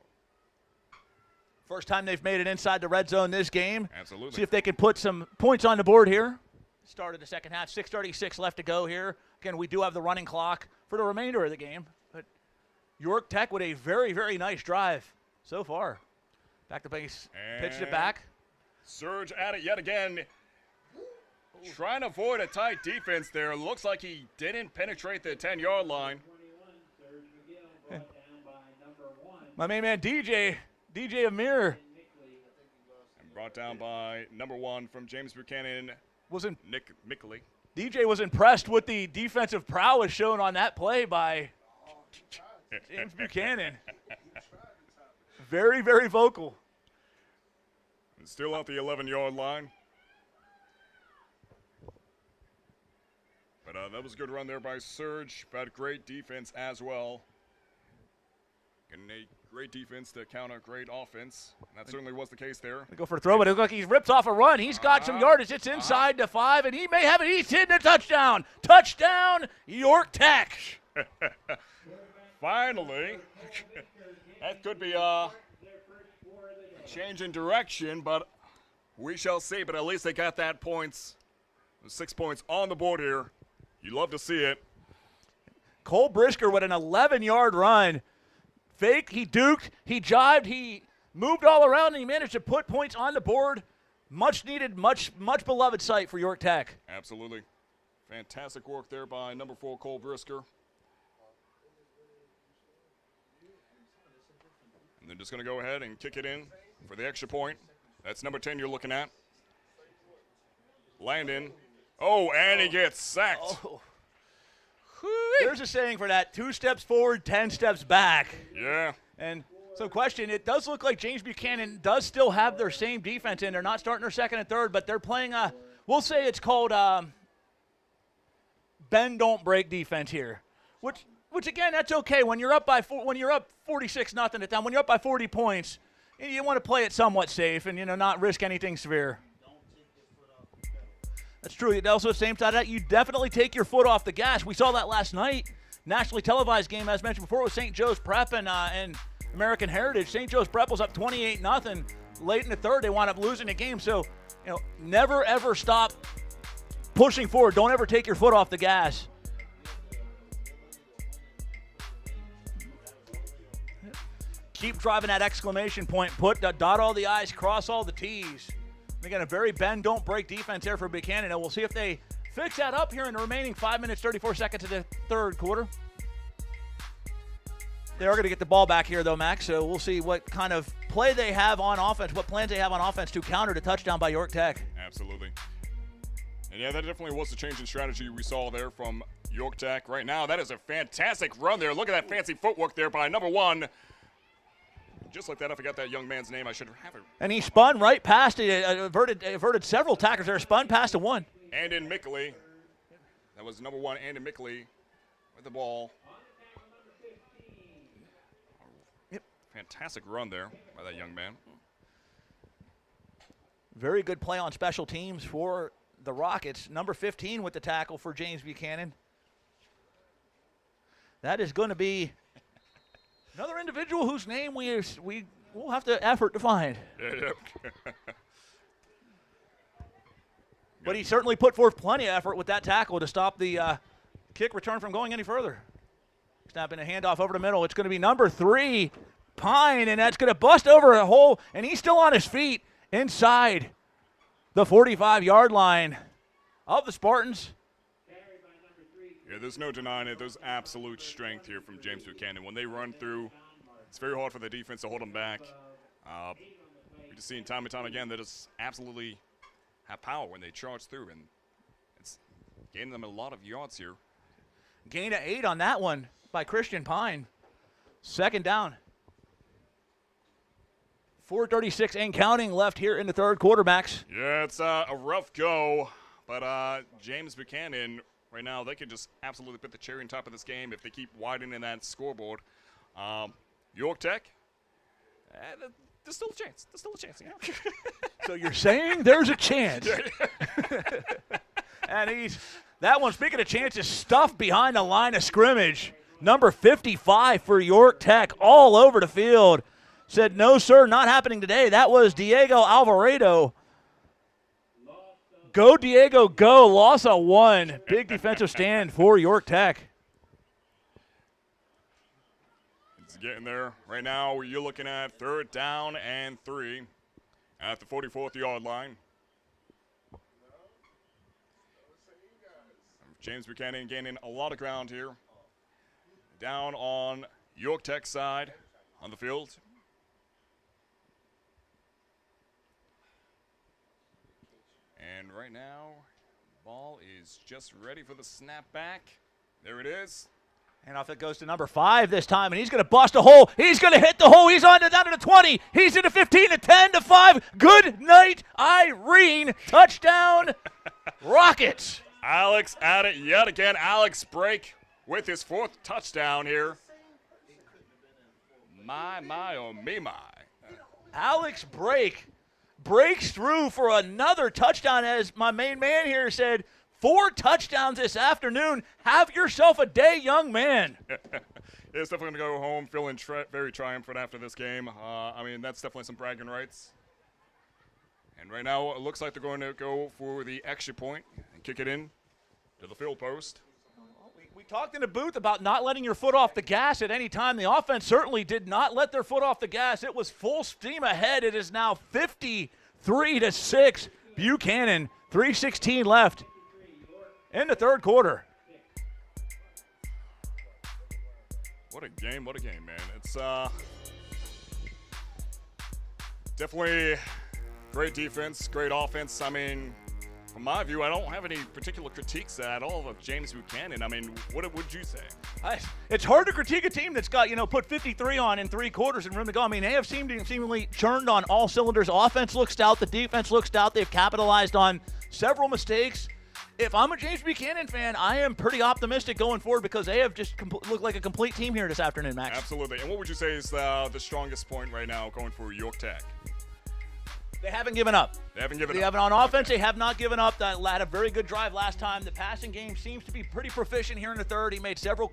First time they've made it inside the red zone this game. Absolutely. See if they can put some points on the board here. Start of the second half, 6:36 left to go here. Again, we do have the running clock for the remainder of the game. But York Tech with a very, very nice drive so far. Back to base, pitched it back. Surge at it yet again. Trying to avoid a tight defense there. Looks like he didn't penetrate the 10-yard line. My main man, DJ Amir. And brought down by number 1 from James Buchanan, Nick Mickley. DJ was impressed with the defensive prowess shown on that play by James Buchanan. Very, very vocal. And still at the 11-yard line. But that was a good run there by Surge, but great defense as well. And a great defense to counter great offense. And that certainly was the case there. Go for a throw, but it looks like he rips off a run. He's got some yardage. It's inside the 5, and he may have it. He's hitting a touchdown. Touchdown, York Tech. Finally. That could be a change in direction, but we shall see. But at least they got that points. 6 points on the board here. You love to see it. Cole Brisker with an 11-yard run. Fake, he duked, he jived, he moved all around, and he managed to put points on the board. Much needed, much beloved sight for York Tech. Absolutely. Fantastic work there by number 4, Cole Brisker. And they're just going to go ahead and kick it in for the extra point. That's number 10 you're looking at. Landon. Oh, and he gets sacked. Oh. There's a saying for that, 2 steps forward, 10 steps back. Yeah. And so question, it does look like James Buchanan does still have their same defense in. They're not starting their second and third, but they're playing we'll say it's called bend, don't break defense here. Which again, that's okay. When you're up by 46-0 at the time, when you're up by 40 points, you want to play it somewhat safe and, not risk anything severe. That's true. Also, at the same side of that, you definitely take your foot off the gas. We saw that last night. Nationally televised game, as mentioned before, with St. Joe's Prep and American Heritage. St. Joe's Prep was up 28-0. Late in the third, they wound up losing the game. So, never, ever stop pushing forward. Don't ever take your foot off the gas. Keep driving that exclamation point. Dot all the I's, cross all the T's. Again, a very bend, don't break defense there for Buchanan. And we'll see if they fix that up here in the remaining 5 minutes, 34 seconds of the third quarter. They are going to get the ball back here, though, Max. So we'll see what kind of play they have on offense, what plans they have on offense to counter the touchdown by York Tech. Absolutely. And, yeah, that definitely was the change in strategy we saw there from York Tech. Right now, that is a fantastic run there. Look at that fancy footwork there by number 1. Just like that, I forgot that young man's name. I should have it. And he spun right past it, averted several tacklers there, spun past the 1. Andon Mickley. That was number 1, Andon Mickley, with the ball. Yep. Fantastic run there by that young man. Very good play on special teams for the Rockets. Number 15 with the tackle for James Buchanan. That is going to be another individual whose name we will have to effort to find. But he certainly put forth plenty of effort with that tackle to stop the kick return from going any further. Snapping a handoff over the middle. It's going to be number 3, Pine, and that's going to bust over a hole, and he's still on his feet inside the 45-yard line of the Spartans. Yeah, there's no denying it. There's absolute strength here from James Buchanan. When they run through, it's very hard for the defense to hold them back. We're just seeing time and time again that just absolutely have power when they charge through, and it's gaining them a lot of yards here. Gain of 8 on that one by Christian Pine. Second down. 4:36 and counting left here in the third quarter, Max. Yeah, it's a rough go, but James Buchanan, right now, they could just absolutely put the cherry on top of this game if they keep widening that scoreboard. York Tech, there's still a chance. There's still a chance. You know? So you're saying there's a chance. And that one, speaking of chances, stuffed behind the line of scrimmage. Number 55 for York Tech all over the field. Said, no, sir, not happening today. That was Diego Alvarado. Go, Diego, go. Loss of 1. Big defensive stand for York Tech. It's getting there. Right now, you're looking at 3rd down and 3 at the 44th-yard line. James Buchanan gaining a lot of ground here. Down on York Tech side on the field. And right now, ball is just ready for the snap back. There it is. And off it goes to number 5 this time, and he's going to bust a hole. He's going to hit the hole. He's on to down to the 20. He's in the 15, to 10, to 5. Good night, Irene. Touchdown, Rockets. Alex at it yet again. Alex Brake with his 4th touchdown here. My, oh me, my. Alex Brake breaks through for another touchdown, as my main man here said. 4 touchdowns this afternoon. Have yourself a day, young man. It's definitely going to go home feeling very triumphant after this game. I mean, that's definitely some bragging rights. And right now, it looks like they're going to go for the extra point and kick it in to the field post. We talked in the booth about not letting your foot off the gas at any time. The offense certainly did not let their foot off the gas. It was full steam ahead. It is now 53-6. Buchanan, 3:16 left in the third quarter. What a game, man. It's definitely great defense, great offense. I mean, from my view, I don't have any particular critiques at all of James Buchanan. I mean, what would you say? It's hard to critique a team that's got, put 53 on in 3 quarters and room to go. I mean, they have seemingly churned on all cylinders. Offense looks stout. The defense looks stout. They've capitalized on several mistakes. If I'm a James Buchanan fan, I am pretty optimistic going forward because they have just looked like a complete team here this afternoon, Max. Absolutely. And what would you say is the strongest point right now going for York Tech? They haven't given up. They haven't given up. On offense, they have not given up. They had a very good drive last time. The passing game seems to be pretty proficient here in the third. He made several,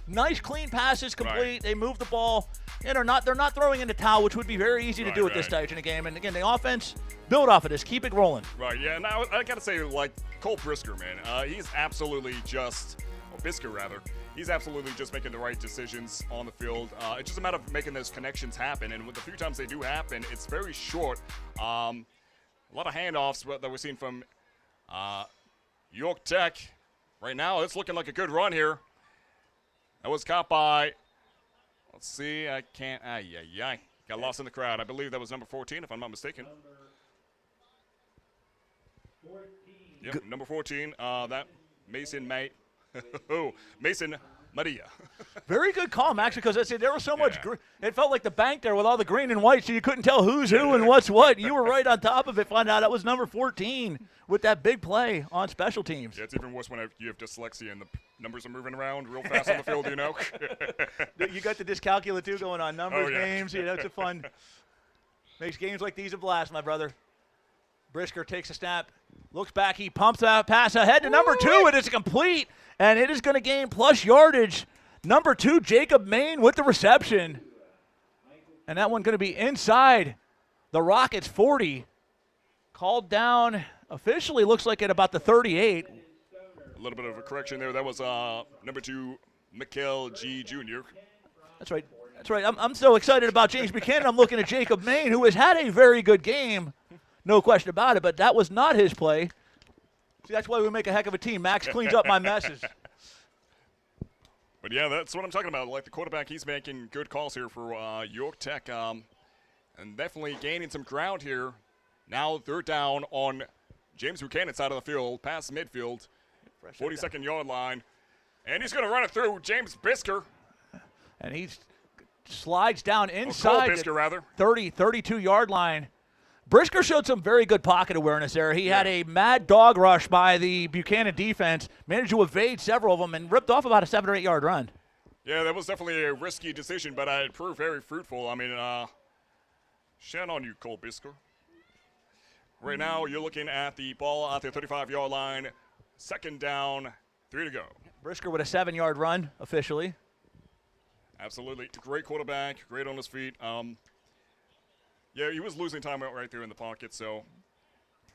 nice clean passes complete. Right. They moved the ball. They're not throwing in the towel, which would be very easy to do at this stage in a game. And again, the offense, build off of this. Keep it rolling. Right, yeah. Now, I got to say, like, Cole Brisker, man, he's absolutely just, or Bisker, rather, he's absolutely just making the right decisions on the field. It's just a matter of making those connections happen. And with the few times they do happen, it's very short. A lot of handoffs that we're seeing from York Tech. Right now, it's looking like a good run here. That was caught by, let's see, I can't, got lost in the crowd. I believe that was number 14, if I'm not mistaken. Yep, number 14, that Mason Mason Maria. Very good call, Max, because I said there was so much it felt like the bank there with all the green and white, so you couldn't tell who's who and what's what. You were right on top of it. Find out that was number 14 with that big play on special teams. Yeah, it's even worse when you have dyslexia and the numbers are moving around real fast on the field, You got the dyscalculia, too, going on. Numbers, names, it's a fun – makes games like these a blast, my brother. Brisker takes a snap, looks back, he pumps that pass ahead to number 2. It is complete, and it is going to gain plus yardage. Number 2, Jacob Main with the reception. And that one going to be inside the Rockets' 40. Called down officially, looks like at about the 38. A little bit of a correction there. That was number 2, Mikkel G. Jr. That's right. That's right. I'm so excited about James Buchanan. I'm looking at Jacob Main, who has had a very good game. No question about it, but that was not his play. See, that's why we make a heck of a team. Max cleans up my messes. But, yeah, that's what I'm talking about. Like the quarterback, he's making good calls here for York Tech and definitely gaining some ground here. Now 3rd down on James Buchanan's side of the field, past midfield, 42nd yard line. And he's going to run it through James Brisker. And he slides down inside the 32-yard line. Brisker showed some very good pocket awareness there. He had a mad dog rush by the Buchanan defense, managed to evade several of them, and ripped off about a 7 or 8 yard run. Yeah, that was definitely a risky decision, but it proved very fruitful. I mean, shout on you, Cole Brisker. Right now, you're looking at the ball at the 35-yard line, 2nd down, 3 to go. Brisker with a 7-yard run officially. Absolutely. Great quarterback, great on his feet. Yeah, he was losing time right there in the pocket, so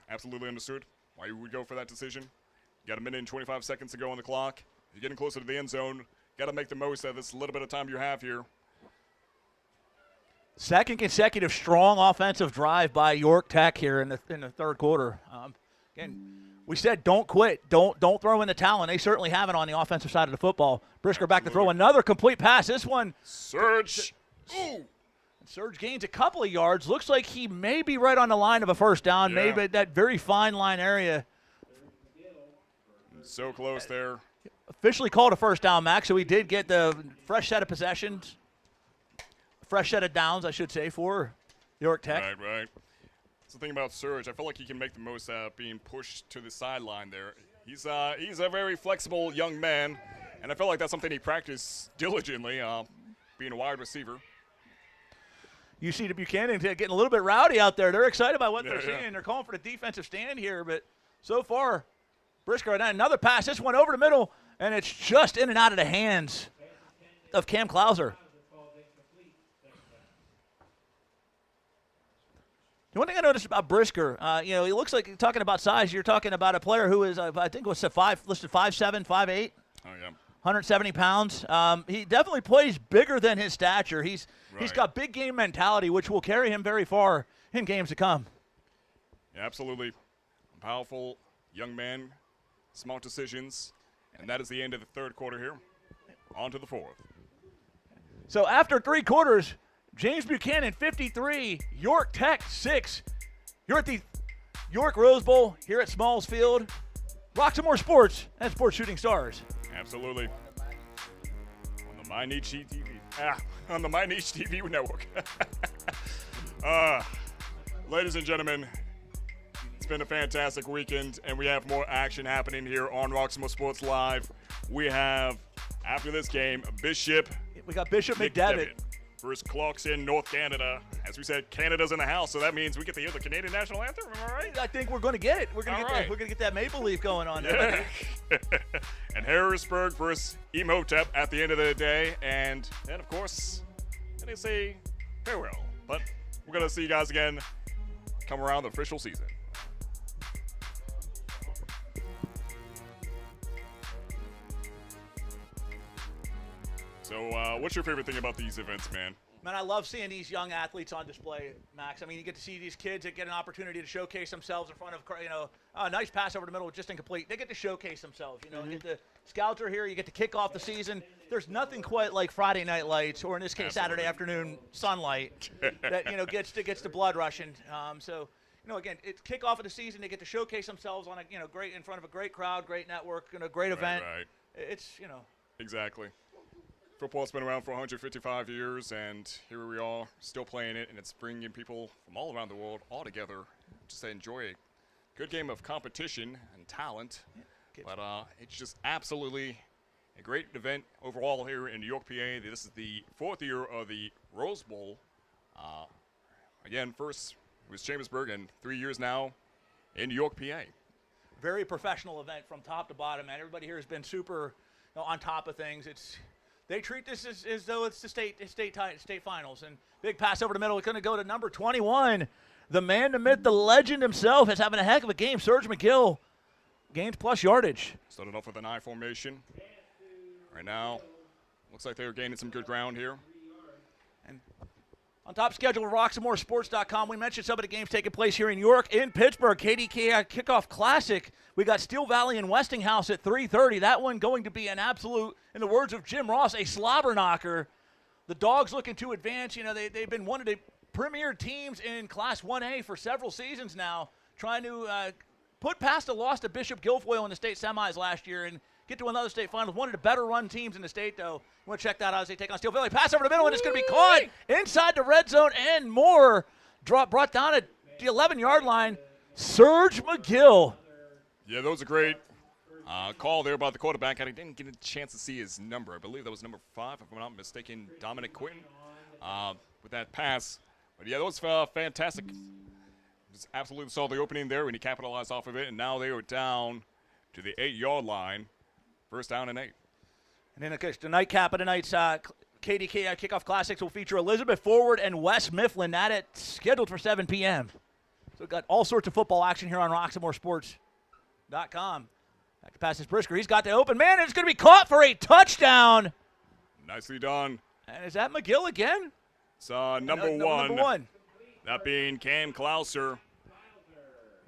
absolutely understood why you would go for that decision. You got 1 minute and 25 seconds to go on the clock. You're getting closer to the end zone. Got to make the most of this little bit of time you have here. Second consecutive strong offensive drive by York Tech here in the 3rd quarter. Again, we said don't quit, don't throw in the towel, and they certainly haven't on the offensive side of the football. Brisker back to throw another complete pass. This one, Surge. Ooh. Surge gains a couple of yards. Looks like he may be right on the line of a first down, maybe that very fine line area. So close there. Officially called a first down, Max, so we did get the fresh set of possessions. Fresh set of downs, I should say, for York Tech. Right. That's the thing about Surge. I feel like he can make the most out of being pushed to the sideline there. He's a very flexible young man, and I feel like that's something he practiced diligently, being a wide receiver. You see the Buchanan getting a little bit rowdy out there. They're excited about what they're seeing. They're calling for the defensive stand here, but so far, Brisker, another pass. This one over the middle, and it's just in and out of the hands of Cam Klauser. The one thing I noticed about Brisker, he looks like, talking about size, you're talking about a player who is, I think, listed 5'7", 5'8". Oh, yeah. 170 pounds. He definitely plays bigger than his stature. He's got big game mentality, which will carry him very far in games to come. Yeah, absolutely. Powerful young man, smart decisions, and that is the end of the 3rd quarter here. On to the 4th. So after 3 quarters, James Buchanan 53, York Tech 6. You're at the York Rose Bowl here at Smalls Field. Roxamore Sports and Sports Shooting Stars. Absolutely. On the My Niche TV. On the My Niche TV network. Ladies and gentlemen, it's been a fantastic weekend, and we have more action happening here on Roxamore Sports Live. We have, after this game, Bishop. We got Bishop McDevitt versus Clarkson, North Canada. As we said, Canada's in the house, so that means we get to hear the Canadian national anthem. Am I right? I think we're going to get it. We're going to get that maple leaf going on there. And Harrisburg versus Imhotep at the end of the day. And then, of course, they say farewell. But we're going to see you guys again come around the official season. So what's your favorite thing about these events, man? Man, I love seeing these young athletes on display, Max. I mean, you get to see these kids that get an opportunity to showcase themselves in front of, a nice pass over the middle, just incomplete. They get to showcase themselves. Get the scouts are here. You get to kick off the season. There's nothing quite like Friday night lights, or in this case, Saturday afternoon sunlight, that gets the blood rushing. Again, it's kickoff of the season. They get to showcase themselves on great in front of a great crowd, great network, great event. Right. It's Exactly. Football's been around for 155 years, and here we are still playing it, and it's bringing people from all around the world all together just to enjoy a good game of competition and talent. But it's just absolutely a great event overall here in New York, PA. This is the 4th year of the Rose Bowl. Again, first it was Chambersburg, and 3 years now in York, PA. Very professional event from top to bottom, man. Everybody here has been super on top of things. They treat this as though it's the state finals. And big pass over the middle. It's going to go to number 21. The man, the myth, the legend himself is having a heck of a game. Serge McGill gains plus yardage. Started off with an I formation. Right now, looks like they're gaining some good ground here. And on top schedule, RoxamoreSports.com. We mentioned some of the games taking place here in York, in Pittsburgh. KDK Kickoff Classic. We got Steel Valley and Westinghouse at 3:30. That one going to be an absolute, in the words of Jim Ross, a slobber knocker. The Dogs looking to advance. You know, they've been one of the premier teams in Class 1A for several seasons now, trying to put past a loss to Bishop Guilfoyle in the state semis last year and get to another state finals. One of the better run teams in the state, though. You want to check that out as they take on Steel Valley. Pass over the middle, and it's going to be caught inside the red zone and more. Brought down at the 11-yard line. Serge McGill. Yeah, that was a great call there by the quarterback. I didn't get a chance to see his number. I believe that was number 5, if I'm not mistaken, Dominic Quinton, with that pass. But, yeah, that was fantastic. Just absolutely saw the opening there, and he capitalized off of it, and now they are down to the 8-yard line. First down and 8. And then, the nightcap of tonight's KDK Kickoff Classics will feature Elizabeth Forward and West Mifflin. That scheduled for 7 p.m. So we've got all sorts of football action here on RoxamoreSports.com. Back to pass is Brisker. He's got the open man, and it's going to be caught for a touchdown. Nicely done. And is that McGill again? It's number one. That being Cam Clouser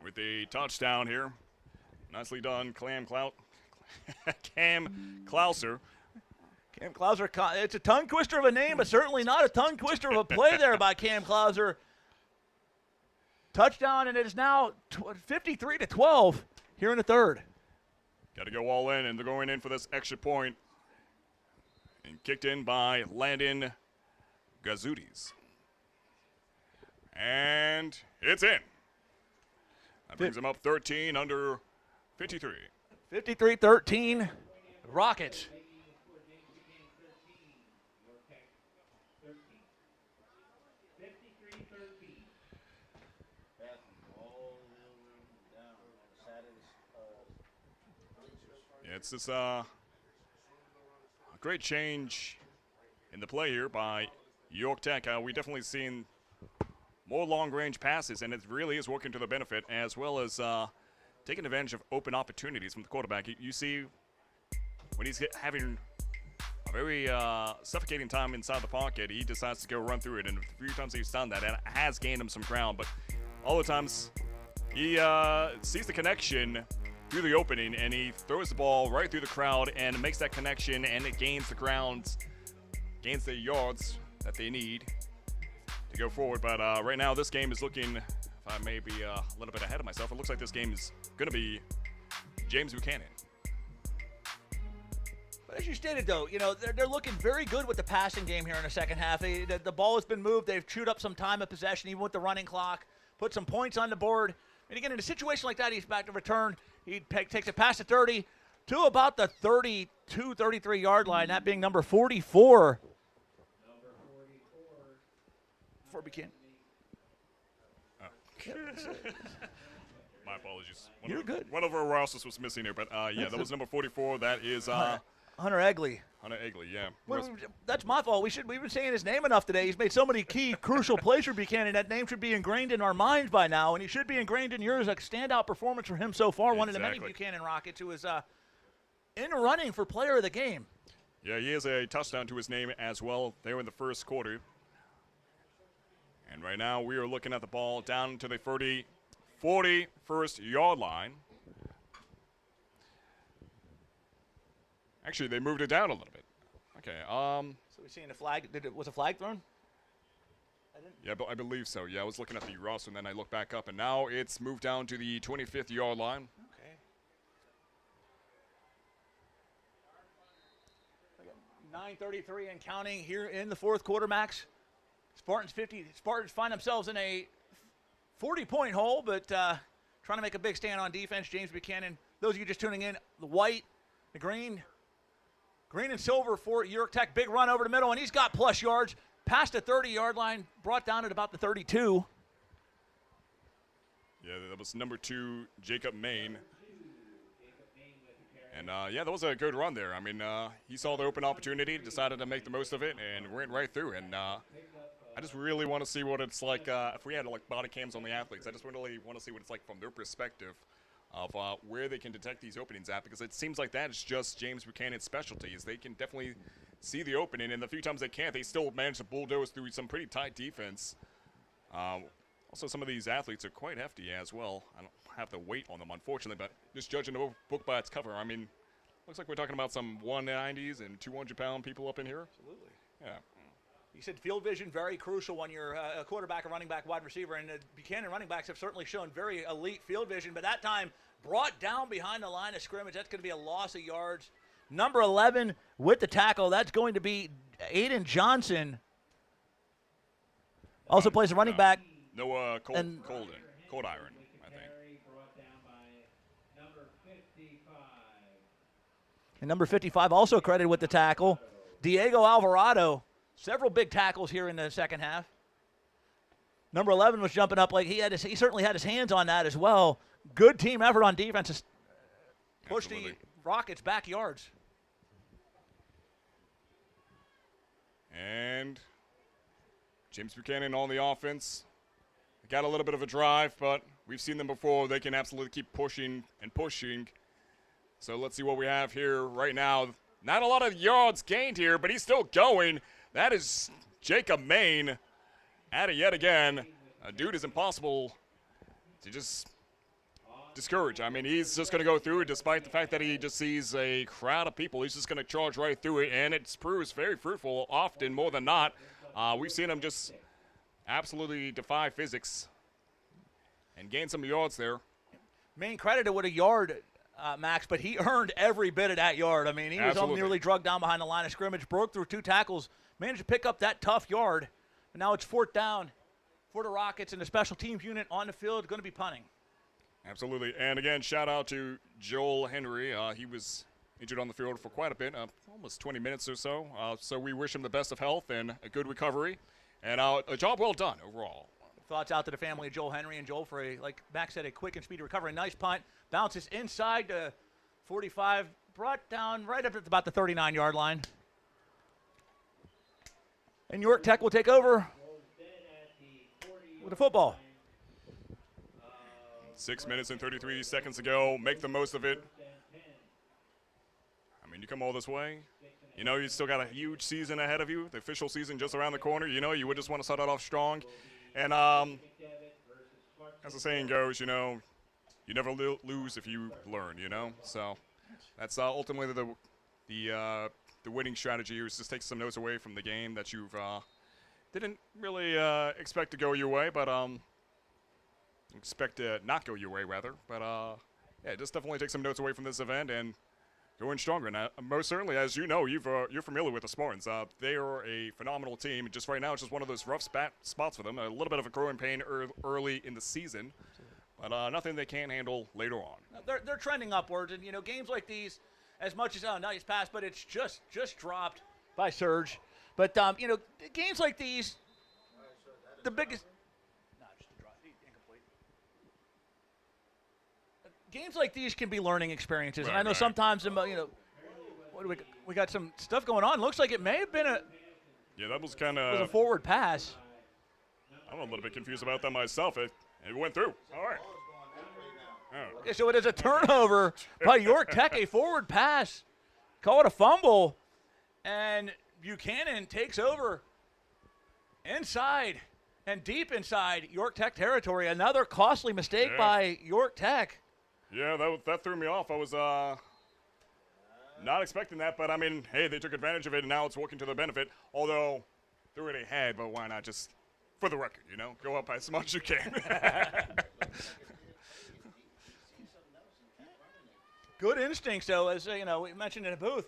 with the touchdown here. Nicely done, Cam Clouser. Cam Clouser, it's a tongue twister of a name, but certainly not a tongue twister of a play there by Cam Clouser. Touchdown, and it is now 53-12 here in the third. Got to go all in, and they're going in for this extra point. And kicked in by Landon Gazudis. And it's in. That brings them up 13 under 53. 53-13, Rockets. Yeah, it's this great change in the play here by York Tech. We definitely seen more long-range passes, and it really is working to the benefit, as well as taking advantage of open opportunities from the quarterback. You see when he's having a very suffocating time inside the pocket, he decides to go run through it, and a few times he's done that, and it has gained him some ground, but all the times he sees the connection through the opening, and he throws the ball right through the crowd and makes that connection, and it gains the ground, gains the yards that they need to go forward. But right now this game is looking, if I may be a little bit ahead of myself, it looks like this game is going to be James Buchanan. But as you stated, though, you know, they're looking very good with the passing game here in the second half. The ball has been moved. They've chewed up some time of possession, even with the running clock, put some points on the board. And again, in a situation like that, he's back to return. He takes it past the 30 to about the 32, 33-yard line, that being number 44. For Buchanan. My apologies. You're good. One of our rosters was missing here, but yeah, that was number 44. That is Hunter Egley. Hunter Egley, yeah. Well, that's my fault. We've been saying his name enough today. He's made so many key, crucial plays for Buchanan. That name should be ingrained in our minds by now, and he should be ingrained in yours. A standout performance for him so far. One of the many Buchanan Rockets who is in the running for player of the game. Yeah, he has a touchdown to his name as well there in the first quarter. And right now we are looking at the ball down to the 41st-yard line. Actually, they moved it down a little bit. Okay. So we're seeing a flag. Was a flag thrown? Yeah, but I believe so. Yeah, I was looking at the roster, and then I looked back up, and now it's moved down to the 25th-yard line. Okay. 9:33 and counting here in the fourth quarter, Max. Spartans find themselves in a 40-point hole, but trying to make a big stand on defense. James Buchanan, those of you just tuning in, the white, the green and silver for York Tech. Big run over the middle, and he's got plus yards. Past the 30-yard line, brought down at about the 32. Yeah, that was number 2, Jacob Main. And, yeah, that was a good run there. I mean, he saw the open opportunity, decided to make the most of it, and went right through. And I just really want to see what it's like if we had, like, body cams on the athletes. I just really want to see what it's like from their perspective of where they can detect these openings at, because it seems like that is just James Buchanan's specialties. They can definitely see the opening, and the few times they can't, they still manage to bulldoze through some pretty tight defense. Also, some of these athletes are quite hefty as well. I don't have the weight on them, unfortunately, but just judging the book by its cover, I mean, looks like we're talking about some 190s and 200-pound people up in here. Absolutely. Yeah. You said field vision, very crucial when you're a quarterback, a running back, wide receiver, and the Buchanan running backs have certainly shown very elite field vision, but that time brought down behind the line of scrimmage. That's going to be a loss of yards. Number 11 with the tackle, that's going to be Aiden Johnson. Also plays a running back. Noah Cold Iron, I think. And number 55 also credited with the tackle. Diego Alvarado. Several big tackles here in the second half. Number 11 was jumping up like he certainly had his hands on that as well. Good team effort on defense to push the Rockets back yards. And James Buchanan on the offense. They got a little bit of a drive, but we've seen them before. They can absolutely keep pushing and pushing. So let's see what we have here right now. Not a lot of yards gained here, but he's still going. That is Jacob Main at it yet again. A dude is impossible to just discourage. I mean, he's just going to go through it despite the fact that he just sees a crowd of people. He's just going to charge right through it, and it proves very fruitful often, more than not. We've seen him just absolutely defy physics and gain some yards there. Main credited with a yard, Max, but he earned every bit of that yard. I mean, he was nearly drugged down behind the line of scrimmage, broke through 2 tackles, managed to pick up that tough yard. And now it's 4th down for the Rockets, and the special teams unit on the field going to be punting. Absolutely. And again, shout out to Joel Henry. He was injured on the field for quite a bit, almost 20 minutes or so. So we wish him the best of health and a good recovery. And a job well done overall. Thoughts out to the family of Joel Henry and Joel for like Max said, a quick and speedy recovery. Nice punt. Bounces inside to 45. Brought down right up at about the 39-yard line. And York Tech will take over with the football. 6 minutes and 33 seconds to go. Make the most of it. I mean, you come all this way. You know, you still got a huge season ahead of you. The official season just around the corner. You know, you would just want to start it off strong. And as the saying goes, you know, you never lose if you learn, you know. So that's ultimately the winning strategy is just take some notes away from the game that you've didn't really expect to go your way, but expect to not go your way, rather. But, yeah, just definitely take some notes away from this event and go in stronger. Now, most certainly, as you know, you're familiar with the Spartans. They are a phenomenal team. Just right now, it's just one of those rough spots for them. A little bit of a growing pain early in the season, but nothing they can't handle later on. They're trending upwards, and, you know, games like these, as much as, nice pass, but it's just dropped by Serge. But, you know, games like these, the biggest – games like these can be learning experiences, and I know sometimes, you know, we got some stuff going on. Looks like it may have been yeah, that was kind of a forward pass. I'm a little bit confused about that myself. It went through. All right. Oh. Okay, so it is a turnover by York Tech, a forward pass. Call it a fumble, and Buchanan takes over inside and deep inside York Tech territory. Another costly mistake by York Tech. Yeah, that threw me off. I was not expecting that, but, I mean, hey, they took advantage of it, and now it's working to their benefit. Although, threw it ahead, but why not just, for the record, you know, go up as much as you can. Good instincts, though, as, you know, we mentioned in the booth.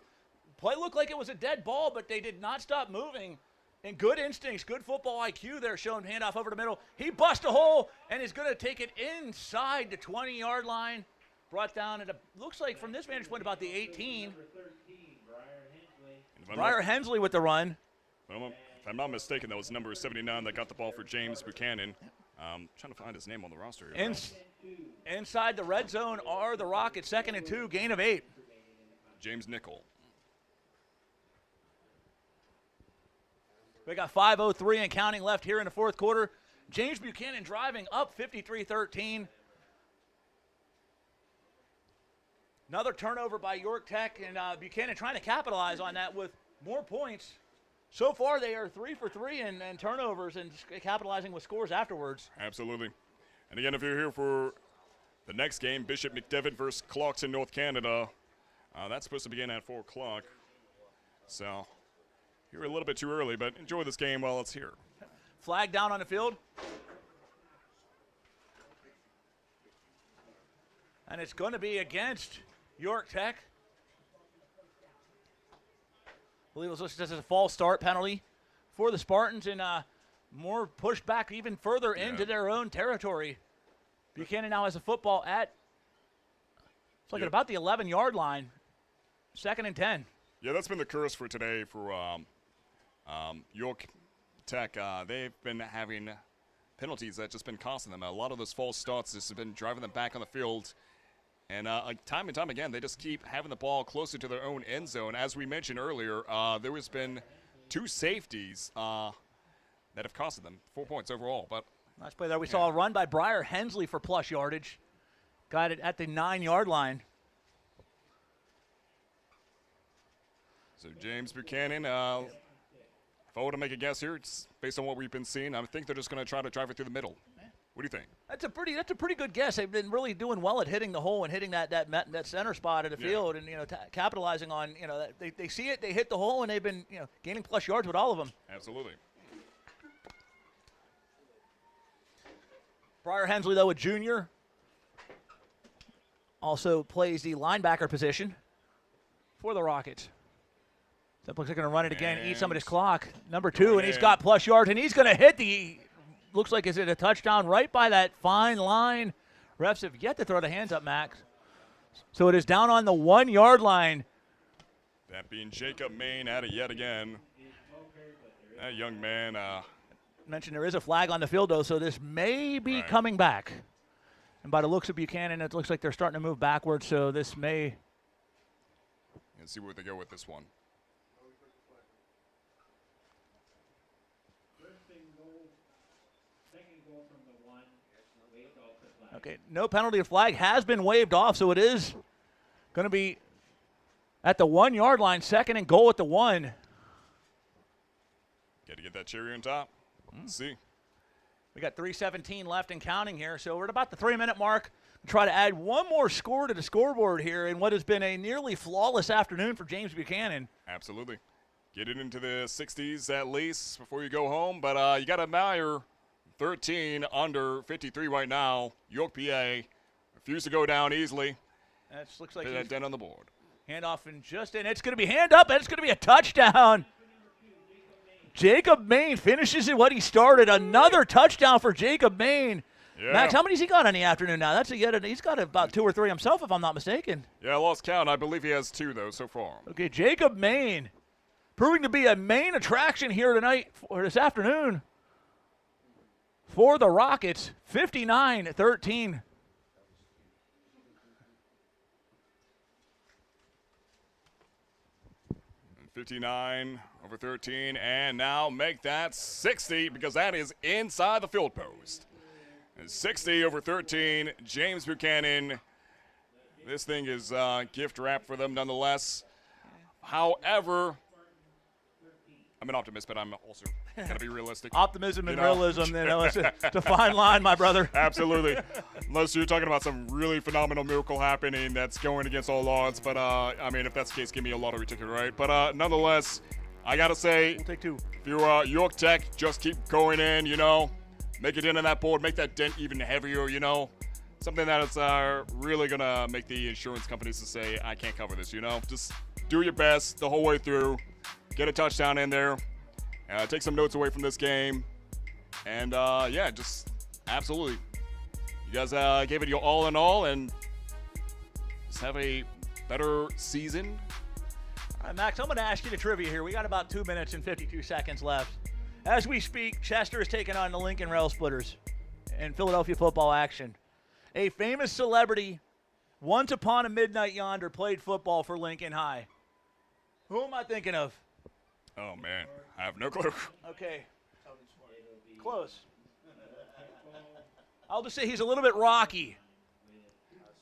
Play looked like it was a dead ball, but they did not stop moving. And good instincts, good football IQ there, showing handoff over the middle. He busts a hole and is going to take it inside the 20-yard line. Brought down at looks like from this vantage point about the 18. Briar Hensley with the run. If I'm not mistaken, that was number 79 that got the ball for James Buchanan. Trying to find his name on the roster here. Inside the red zone are the Rockets, 2nd and 2, gain of 8. James Nickel. We got 5:03 and counting left here in the fourth quarter. James Buchanan driving up 53-13. Another turnover by York Tech, and Buchanan trying to capitalize on that with more points. So far, they are 3 for 3 in turnovers and capitalizing with scores afterwards. Absolutely. And again, if you're here for the next game, Bishop McDevitt versus Clarkson, North Canada, that's supposed to begin at 4 o'clock. So you're a little bit too early, but enjoy this game while it's here. Flag down on the field. And it's going to be against York Tech. I believe it was listed as a false start penalty for the Spartans, and more pushed back even further into their own territory. Buchanan now has a football at, it's like at about the 11-yard line, 2nd and 10. Yeah, that's been the curse for today for York Tech. They've been having penalties that just been costing them. A lot of those false starts just have been driving them back on the field. And time and time again, they just keep having the ball closer to their own end zone. As we mentioned earlier, there has been 2 safeties that have costed them 4 points overall. But nice play there. We saw a run by Briar Hensley for plus yardage. Got it at the 9-yard line. So James Buchanan, if I were to make a guess here, it's based on what we've been seeing, I think they're just going to try to drive it through the middle. What do you think? That's a pretty good guess. They've been really doing well at hitting the hole and hitting that center spot of the field, and capitalizing on they see it, they hit the hole, and they've been gaining plus yards with all of them. Absolutely. Briar Hensley, though, a junior, also plays the linebacker position for the Rockets. That looks like going to run it again, eat some of his clock. Number 2, and he's got plus yards, and he's going to hit the. Looks like is it a touchdown right by that fine line. Refs have yet to throw the hands up, Max. So it is down on the 1-yard line. That being Jacob Main at it yet again. That young man. Mentioned there is a flag on the field, though, so this may be coming back. And by the looks of Buchanan, it looks like they're starting to move backwards, so this may. Let's see where they go with this one. Okay, no penalty. The flag has been waved off, so it is going to be at the 1-yard line, 2nd and goal at the 1. Got to get that cherry on top. Let's see. We got 3:17 left and counting here, so we're at about the 3-minute mark. Try to add one more score to the scoreboard here in what has been a nearly flawless afternoon for James Buchanan. Absolutely. Get it into the 60s at least before you go home, but you got to admire 13 under 53 right now. York, PA, refuse to go down easily. That looks like that dent on the board. Handoff and it's going to be hand up, and it's going to be a touchdown. Jacob Main finishes it what he started. Another touchdown for Jacob Main. Yeah. Max, how many's he got on the afternoon now? He's got about 2 or 3 himself, if I'm not mistaken. Yeah, I lost count. I believe he has 2, though, so far. Okay, Jacob Main proving to be a main attraction here tonight or this afternoon for the Rockets, 59-13. And 59 over 13, and now make that 60 because that is inside the field post. And 60 over 13, James Buchanan. This thing is gift wrap for them nonetheless. However, I'm an optimist, but I'm also got to be realistic. Optimism and realism, it's a fine line, my brother. Absolutely. Unless you're talking about some really phenomenal miracle happening that's going against all odds. But, I mean, if that's the case, give me a lottery ticket, right? But nonetheless, I got to say, we'll take 2. If you're York Tech, just keep going in, Make it in on that board. Make that dent even heavier, Something that is really going to make the insurance companies to say, I can't cover this, Just do your best the whole way through. Get a touchdown in there. Take some notes away from this game. And, just absolutely. You guys gave it your all in all and just have a better season. All right, Max, I'm going to ask you the trivia here. We got about 2 minutes and 52 seconds left. As we speak, Chester is taking on the Lincoln Rail Splitters. in Philadelphia football action. A famous celebrity, once upon a midnight yonder, played football for Lincoln High. Who am I thinking of? Oh, man. I have no clue. Okay. Close. I'll just say he's a little bit rocky.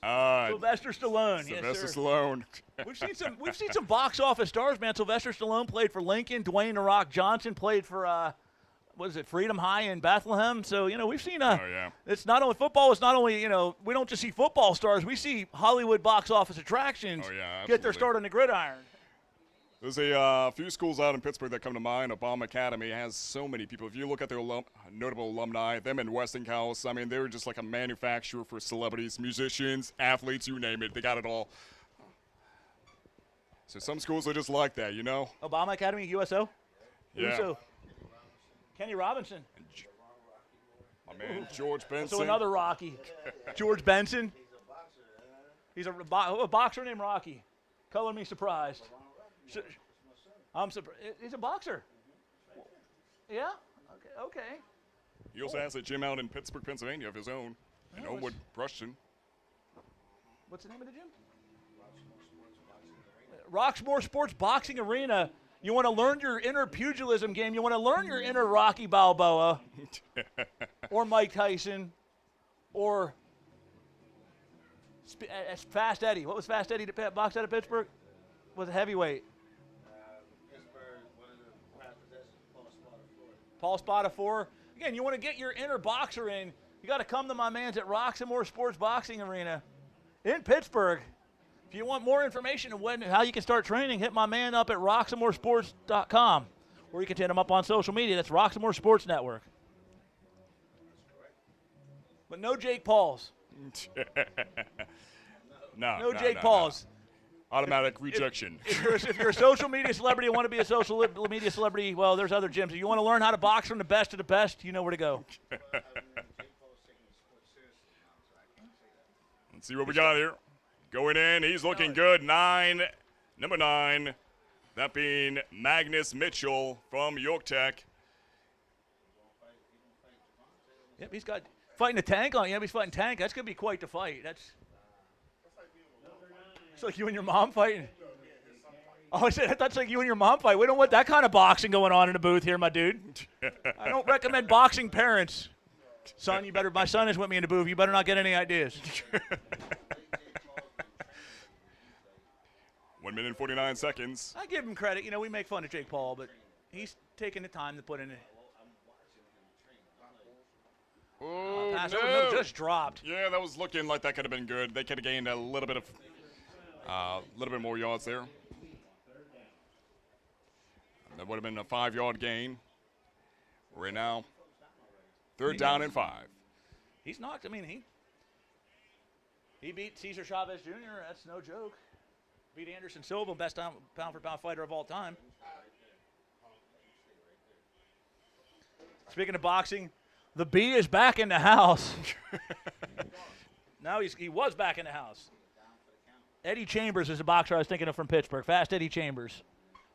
Sylvester Stallone. Sylvester yes, sir. Stallone. We've seen some box office stars, man. Sylvester Stallone played for Lincoln. Dwayne "The Rock" Johnson played for Freedom High in Bethlehem. So we've seen. It's not only football. It's not only we don't just see football stars. We see Hollywood box office attractions get their start on the gridiron. There's a few schools out in Pittsburgh that come to mind. Obama Academy has so many people. If you look at their notable alumni, them and Westinghouse, I mean, they're just like a manufacturer for celebrities, musicians, athletes, you name it. They got it all. So some schools are just like that, Obama Academy, USO? Yeah. USO. Kenny Robinson. My man, George Benson. So another Rocky. George Benson. He's a boxer named Rocky. Color me surprised. I'm surprised. He's a boxer. Yeah? Okay. He also has a gym out in Pittsburgh, Pennsylvania of his own. In Oakwood, Rushton. What's the name of the gym? Roxamore Sports Boxing Arena. You want to learn your inner pugilism game. You want to learn your inner Rocky Balboa. Or Mike Tyson. Or Fast Eddie. What was Fast Eddie to box out of Pittsburgh? Was a heavyweight. Paul Spadafore. Again, you want to get your inner boxer in, you got to come to my man's at Roxamore Sports Boxing Arena in Pittsburgh. If you want more information on how you can start training, hit my man up at roxamoresports.com, or you can hit him up on social media. That's Roxamore Sports Network. But no Jake Pauls. No Jake Pauls. No. Automatic rejection. If you're a social media celebrity and want to be a social media celebrity, well, there's other gyms. If you want to learn how to box from the best of the best, you know where to go. Let's see what we got here. Going in, he's looking good. Number 9, that being Magnus Mitchell from York Tech. Yep, he's got fighting a tank on. Yep, he's fighting tank. That's going to be quite the fight. It's like you and your mom fighting. Oh, I said that's like you and your mom fight. We don't want that kind of boxing going on in the booth here, my dude. I don't recommend boxing parents. Son, my son is with me in the booth. You better not get any ideas. 1 minute and 49 seconds. I give him credit. We make fun of Jake Paul, but he's taking the time to put in it. Oh, no. Just dropped. Yeah, that was looking like that could have been good. They could have gained a little bit more yards there. That would have been a 5-yard gain. Right now, 3rd down and 5. He's knocked. I mean, he beat Cesar Chavez Jr. That's no joke. Beat Anderson Silva, best pound-for-pound fighter of all time. Speaking of boxing, the Bee is back in the house. Now he was back in the house. Eddie Chambers is a boxer I was thinking of from Pittsburgh. Fast Eddie Chambers.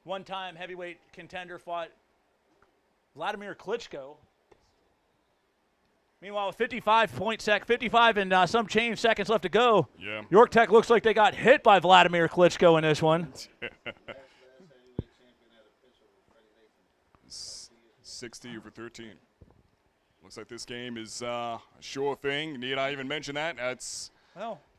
One-time heavyweight contender, fought Vladimir Klitschko. Meanwhile, 55 and some change seconds left to go. Yeah. York Tech looks like they got hit by Vladimir Klitschko in this one. 60-13. Looks like this game is a sure thing. Need I even mention that? That's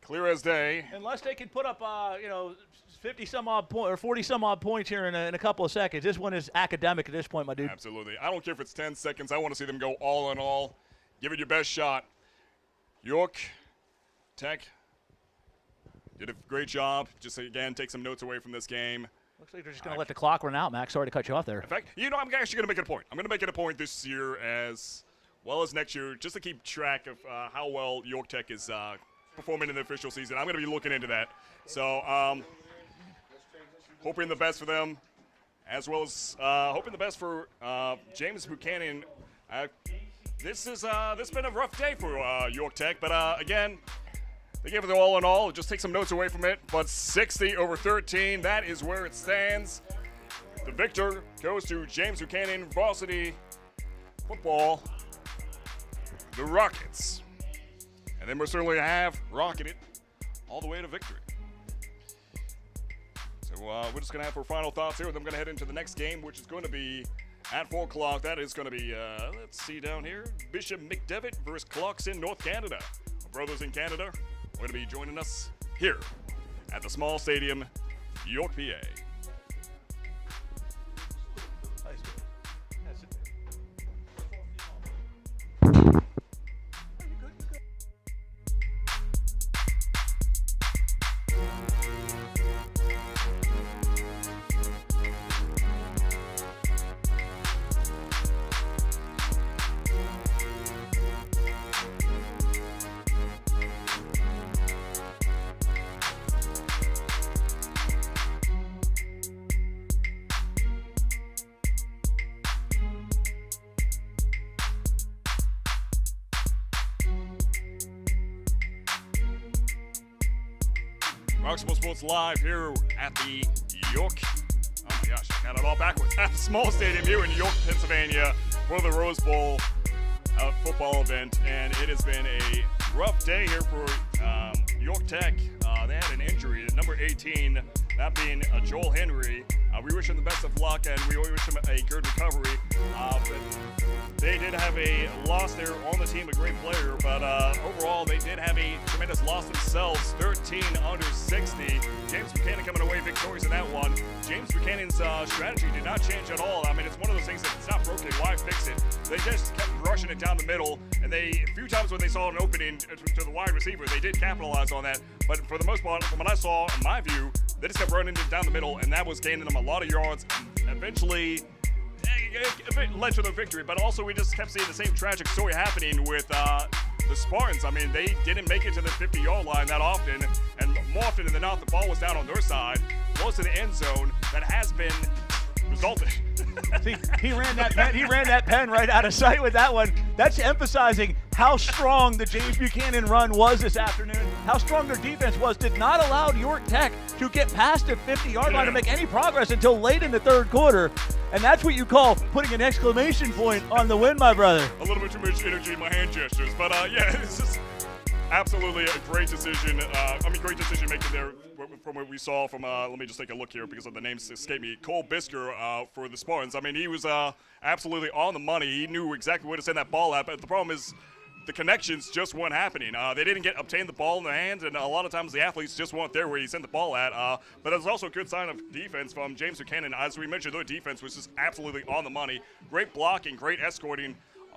clear as day. Unless they can put up, 50-some-odd or 40-some-odd points here in a couple of seconds. This one is academic at this point, my dude. Absolutely. I don't care if it's 10 seconds. I want to see them go all in all. Give it your best shot. York Tech did a great job. Just, again, take some notes away from this game. Looks like they're just going to let the clock run out, Max. Sorry to cut you off there. In fact, I'm actually going to make it a point. I'm going to make it a point this year as well as next year, just to keep track of how well York Tech is performing in the official season. I'm going to be looking into that. So hoping the best for them, as well as hoping the best for James Buchanan. This has been a rough day for York Tech, but again, they gave it all in all. Just take some notes away from it. But 60-13, that is where it stands. The victor goes to James Buchanan varsity football. the Rockets. And they most certainly have rocketed all the way to victory. So we're just going to have our final thoughts here. Then I'm going to head into the next game, which is going to be at 4 o'clock. That is going to be, let's see down here, Bishop McDevitt versus Clarkson, North Canada. Our brothers in Canada are going to be joining us here at the small stadium, York, PA. Roxamore Sports live here at the York, oh my gosh, I got it all backwards, at the small stadium here in York, Pennsylvania for the Rose Bowl football event. And it has been a rough day here for York Tech. They had an injury at number 18, that being Joel Henry. We wish him the best of luck, and we wish him a good recovery. But they did have a loss there on the team, a great player, but overall they did have a tremendous loss themselves, 13 under 60. James Buchanan coming away victorious in that one. James Buchanan's strategy did not change at all. I mean, it's one of those things that it's not broken, why fix it? They just kept rushing it down the middle, and a few times when they saw an opening to the wide receiver, they did capitalize on that. But for the most part, from what I saw, in my view, they just kept running it down the middle, and that was gaining them a lot of yards. Eventually, it led to the victory, but also we just kept seeing the same tragic story happening with the Spartans. I mean, they didn't make it to the 50-yard line that often, and more often than not, the ball was down on their side, close to the end zone. That has been resulted. See, he ran that pen right out of sight with that one. That's emphasizing how strong the James Buchanan run was this afternoon, how strong their defense was. Did not allow York Tech to get past the 50-yard line to make any progress until late in the third quarter. And that's what you call putting an exclamation point on the win, my brother. A little bit too much energy in my hand gestures, but yeah, it's just absolutely a great decision. Great decision making there from what we saw from, let me just take a look here because of the names escape me, Cole Bisker for the Spartans. I mean, he was absolutely on the money. He knew exactly where to send that ball at, but the problem is the connections just weren't happening. They didn't obtain the ball in their hands, and a lot of times the athletes just weren't there where he sent the ball at. But it was also a good sign of defense from James Buchanan. As we mentioned, their defense was just absolutely on the money. Great blocking, great escorting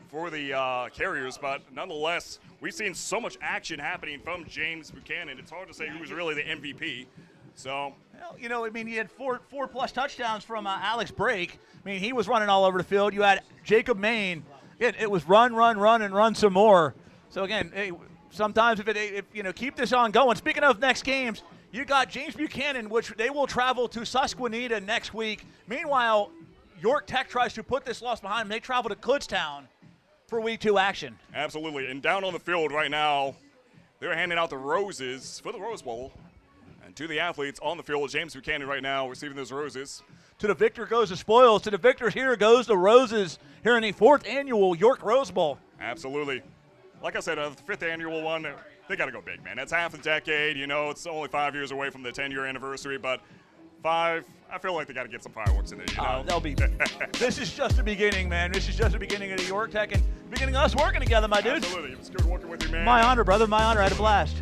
for the Carriers, but nonetheless, we've seen so much action happening from James Buchanan. It's hard to say who was really the MVP. So, well, you know, I mean, he had four plus touchdowns from Alex Brake. I mean, he was running all over the field. You had Jacob Maine. It was run, and run some more. So again, sometimes if you know, keep this on going. Speaking of next games, you got James Buchanan, which they will travel to Susquehanna next week. Meanwhile, York Tech tries to put this loss behind them. They travel to Kutztown for week 2 action. Absolutely, and down on the field right now, they're handing out the roses for the Rose Bowl. And to the athletes on the field, James Buchanan right now receiving those roses. To the victor goes the spoils. To the victors here goes the roses here in the 4th annual York Rose Bowl. Absolutely. Like I said, the 5th annual one, they got to go big, man. That's half a decade. You know, it's only 5 years away from the 10-year anniversary, but 5, I feel like they got to get some fireworks in there, you know? They'll be. This is just the beginning, man. This is just the beginning of the York Tech and beginning of us working together, my dude. Absolutely. It was good working with you, man. My honor, brother. My honor. I had a blast.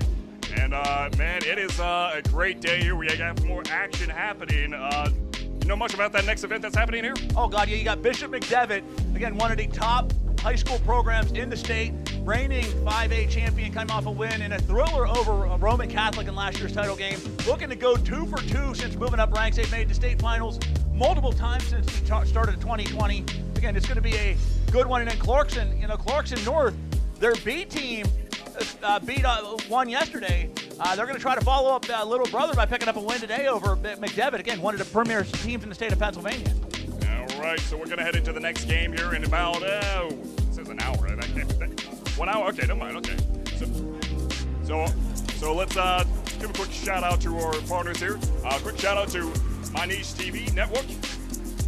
And, man, it is a great day here. We got more action happening. You know much about that next event that's happening here? Oh, God, yeah. You got Bishop McDevitt, again, one of the top high school programs in the state, reigning 5A champion, coming off a win in a thriller over a Roman Catholic in last year's title game. Looking to go 2 for 2 since moving up ranks. They've made the state finals multiple times since they started in 2020. Again, it's going to be a good one. And then Clarkson, Clarkson North, their B team beat one yesterday. They're going to try to follow up little brother by picking up a win today over McDevitt. Again, one of the premier teams in the state of Pennsylvania. All right, so we're going to head into the next game here in about, it says an hour. 1 hour? Okay, never mind. Okay. So let's give a quick shout out to our partners here. Quick shout out to My Niche TV Network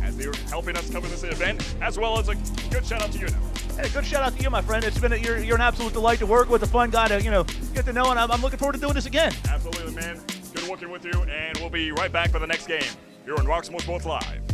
as they're helping us cover this event, as well as a good shout out to your network. And a good shout out to you, my friend. It's been you're an absolute delight to work with, a fun guy to get to know, and I'm looking forward to doing this again. Absolutely, man. Good working with you, and we'll be right back for the next game here on Roxamore Sports Live.